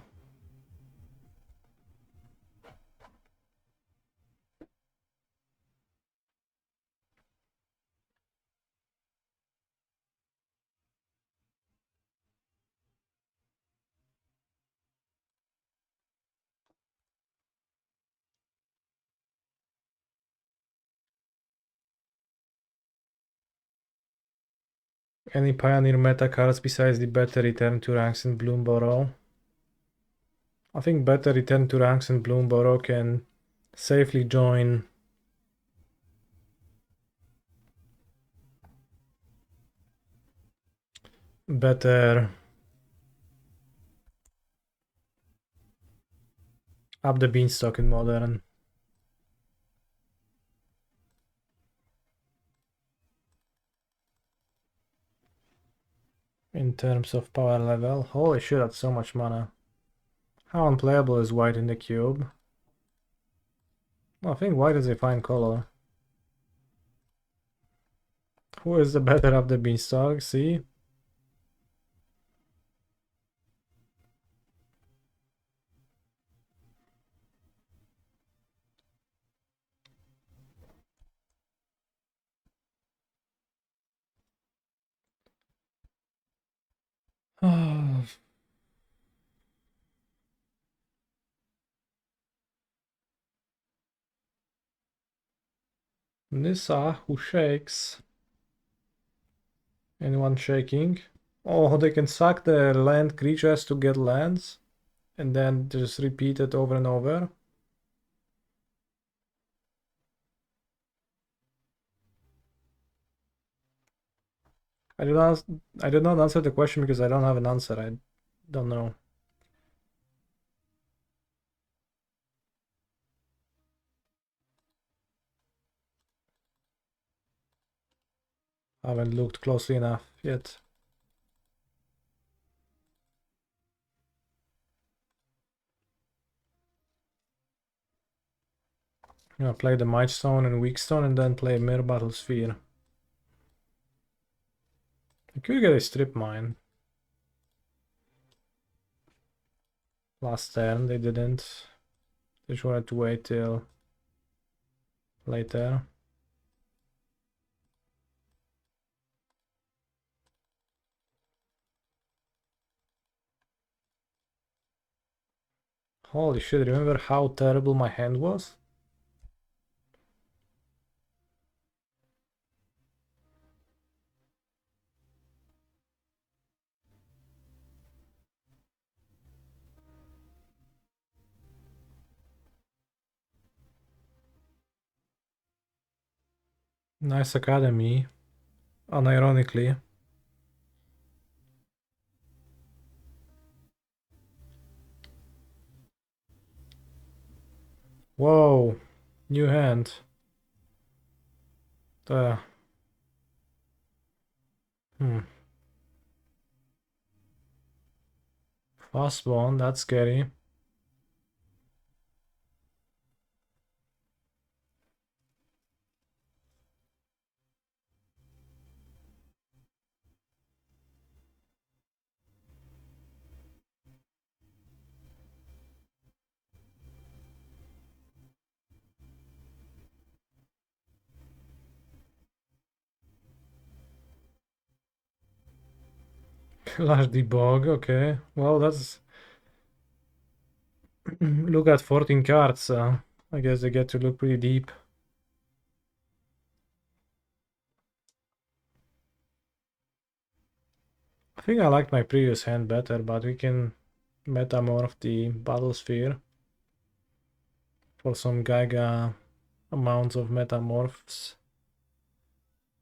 A: Any Pioneer meta cards besides the better return to ranks in Bloomborough? I think better return to ranks in Bloomborough can safely join better up the beanstalk in Modern. In terms of power level. Holy shit, that's so much mana. How unplayable is white in the cube? I think white is a fine color. Who is the better of the beanstalk? See? Nissa, who shakes? Anyone shaking? Oh, they can sack the land creatures to get lands and then just repeat it over and over. I did not answer the question because I don't have an answer. I don't know. I haven't looked closely enough yet. I'm gonna play the Might Stone and Weak Stone and then play Mirror Battle Sphere. I could get a Strip Mine. Last turn they didn't. They just wanted to wait till later. Holy shit, remember how terrible my hand was? Nice academy, unironically. Whoa, new hand. Hmm. Fast one, that's scary. Large debug, okay. Well, that's... Look at 14 cards, I guess they get to look pretty deep. I think I liked my previous hand better, but we can metamorph the battle sphere for some giga amounts of metamorphs.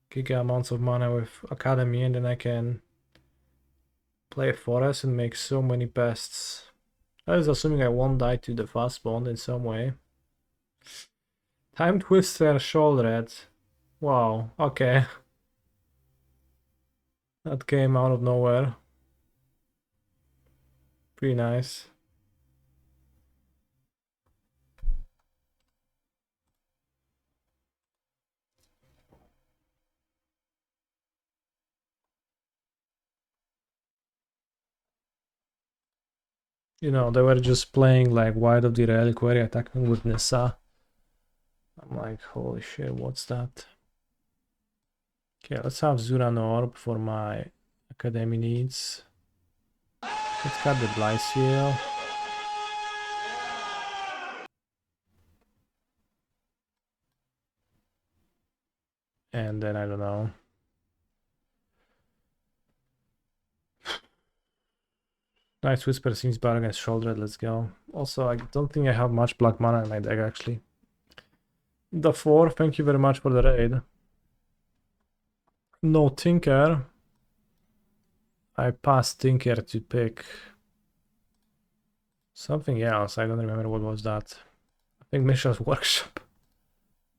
A: Giga amounts of mana with Academy, and then I can play Forest and make so many pests. That is assuming I won't die to the fast bond in some way. Time Twister Shouldered. Wow, okay. That came out of nowhere. Pretty nice. You know, they were just playing like Wide of the Reliquary attacking with Nissa. I'm like, holy shit, what's that? Okay, let's have Zuran Orb for my Academy needs. Let's cut the Blyseal. And then I don't know. Nice Whisper seems better against Shouldered, let's go. Also, I don't think I have much black mana in my deck actually. The 4, thank you very much for the raid. No Tinker. I passed Tinker to pick something else. I don't remember what was that. I think Mishra's Workshop.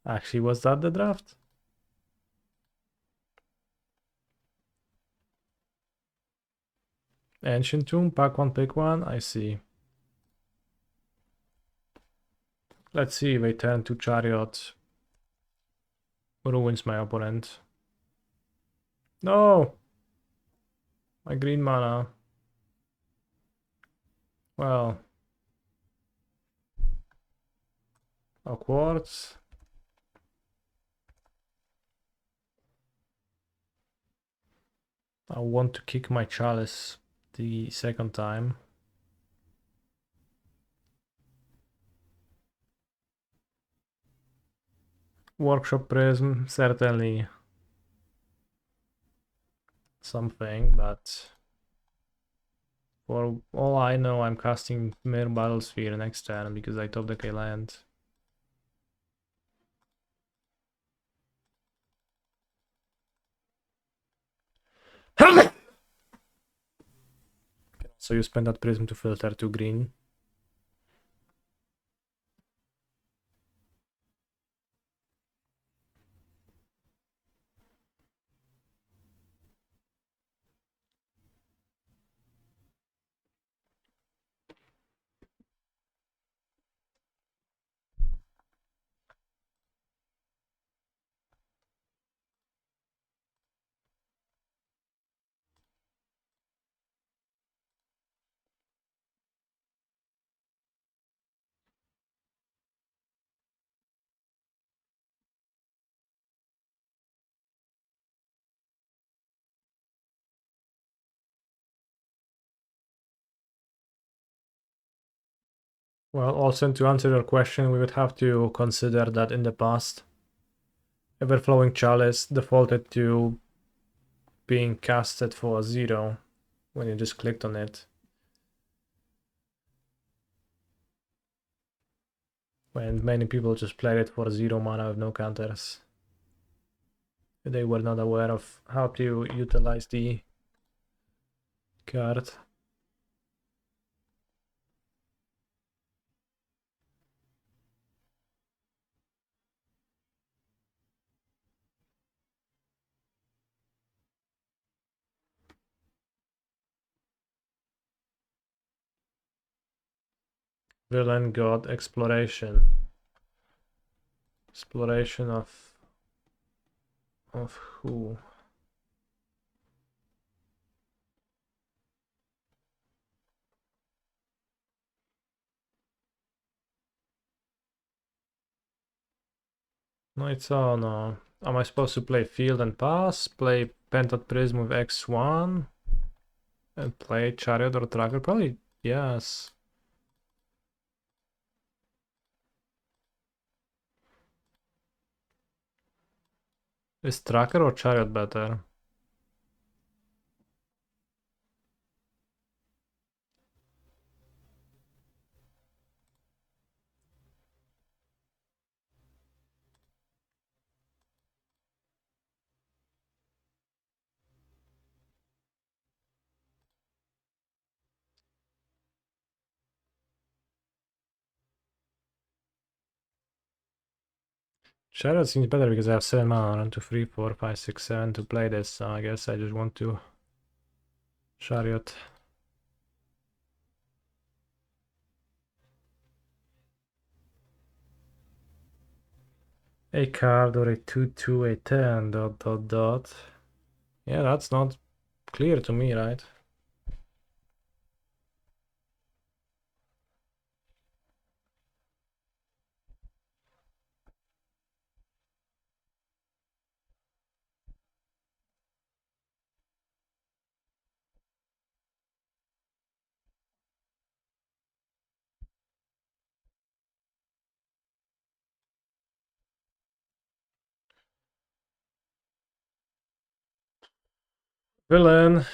A: Actually, was that the draft? Ancient Tomb, pack one, pick one. I see. Let's see if I turn to Chariot ruins my opponent. No! My green mana. Well. A quartz. I want to kick my chalice the second time. Workshop Prism, certainly something, but for all I know, I'm casting Mere Battlesphere next turn because I top deck a land. So you spend that prism to filter to green. Well, also to answer your question, we would have to consider that in the past, Everflowing Chalice defaulted to being casted for 0 when you just clicked on it. When many people just played it for 0 mana with no counters. They were not aware of how to utilize the card. Villain god exploration. Exploration of who? No, it's on. Am I supposed to play field and pass? Play pentat prism with x1? And play chariot or tracker? Probably yes. Is tracker or chariot better? Chariot seems better because I have 7 mana, 1, 2, 3, 4, 5, 6, 7 to play this, so I guess I just want to chariot. A card or a 2/2, a 10, dot dot dot. Yeah, that's not clear to me, right? Villain.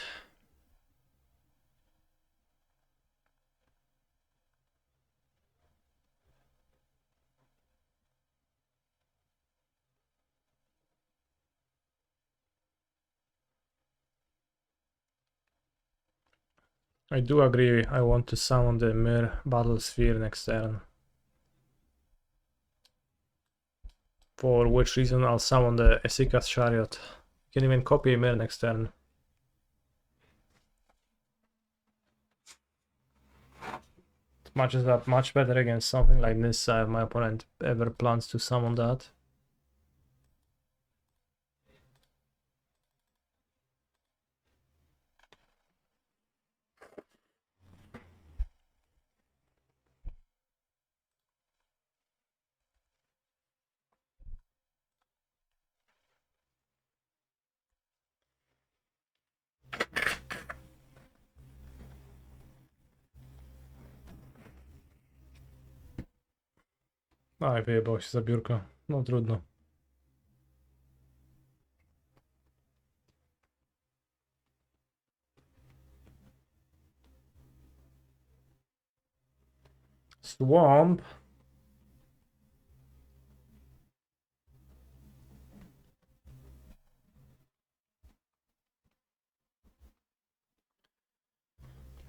A: I do agree, I want to summon the Mir Battle Sphere next turn. For which reason I'll summon the Esika's Chariot. You can even copy a Mir next turn. It matches up much better against something like this if my opponent ever plans to summon that. Aj, wyjebał się za biurko. No trudno. Swamp.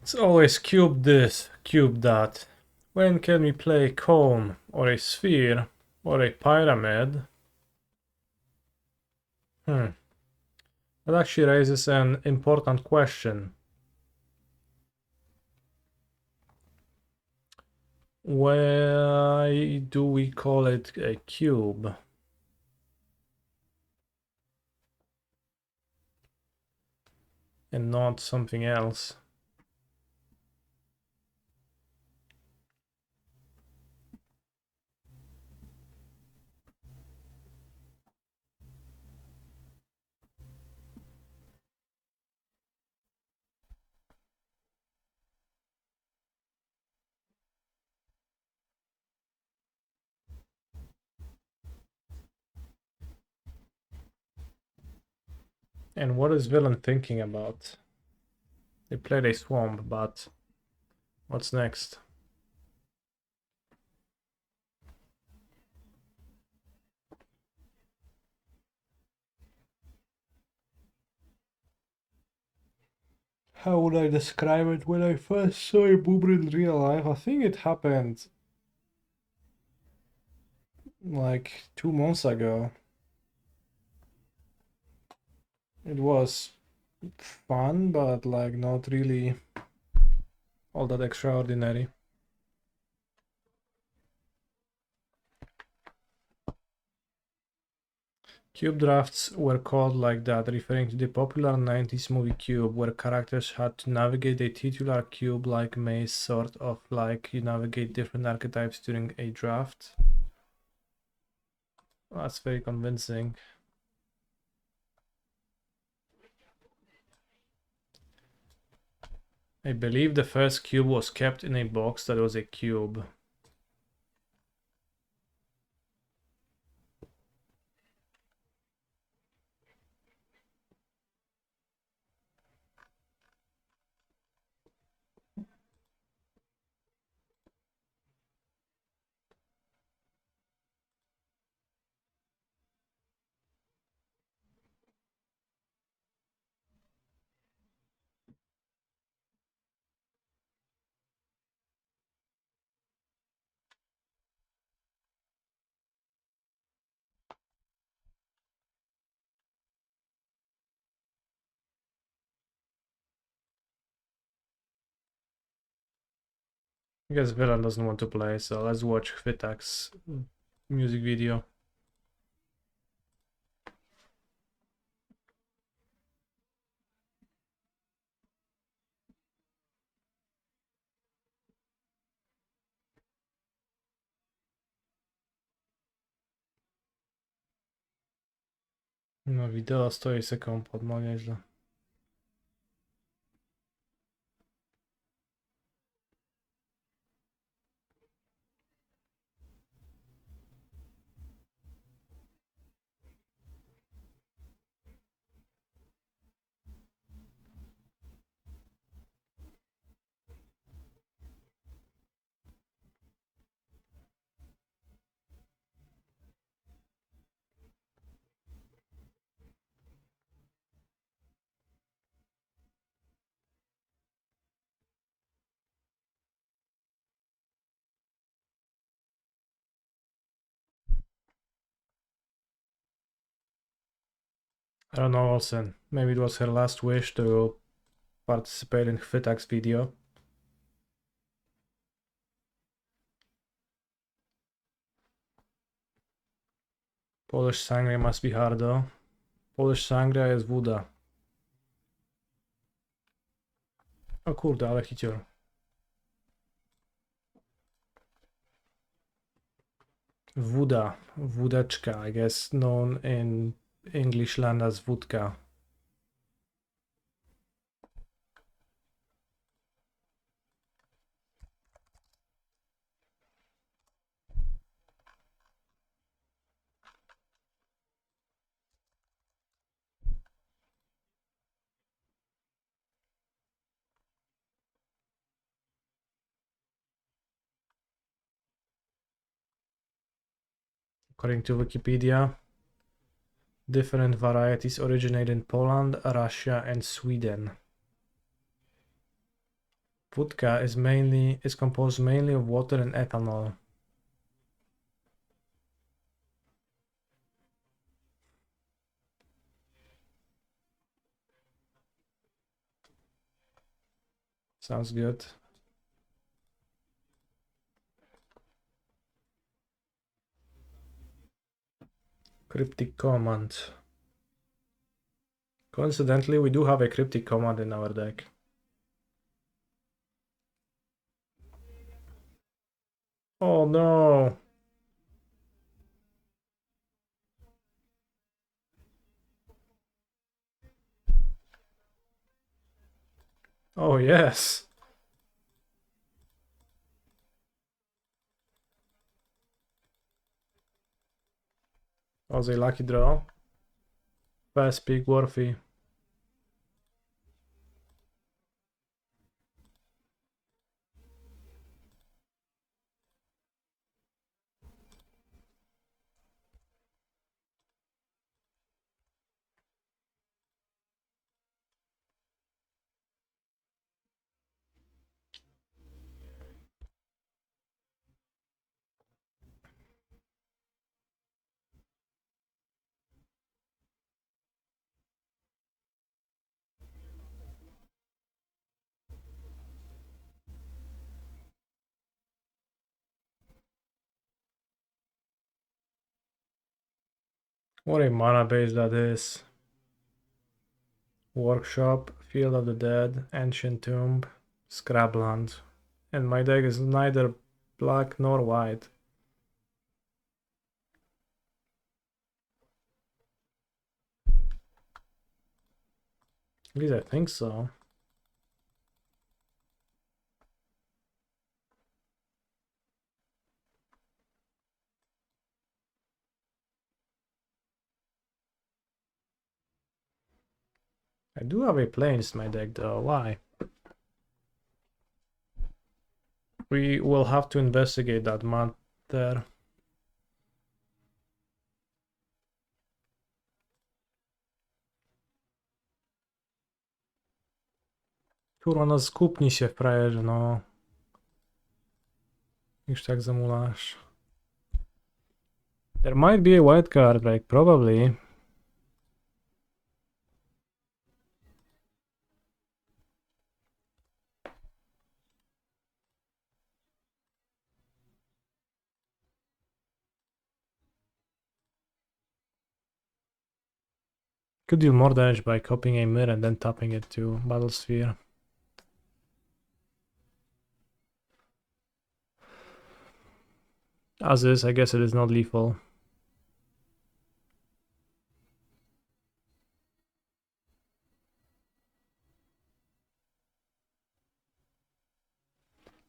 A: It's always cube this, cube that. When can we play a cone, or a sphere, or a pyramid? That actually raises an important question. Why do we call it a cube? And not something else? And what is villain thinking about? They played a swamp, but what's next? How would I describe it when I first saw a boomer in real life? I think it happened like 2 months ago. It was fun, but like not really all that extraordinary. Cube drafts were called like that, referring to the popular 90s movie Cube, where characters had to navigate a titular cube-like maze, sort of like you navigate different archetypes during a draft. Well, that's very convincing. I believe the first cube was kept in a box that was a cube. I guess Villain doesn't want to play, so let's watch Vitak's music video. No, wideo stoi sekund pod, no nieźle. I don't know, Olsen. Maybe it was her last wish to participate in Vitak's video. Polish Sangria must be hard though. Polish Sangria jest woda. O kurde, ale hicior. Woda, wódeczka, I guess known in English land as wódka. According to Wikipedia, different varieties originate in Poland, Russia, and Sweden. Vodka is composed mainly of water and ethanol. Sounds good. Cryptic command. Coincidentally, we do have a cryptic command in our deck. Oh no! Oh yes! That was a lucky draw. Fast pick worthy. What a mana base that is. Workshop, Field of the Dead, Ancient Tomb, Scrabland. And my deck is neither black nor white. At least I think so. I do have a planes in my deck though, why? We will have to investigate that matter. Kurwa, no skupnij się, frajerze, no. Już tak zamulasz. There might be a white card, like, probably. Could deal more damage by copying a mirror and then tapping it to Battle Sphere. As is, I guess it is not lethal.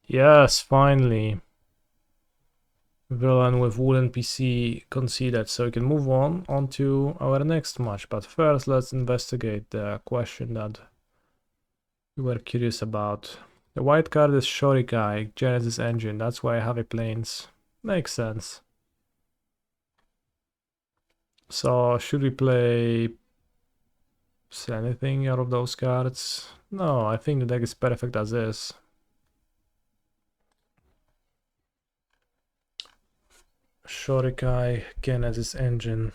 A: Yes, finally. Villain with wooden PC conceded, so we can move on to our next match. But first, let's investigate the question that we were curious about. The white card is Shorikai, Genesis Engine. That's why I have a planes. Makes sense. So should we play anything out of those cards? No, I think the deck is perfect as is. Shorikai, Genesis Engine.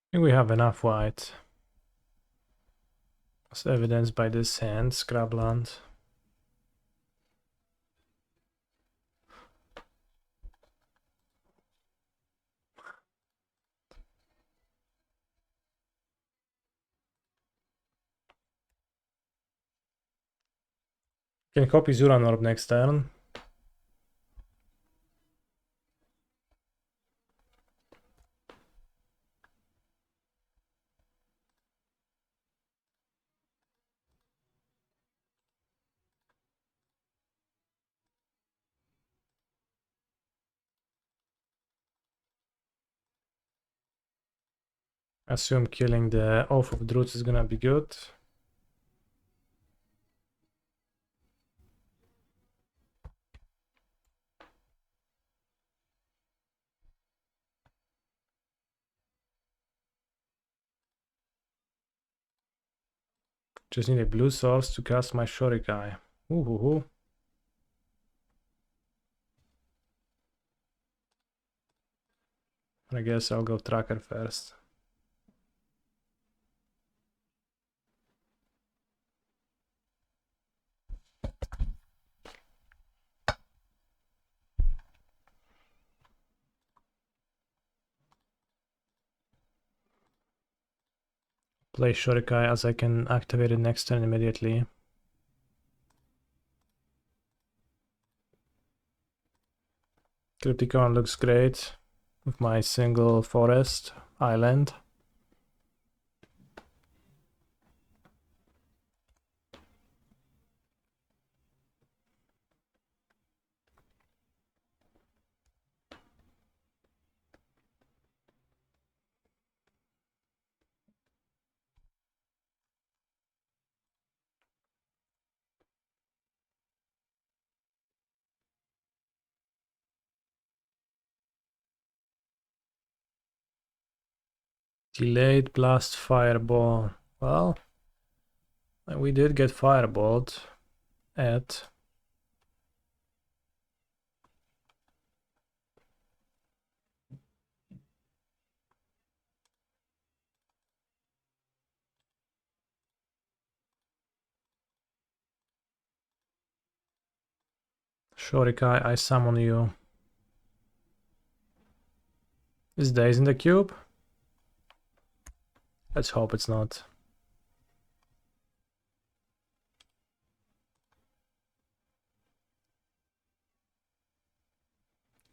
A: I think we have enough white. As evidenced by this hand, Scrabland. Can copy Zuranorb next turn. Assume killing the Oath of Druids is gonna be good. Just need a blue source to cast my Shorikai. Ooh. I guess I'll go Tracker first. Play Shorikai as I can activate it next turn immediately. Crypticon looks great with my single forest island. Delayed blast fireball. Well, And we did get Firebolt at Shorikai, I summon you. Is Days in the cube? Let's hope it's not.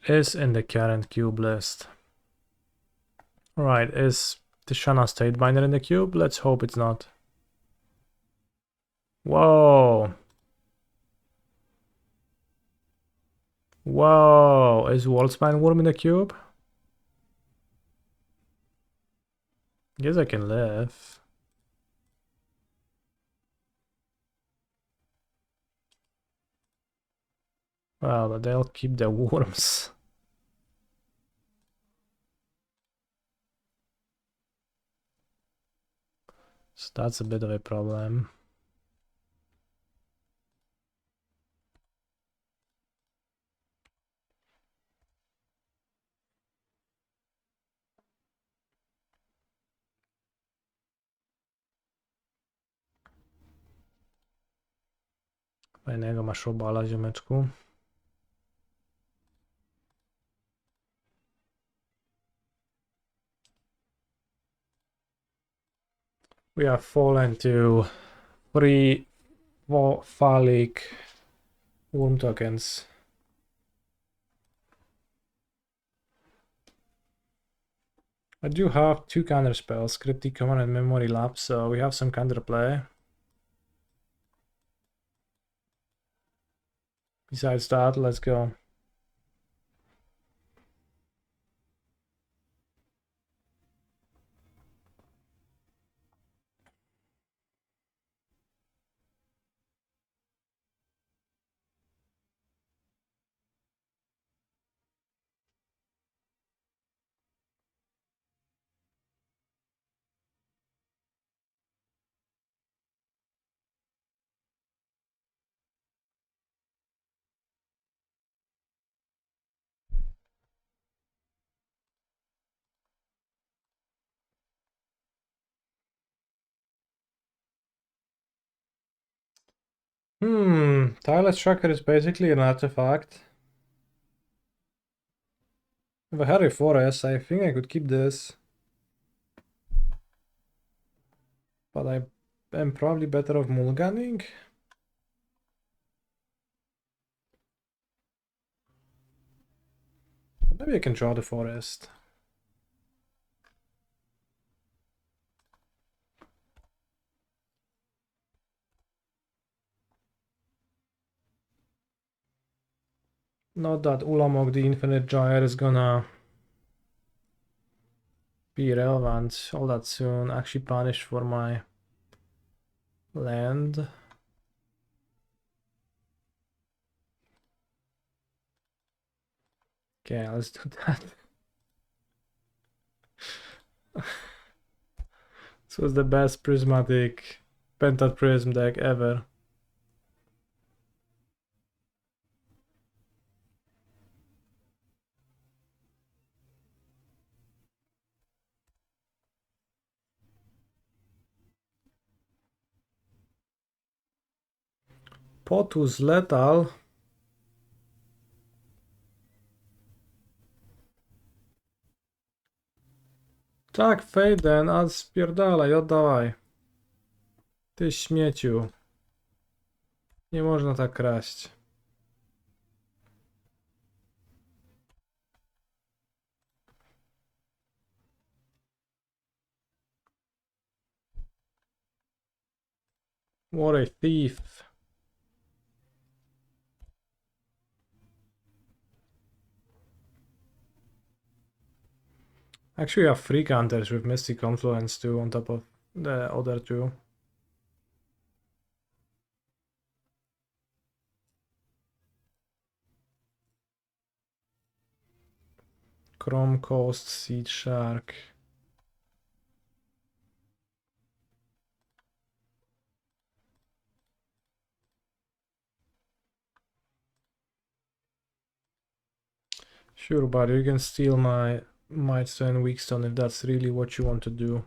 A: Is in the current cube list. Right, is Tishana State Binder in the cube? Let's hope it's not. Whoa! Whoa! Is Worldspine Worm in the cube? Guess I can live. Well, but they'll keep the worms. So that's a bit of a problem. Fajnego masz robala, ziomeczku. We have fallen to 3 phallic worm tokens. I do have 2 counter spells, Cryptic Command and Memory Lapse, so we have some counter play. Besides that, let's go. Tireless Tracker is basically an artifact. If I had a forest, I think I could keep this. But I am probably better off mulliganing. Maybe I can draw the forest. Not that Ulamog the Infinite Gyre is gonna be relevant all that soon. Actually punished for my land. Okay, let's do that. This was the best prismatic pentatrism deck ever. Potus Lethal. Tak, Fejden, a spierdalaj, oddawaj. Ty śmieciu. Nie można tak kraść. What a thief. Actually, we have 3 counters with Mystic Confluence too on top of the other 2. Chrome Coast, Seed Shark. Sure, but you can steal my might stone and weak stone if that's really what you want to do.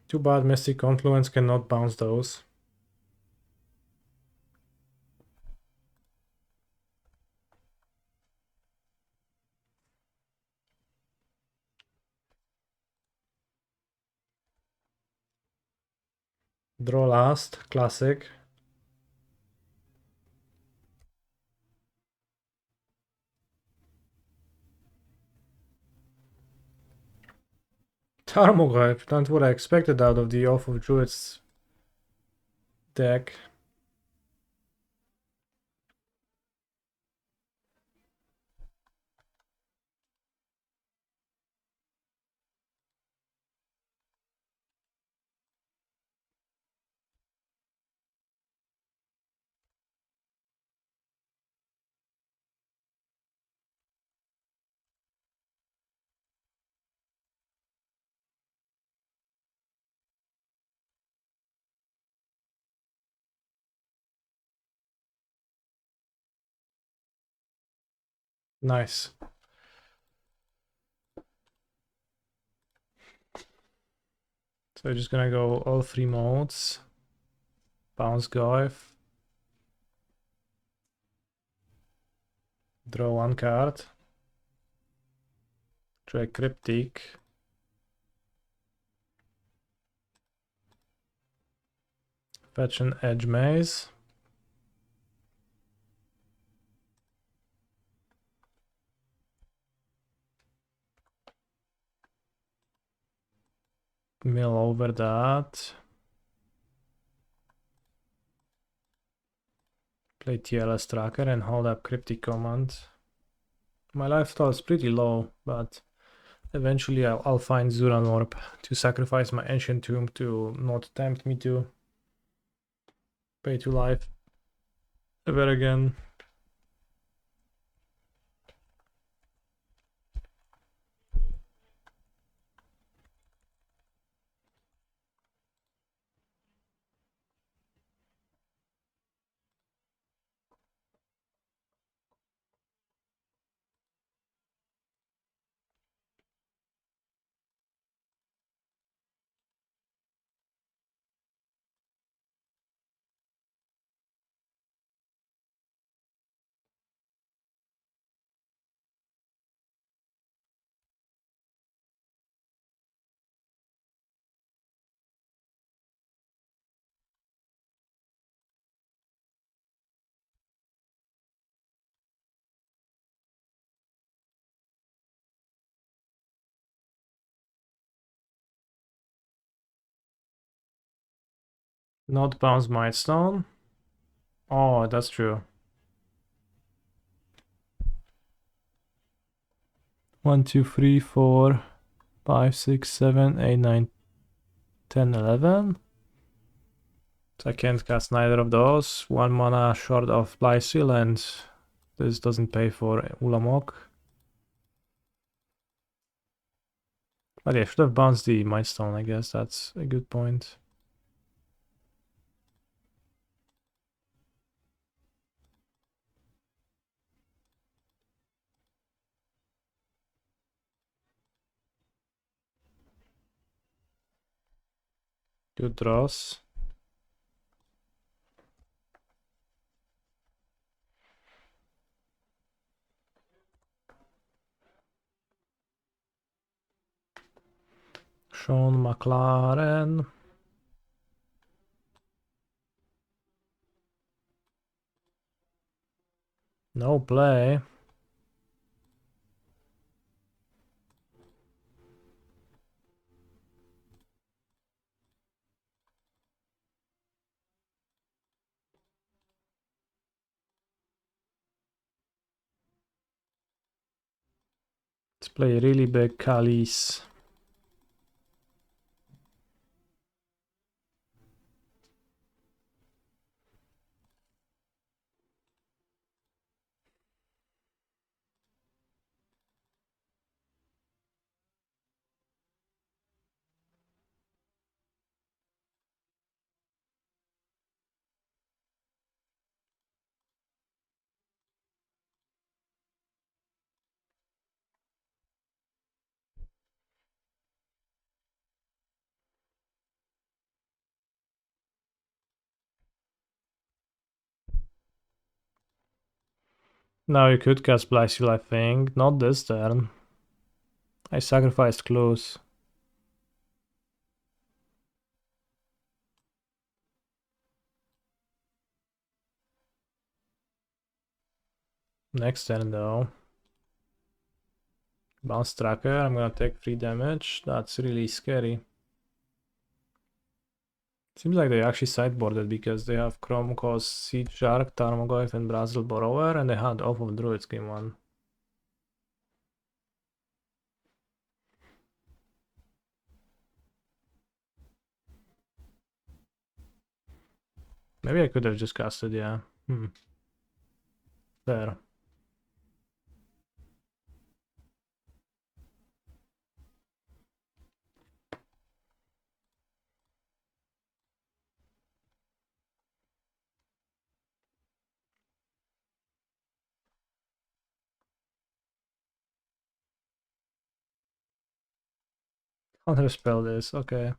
A: Too bad Mystic Confluence cannot bounce those. Draw last, classic. Tarmogoyf, not what I expected out of the Oath of Druids deck. Nice. So just gonna go all three modes. Bounce Goyf. Draw one card. Try Cryptic. Fetch an Edge Maze. Mill over that. Play TLS Tracker and hold up Cryptic Command. My lifesteal is pretty low, but eventually I'll find Zuran Orb to sacrifice my Ancient Tomb to not tempt me to pay to life ever again. Not bounce Mightstone. Oh, that's true. 1, 2, 3, 4, 5, 6, 7, 8, 9, 10, 11. So I can't cast neither of those. 1 mana short of Blyseal, and this doesn't pay for Ulamog. But yeah, I should have bounced the Mightstone, I guess. That's a good point. Good draws. Sean McLaren. No play. Let's play really big Kalis. Now you could cast Black Seal, I think. Not this turn. I sacrificed close. Next turn though. Bounce tracker, I'm gonna take 3 damage. That's really scary. Seems like they actually sideboarded because they have Chrome Cause, Seed Shark, Tarmogoyf, and Brazil Borrower, and they had off of Druids game 1. Maybe I could have just casted, yeah. Fair. Counterspell this, okay.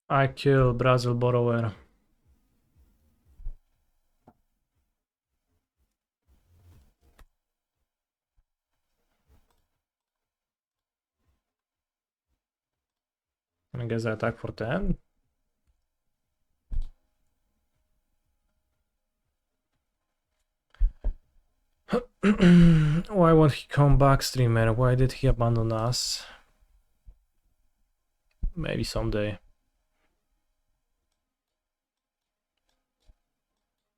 A: I kill Brazil Borrower. And I guess I attack for 10. Why won't he come back, streamer? Why did he abandon us? Maybe someday.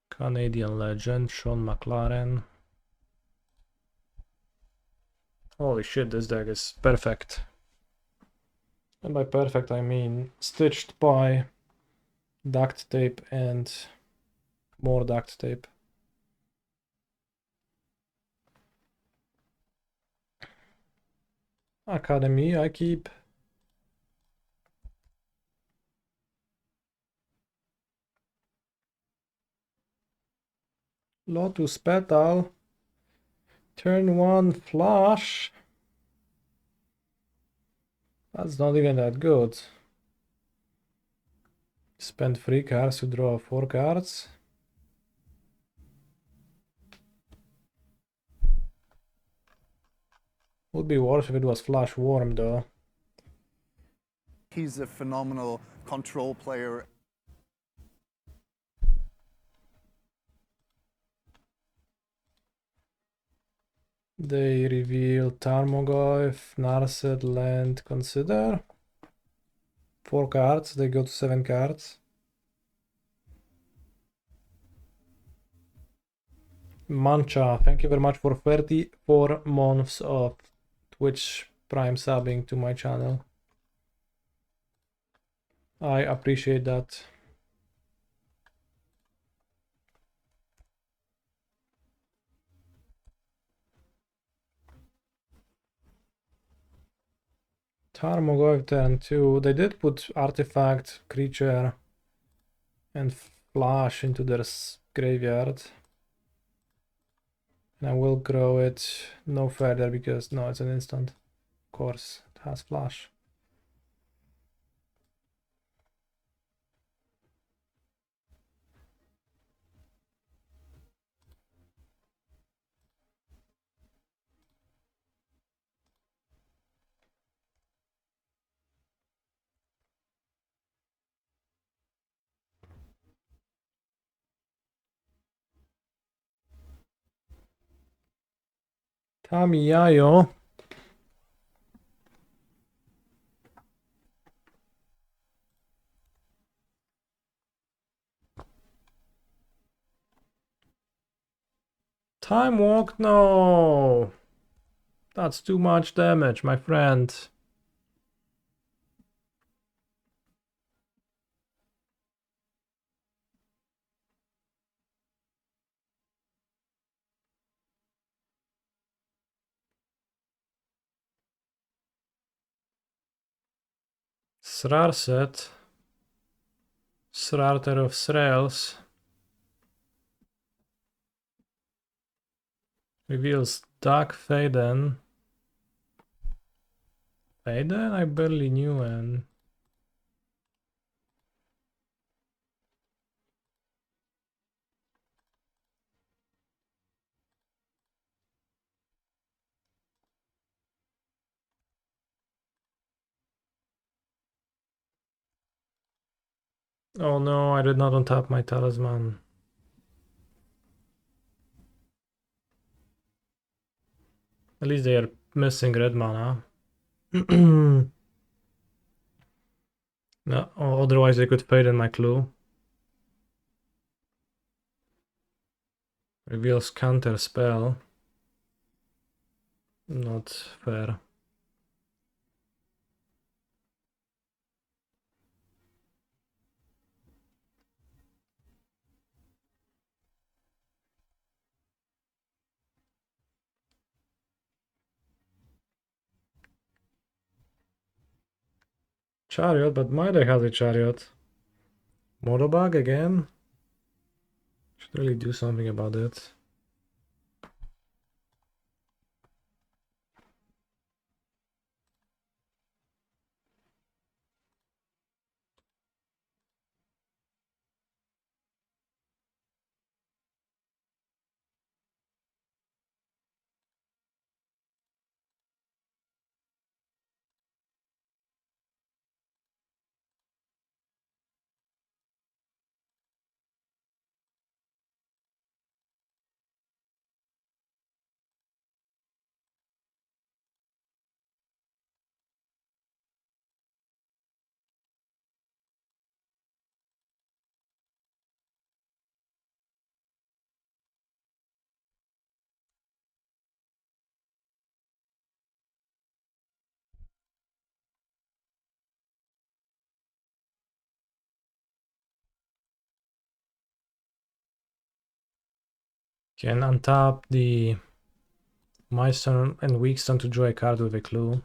A: Canadian legend, Sean McLaren. Holy shit, this deck is perfect. And by perfect I mean stitched by duct tape and more duct tape. Academy, I keep. Lotus Petal. Turn 1 flush. That's not even that good. Spend 3 cards to draw 4 cards. Would be worse if it was Flash Worm though.
B: He's a phenomenal control player.
A: They reveal Tarmogoyf, Narset, Land, Consider. 4 cards, they go to 7 cards. Mancha, thank you very much for 34 months of Twitch Prime subbing to my channel. I appreciate that. Tarmogoyf turn 2. They did put artifact, creature, and flash into their graveyard. And I will grow it no further because no, it's an instant. Of course, it has flash. Tamiyayo. Time walk, no. That's too much damage, my friend. Srarset. Srarter of Srails. Reveals Dark Faden. Faden? I barely knew and... Oh no, I did not untap my talisman. At least they are missing red mana. No, otherwise they could fade in my clue. Reveals counter spell. Not fair. Chariot, but my deck has a chariot. Motobug again? Should really do something about it. Can untap the milestone and weak stone to draw a card with a clue.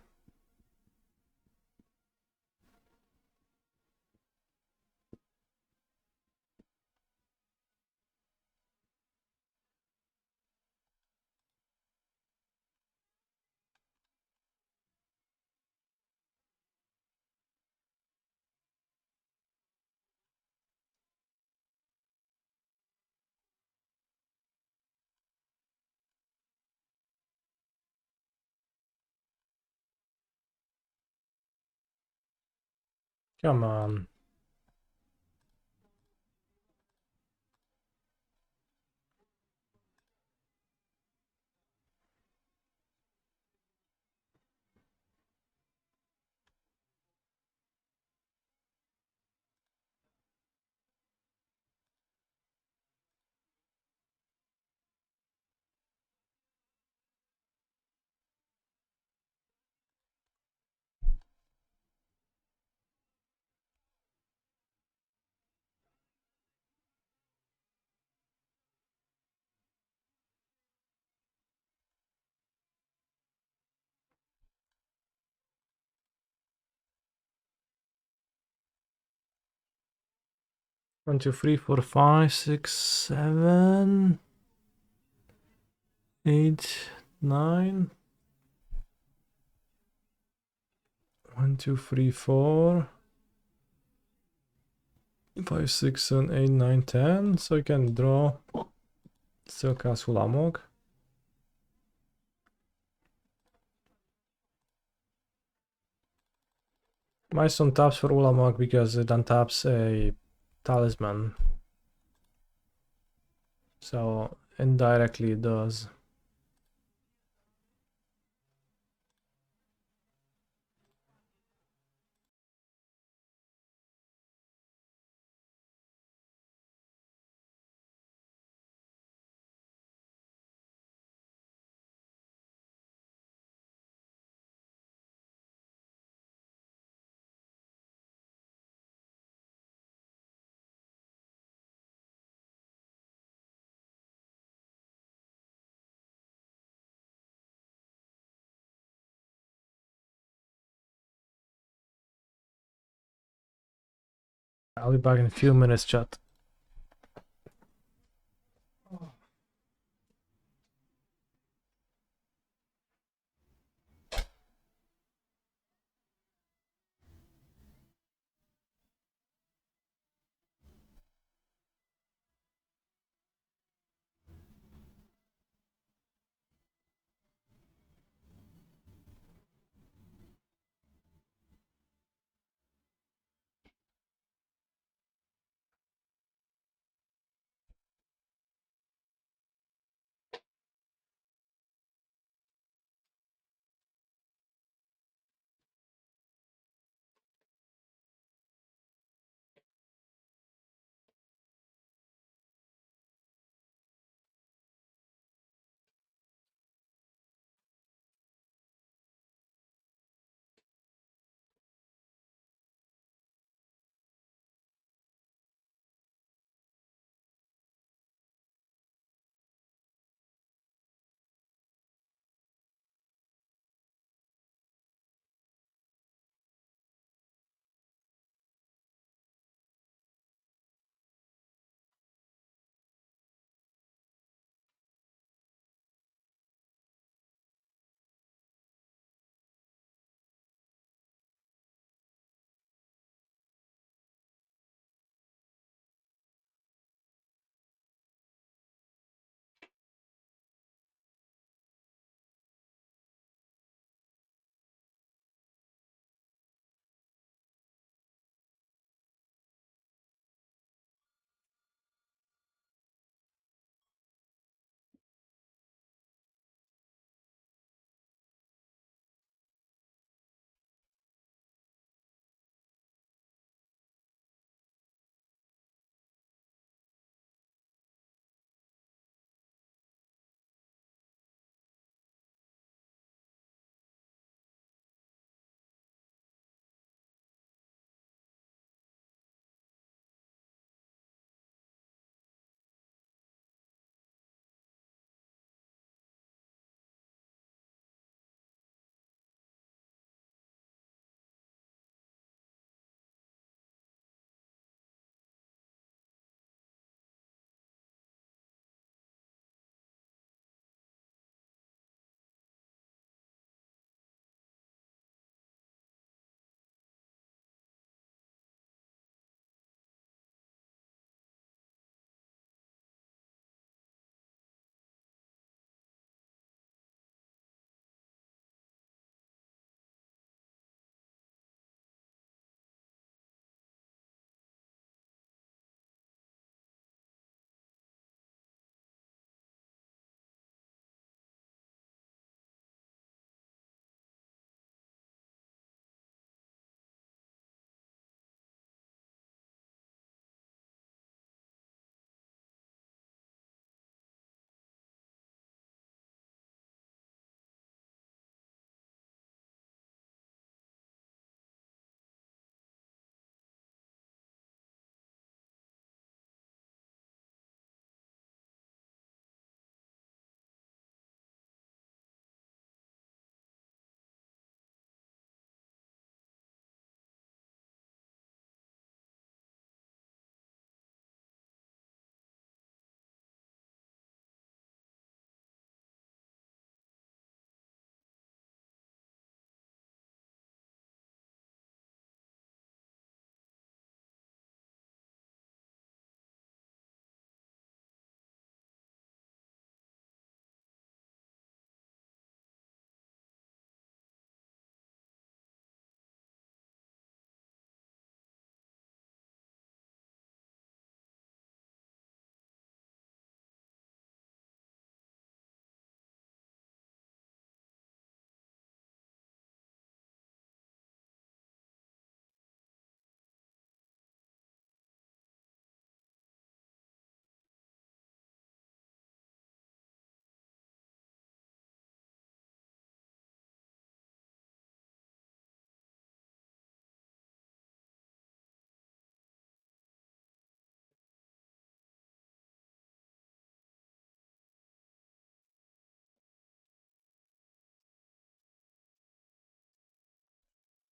A: Come on. One, two, three, four, five, six, 7, 8, 9. 1, 2, 3, 4, 5, 6, 7, 8, 9, 10. So I can draw. Still cast Ulamog. Milestone taps for Ulamog because it untaps a talisman. So indirectly it does. I'll be back in a few minutes, chat.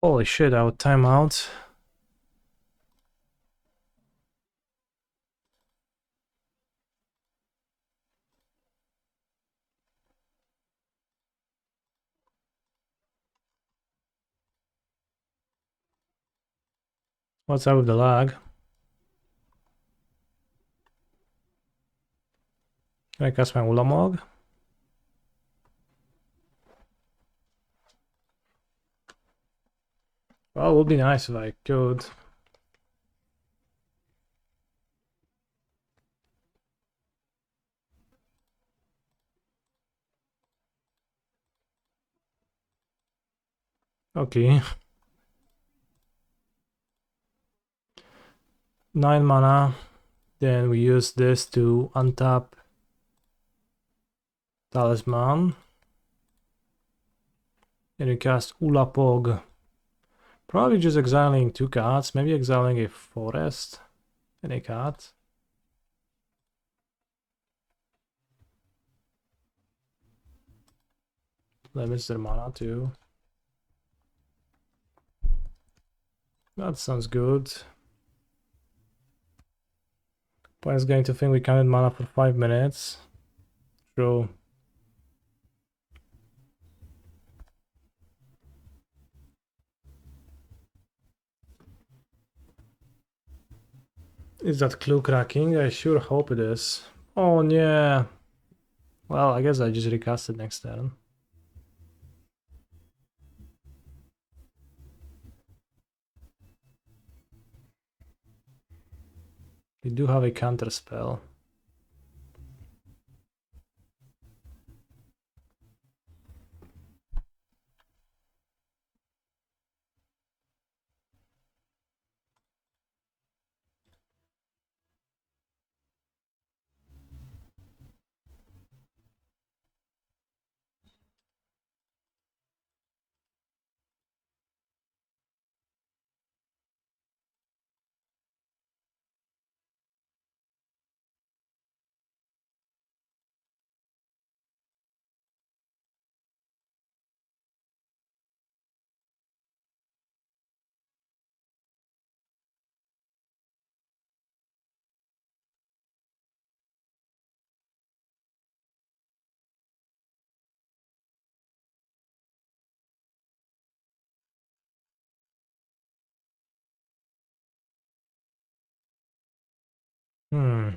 A: Holy shit, our timeout. What's up with the lag? Can I cast my Ulamog? Well, it would be nice if I could. Okay. 9 mana. Then we use this to untap Talisman. And we cast Ulapog. Probably just exiling 2 cards, maybe exiling a forest and a card. Limits their mana too. That sounds good. Opponent's going to think we counted mana for 5 minutes. True. Is that clue cracking? I sure hope it is. Oh yeah. Well, I guess I just recast it next turn. We do have a counter spell. Hmm.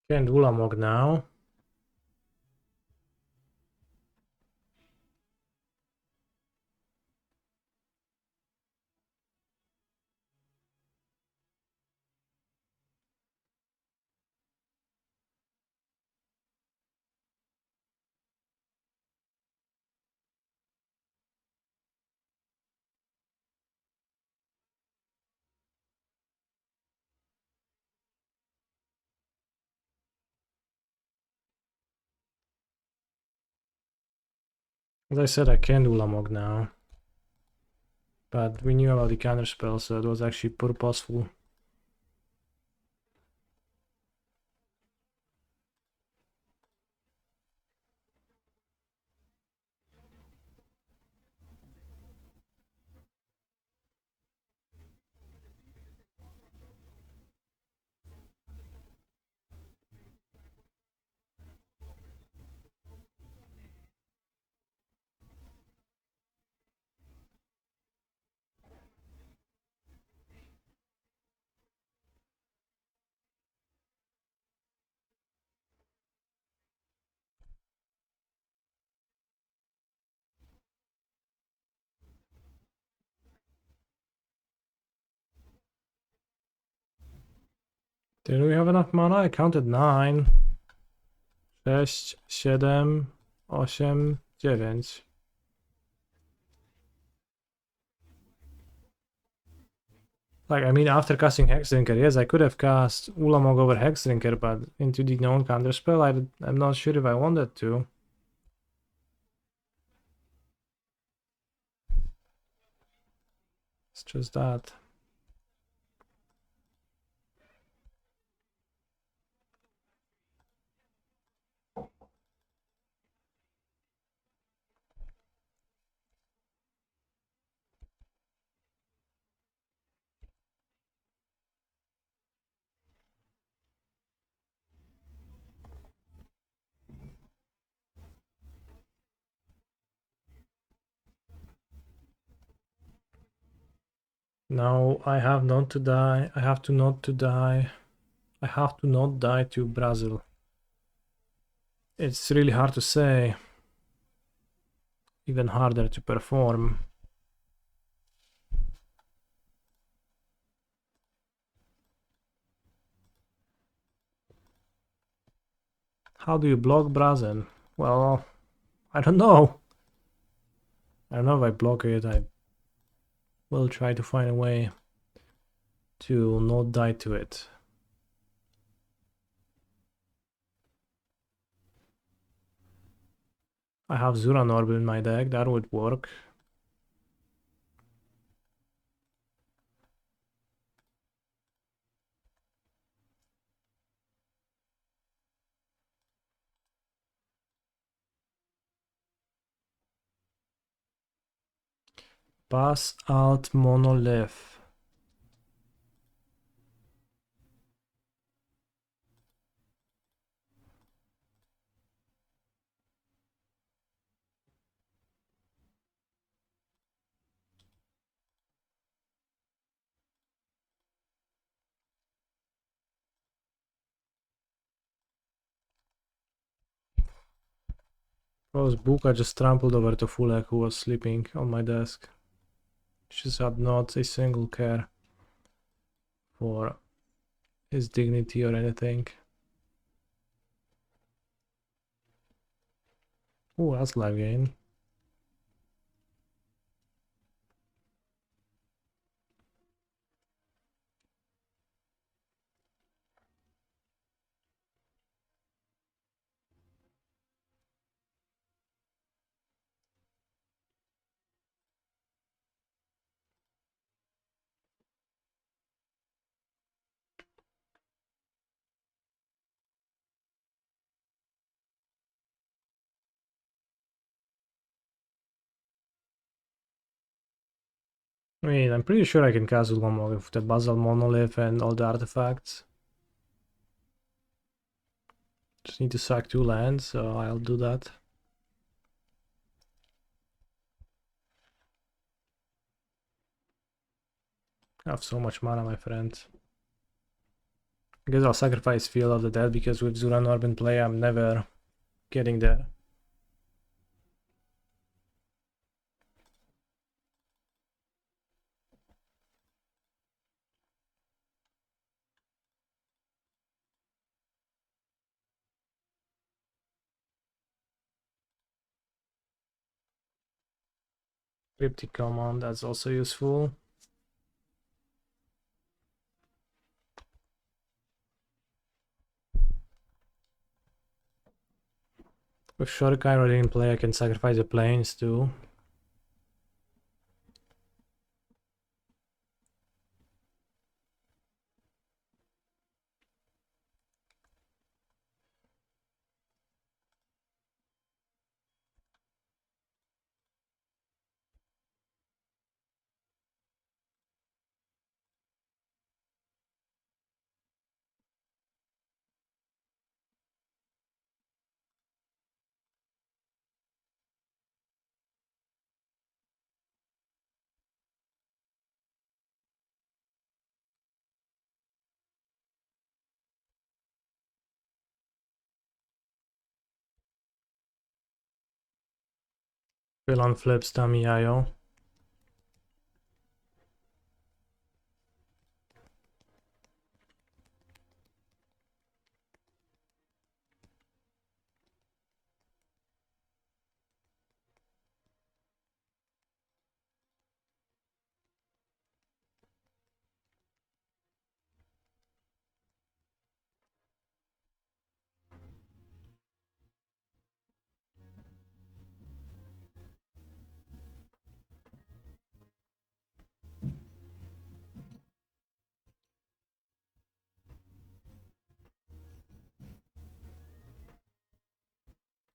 A: Can't Ulamog now. As I said, I can't Ulamog now. But we knew about the counter spell, so it was actually purposeful. Did we have enough mana? I counted 9. 6, 7, 8, 9. Like, I mean, after casting Hexdrinker, yes, I could have cast Ulamog over Hexdrinker, but into the known counterspell, I'm not sure if I wanted to. It's just that. Now I have not to die. I have to not to die. I have to not die to Brazil. It's really hard to say. Even harder to perform. How do you block Brazil? Well, I don't know. I don't know if I block it. I will try to find a way to not die to it. I have Zuran Orb in my deck, that would work. Pass Alt Monolith. Rose Book, I just trampled over to Fulek, who was sleeping on my desk. She had not a single care for his dignity or anything. Oh, that's live gain. I mean, I'm pretty sure I can cast Ulamog with the Basal Monolith and all the artifacts. Just need to sack 2 lands, so I'll do that. I have so much mana, my friend. I guess I'll sacrifice Field of the Dead because with Zuran Orb in play, I'm never getting there. Cryptic Command, that's also useful. With Shuriken already in play, I can sacrifice the planes too. Villain flips Tamiyayo.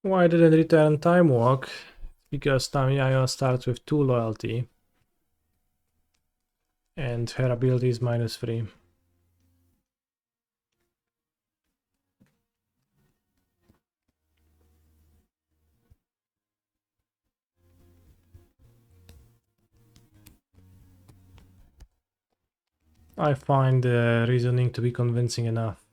A: Why didn't return Time Walk? Because Tamiya starts with 2 loyalty. And her ability is -3. I find the reasoning to be convincing enough.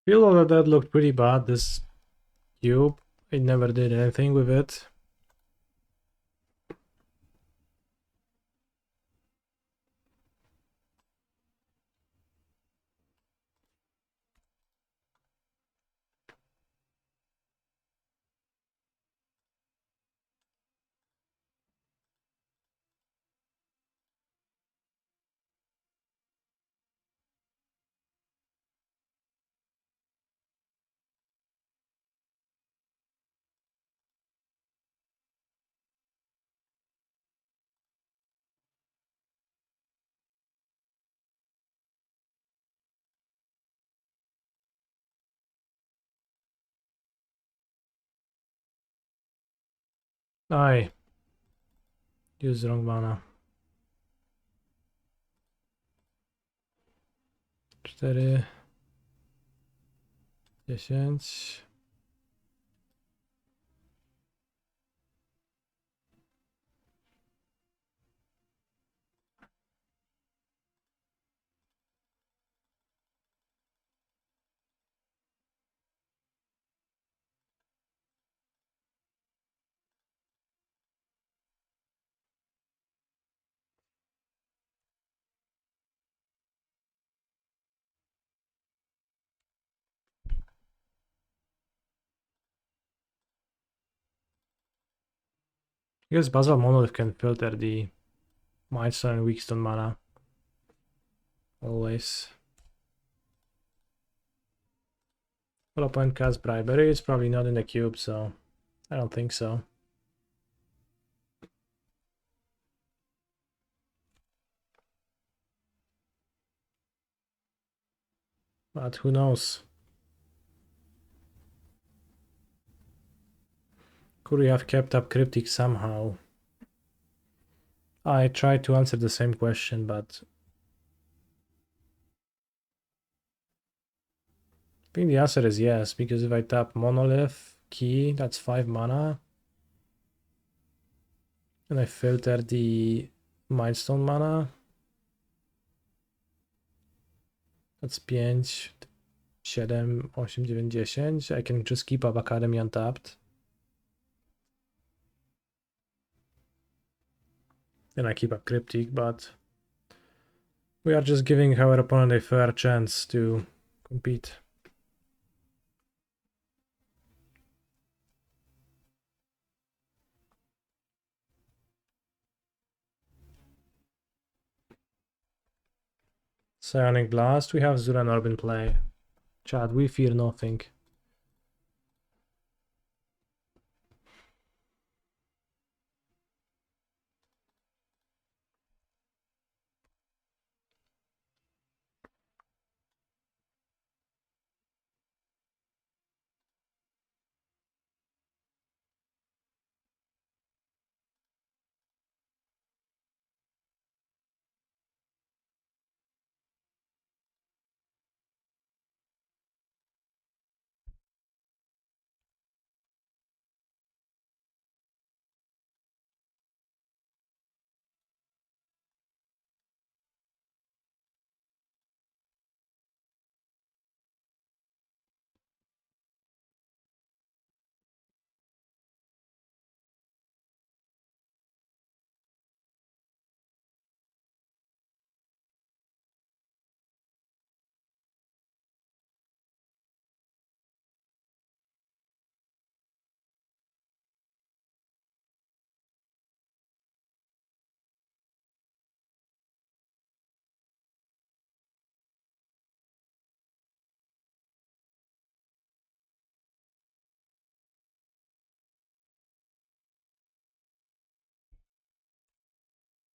A: Feel that that looked pretty bad, this cube. I never did anything with it. I used wrong mana. 4, 10. I guess Basal Monolith can filter the Milestone and Weakstone mana. Always. Well, point cast Bribery. It's probably not in the cube, so I don't think so. But who knows? Could we have kept up Cryptic somehow? I tried to answer the same question, but I think the answer is yes, because if I tap Monolith, Key, that's 5 mana. And I filter the Milestone mana. That's 5, 7, 8, 9, 10. I can just keep up Academy untapped. And I keep up Cryptic, but we are just giving our opponent a fair chance to compete. Psionic Blast, we have Zuran Orb in play. Chat, we fear nothing.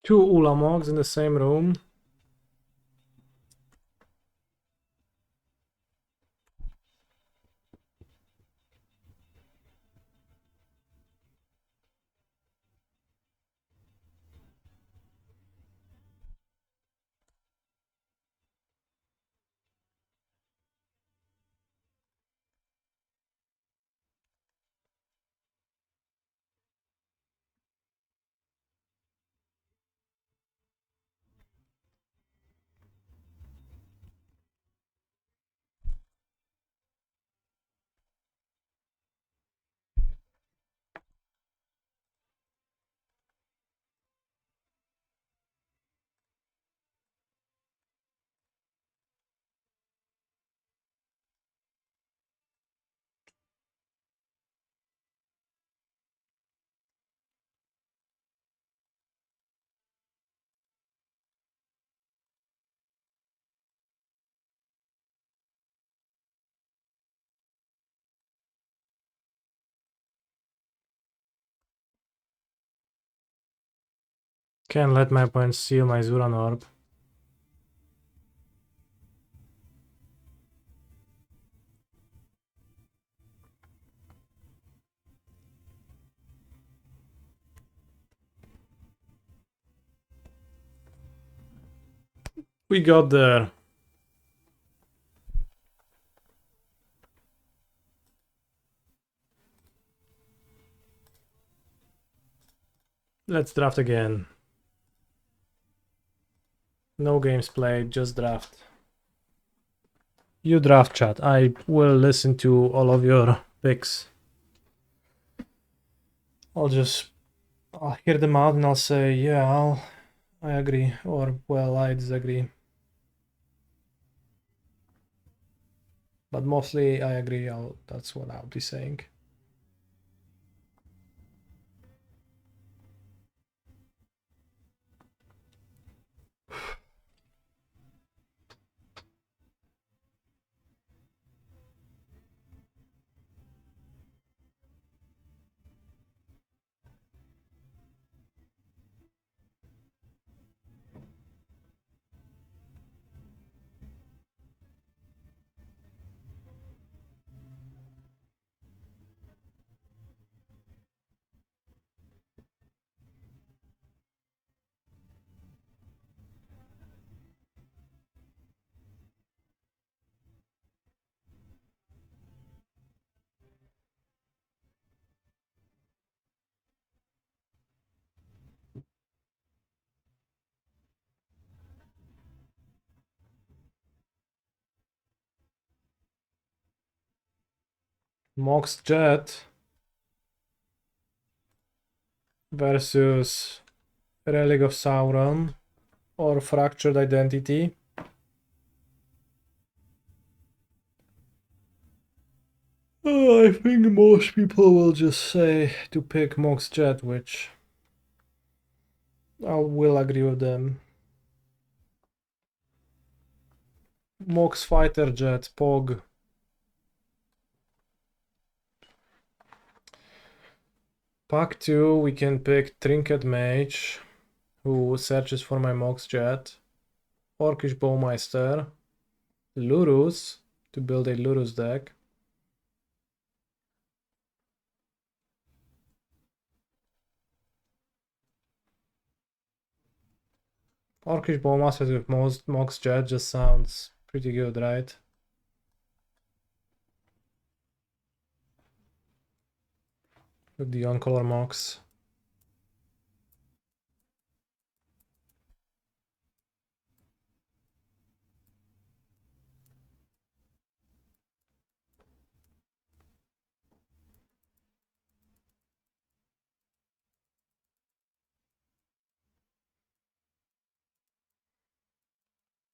A: Two Ulamogs in the same room. Can't let my opponent steal my Zuran orb. We got there. Let's draft again. No games played, just draft. You draft, chat. I will listen to all of your picks. I'll hear them out and I'll say, yeah, I agree, or well, I disagree. But mostly I agree. That's what I'll be saying. Mox Jet versus Relic of Sauron or Fractured Identity. I think most people will just say to pick Mox Jet, which I will agree with them. Mox Fighter Jet, Pog. Pack 2, we can pick Trinket Mage, who searches for my Mox Jet. Orcish Bowmeister. Lurus, to build a Lurus deck. Orcish Bowmaster with Mox Jet just sounds pretty good, right? With the on-color Mox.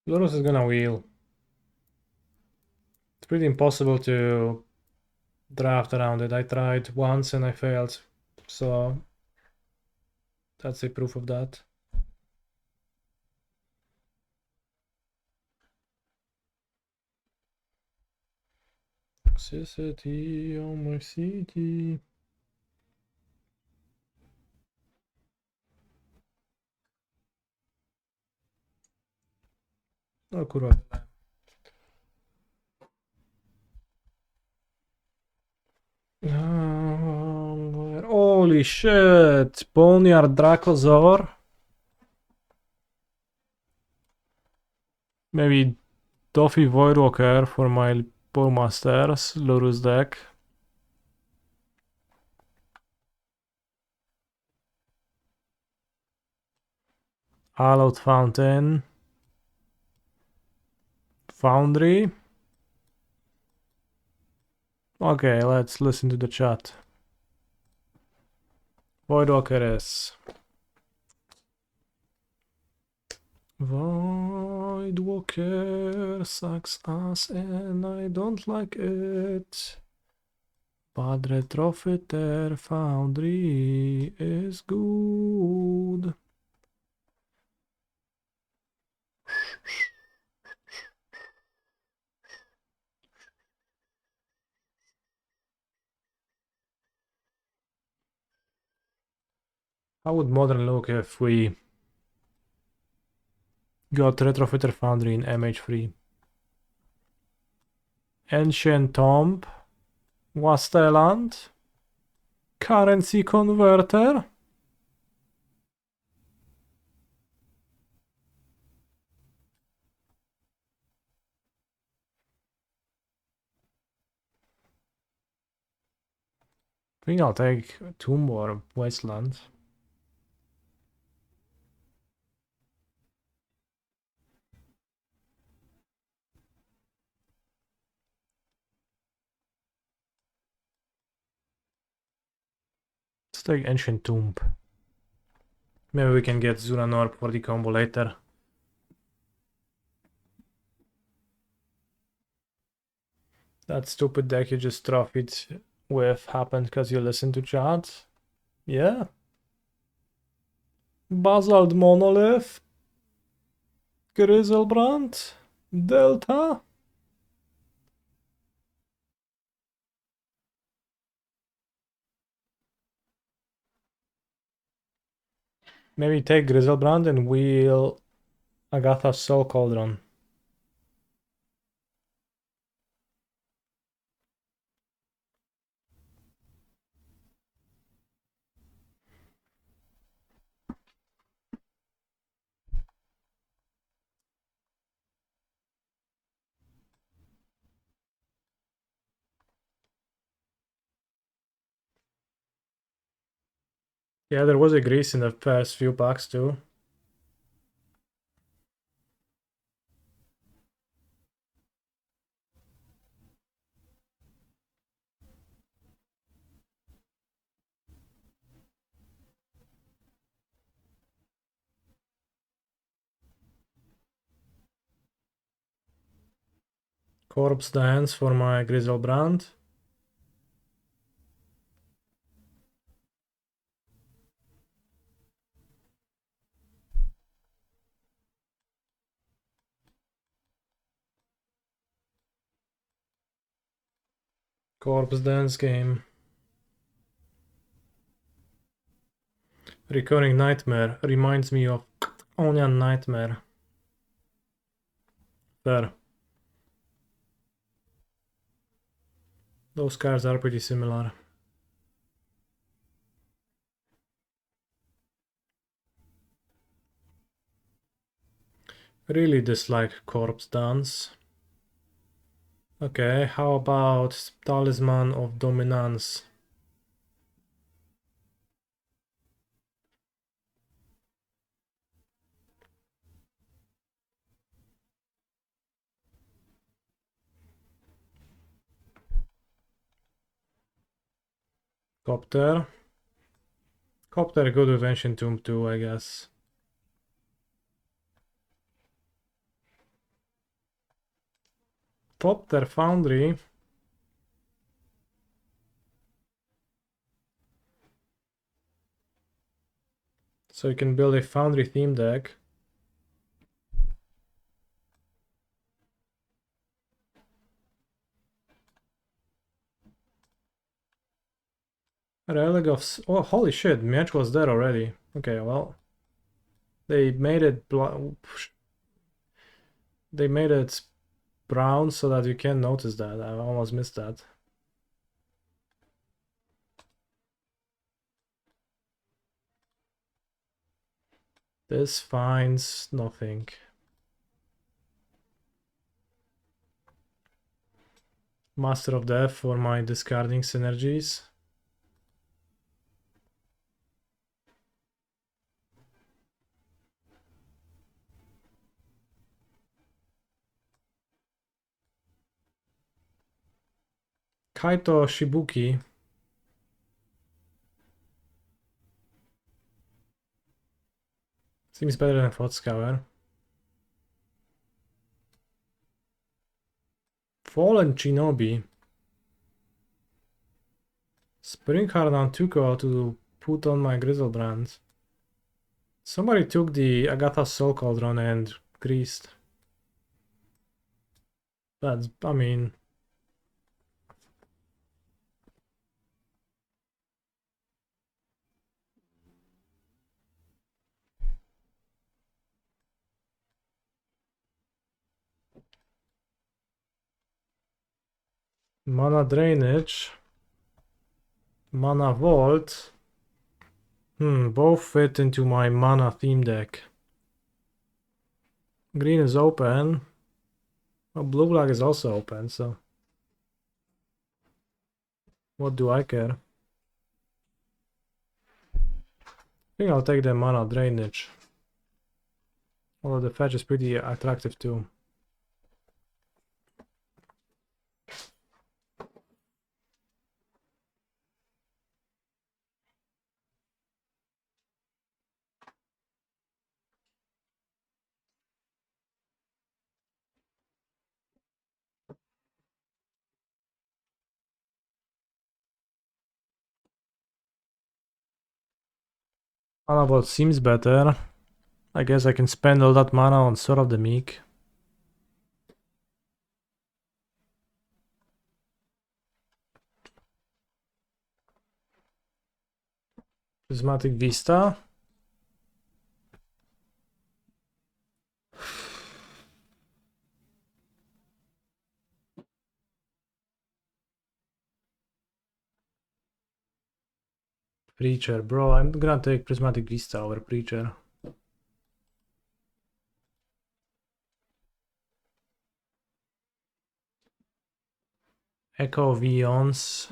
A: Lurus is gonna wheel. It's pretty impossible to draft around it. I tried once and I failed, so that's a proof of that. Toxicity on my city. O kurwa. Holy shit! Boneyard Dracosaur. Maybe Doffy Voidwalker for my Bowmasters, Lurus deck. Hallowed Fountain. Foundry. Okay, let's listen to the chat. Voidwalker is. Voidwalker sucks ass and I don't like it. But Retrofitter Foundry is good. How would Modern look if we got Retrofitter Foundry in MH3? Ancient Tomb, Wasteland, Currency Converter. I think I'll take Tomb or Wasteland. Let's take Ancient Tomb. Maybe we can get Zuranor for the combo later. That stupid deck you just trophied with happened because you listened to chat. Yeah. Basalt Monolith. Griselbrand. Delta. Maybe take Griselbrand and wheel Agatha's Soul Cauldron. Yeah, there was a grease in the past few packs too. Corpse Dance for my Griselbrand. Corpse Dance game. Recurring Nightmare reminds me of Onion Nightmare. There. Those cards are pretty similar. Really dislike Corpse Dance. Okay, how about Talisman of Dominance? Copter. Copter good with Ancient Tomb too, I guess. Copter Foundry. So you can build a Foundry theme deck. Relic of... Oh, holy shit, match was there already. Okay, well. They made it... They made it brown so that you can't notice that. I almost missed that. This finds nothing. Master of Death for my discarding synergies. Kaito Shibuki. Seems better than Frostcower. Fallen Shinobi. Spring Hardan Tuko to put on my Grizzlebrand. Somebody took the Agatha Soul Cauldron and greased. That's, I mean... Mana Drainage. Mana Vault. Both fit into my mana theme deck. Green is open. Well, blue-black is also open, so... What do I care? I think I'll take the Mana Drainage. Although the fetch is pretty attractive too. Mana Vault seems better. I guess I can spend all that mana on Sword of the Meek. Prismatic Vista. Preacher, bro, I'm gonna take Prismatic Vista over Preacher. Echo Vions.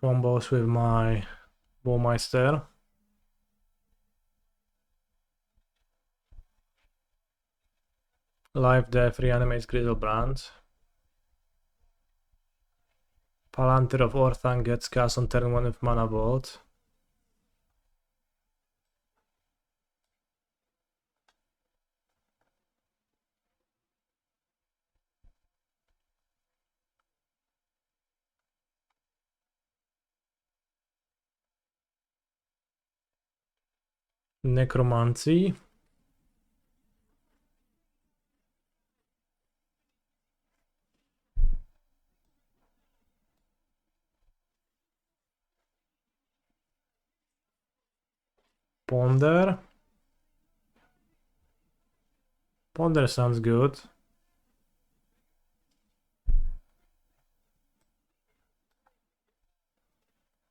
A: Combos with my Bowmeister. Life Death reanimates Grizzlebrand. Palantir of Orthanc gets cast on turn 1 with Mana Vault. Necromancy. Ponder. Ponder sounds good.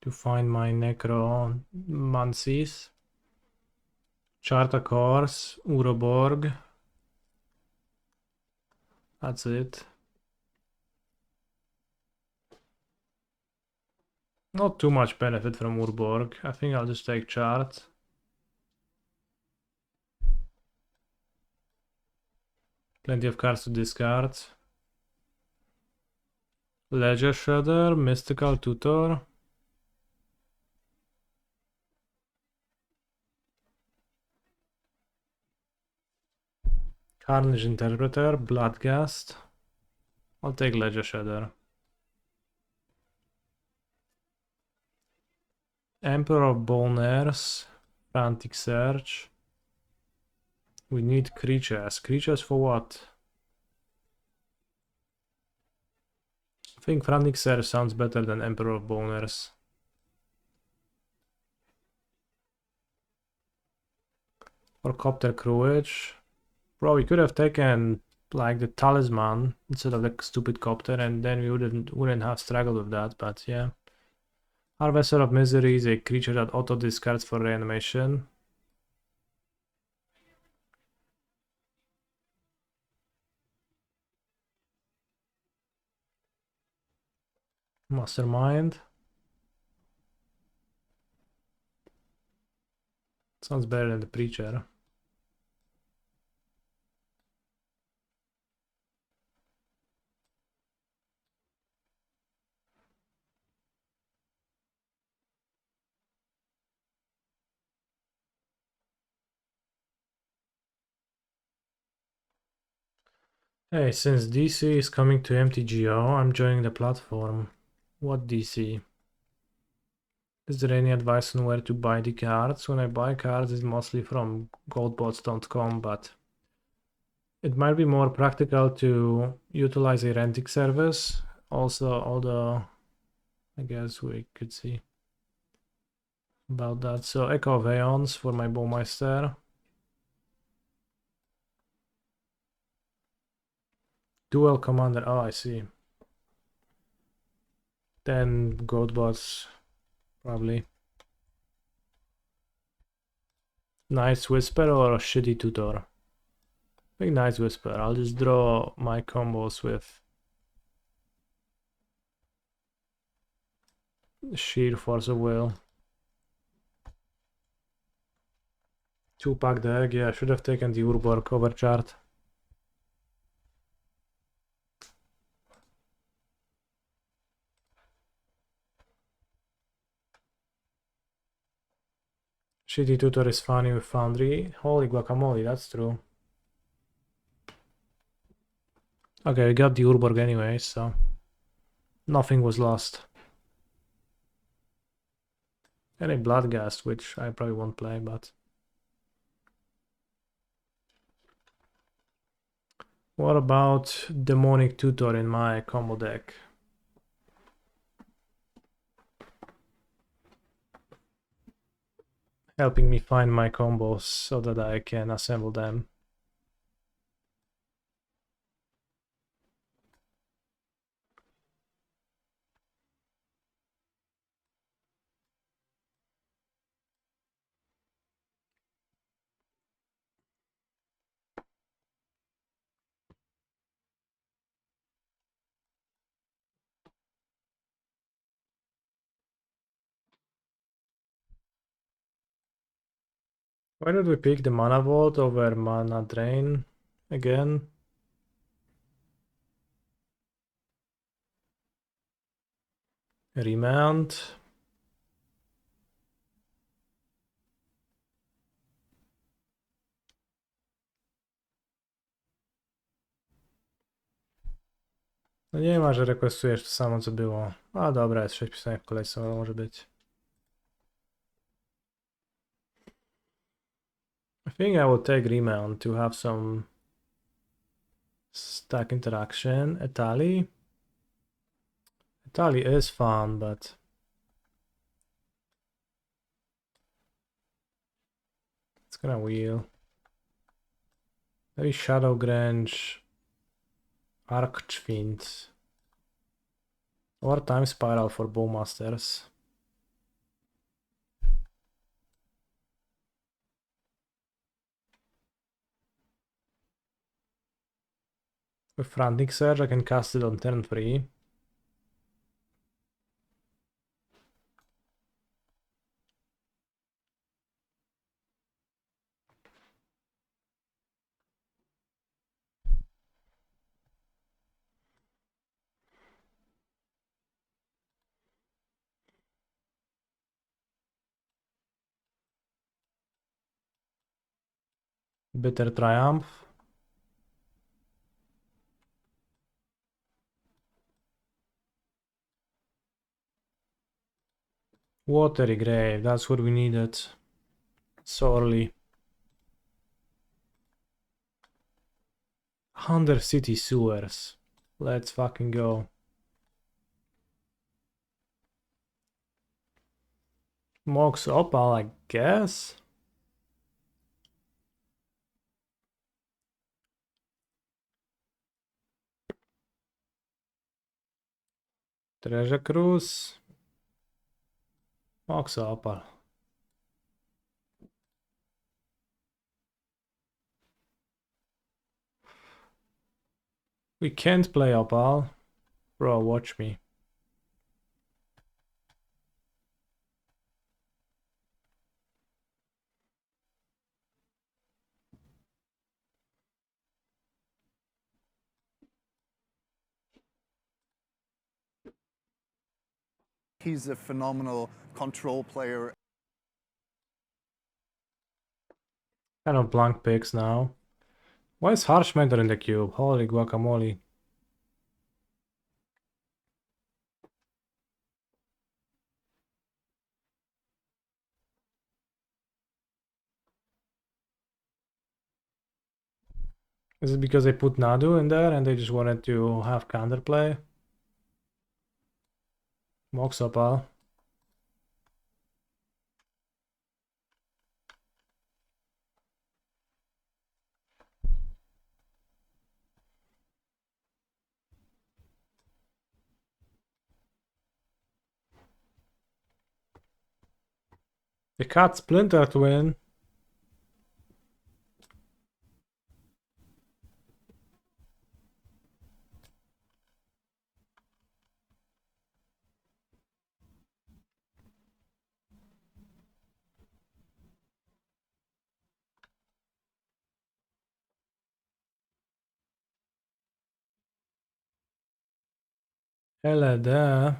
A: To find my Necromancies. Charta Course, Uroborg. That's it. Not too much benefit from Urborg. I think I'll just take Chart. Plenty of cards to discard. Ledger Shredder, Mystical Tutor. Carnage Interpreter, Bloodgast. I'll take Ledger Shredder. Emperor of Bonairs, Frantic Search. We need creatures. Creatures for what? I think Frantic Search sounds better than Emperor of Bonairs. Or Copter Crewage. Bro, we could have taken like the talisman instead of the stupid copter, and then we wouldn't have struggled with that, but yeah. Harvester of Misery is a creature that auto discards for reanimation. Mastermind. Sounds better than the Preacher. Hey, since DC is coming to MTGO, I'm joining the platform. What DC? Is there any advice on where to buy the cards? When I buy cards, it's mostly from goldbots.com, but it might be more practical to utilize a renting service. Also, although I guess we could see about that. So Echo of Aeons for my Bowmeister. Dual Commander, oh I see. Then Goldbots, probably. Nice Whisper or a shitty Tutor? I think Nice Whisper. I'll just draw my combos with Sheer Force of Will. 2-pack deck, yeah, I should have taken the Urborg cover chart. Shitty Tutor is funny with Foundry. Holy guacamole, that's true. Okay, we got the Urborg anyway, so nothing was lost. And a Bloodghast, which I probably won't play, but... What about Demonic Tutor in my combo deck? Helping me find my combos so that I can assemble them. Why did we pick the Mana Vault over Mana Drain again? Remount. No nie ma, że requestujesz to samo co było. A dobra, jest 6 pisanek w kolejce, ale może być. I think I will take Remount to have some stack interaction. Etali. Etali is fun, but it's gonna wheel. Maybe Shadow Grange, Archfiend, or Time Spiral for Bowmasters. With Frantic Surge, I can cast it on turn 3. Bitter Triumph. Watery Grave, that's what we needed. Sorely. Undercity Sewers. Let's fucking go. Mox Opal, I guess. Treasure Cruise. Max apal. We can't play opal. Bro, watch me.
B: He's a phenomenal control player.
A: Kind of blank picks now. Why is Harsh Mentor in the cube? Holy guacamole. Is it because they put Nadu in there and they just wanted to have counterplay? Mox opal. The cat Splinter Twin. Hella da.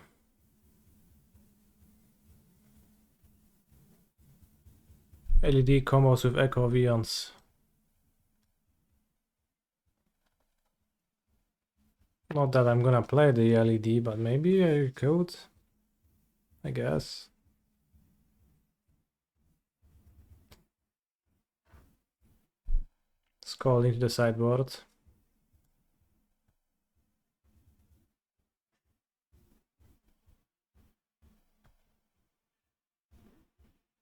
A: LED combos with Echo Vions. Not that I'm gonna play the LED, but maybe I could. I guess. Skull into the sideboard.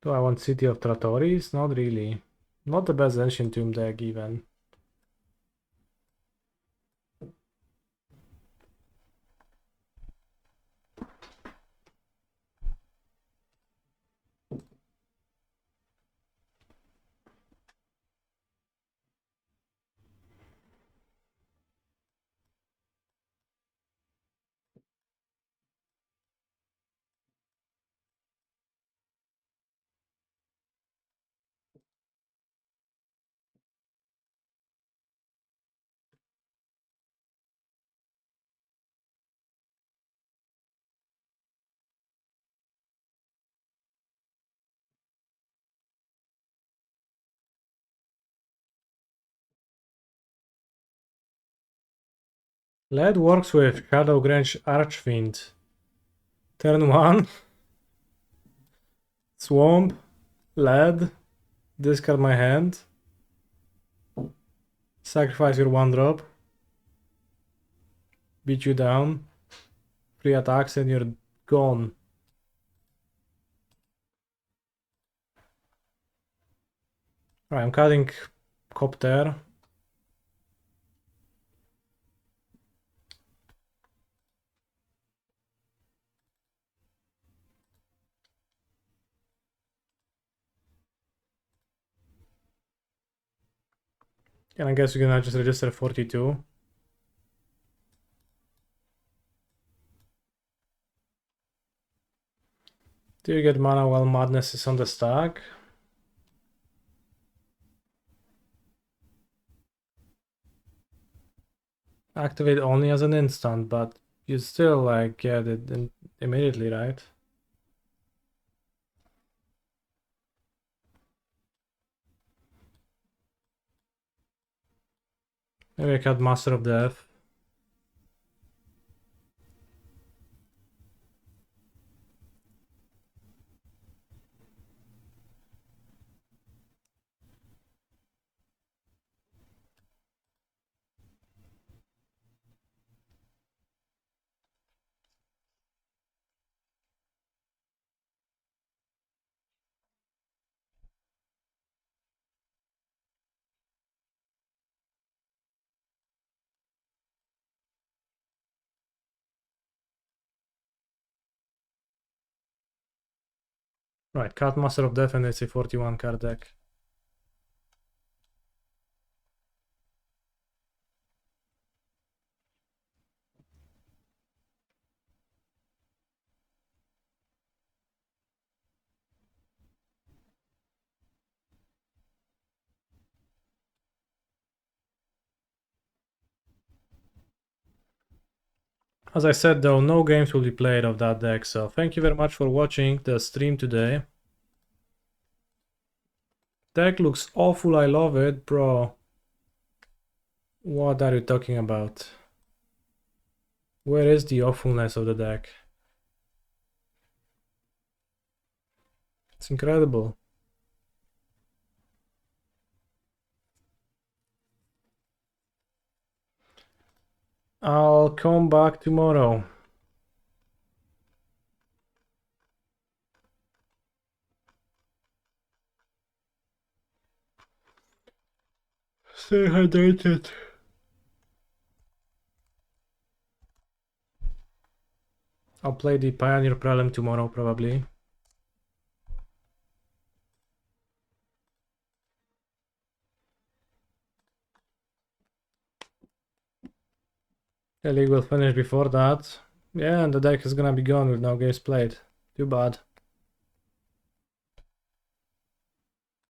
A: Do I want City of Trattoris? Not really. Not the best Ancient Tomb deck even. LED works with Shadow Grange Archfiend. Turn 1. Swamp. LED. Discard my hand. Sacrifice your 1-drop. Beat you down. 3 attacks and you're gone. Alright, I'm cutting Copter. And I guess we're gonna just register 42. Do you get mana while Madness is on the stack? Activate only as an instant, but you still like get it immediately, right? Maybe I cut Master of Death. Right, Cat Master of Death, and it's a 41 card deck. As I said though, no games will be played of that deck, so thank you very much for watching the stream today. Deck looks awful, I love it, bro. What are you talking about? Where is the awfulness of the deck? It's incredible. I'll come back tomorrow. Stay hydrated. I'll play the Pioneer Prelim tomorrow, probably. The league will finish before that. Yeah, and the deck is gonna be gone with no games played. Too bad.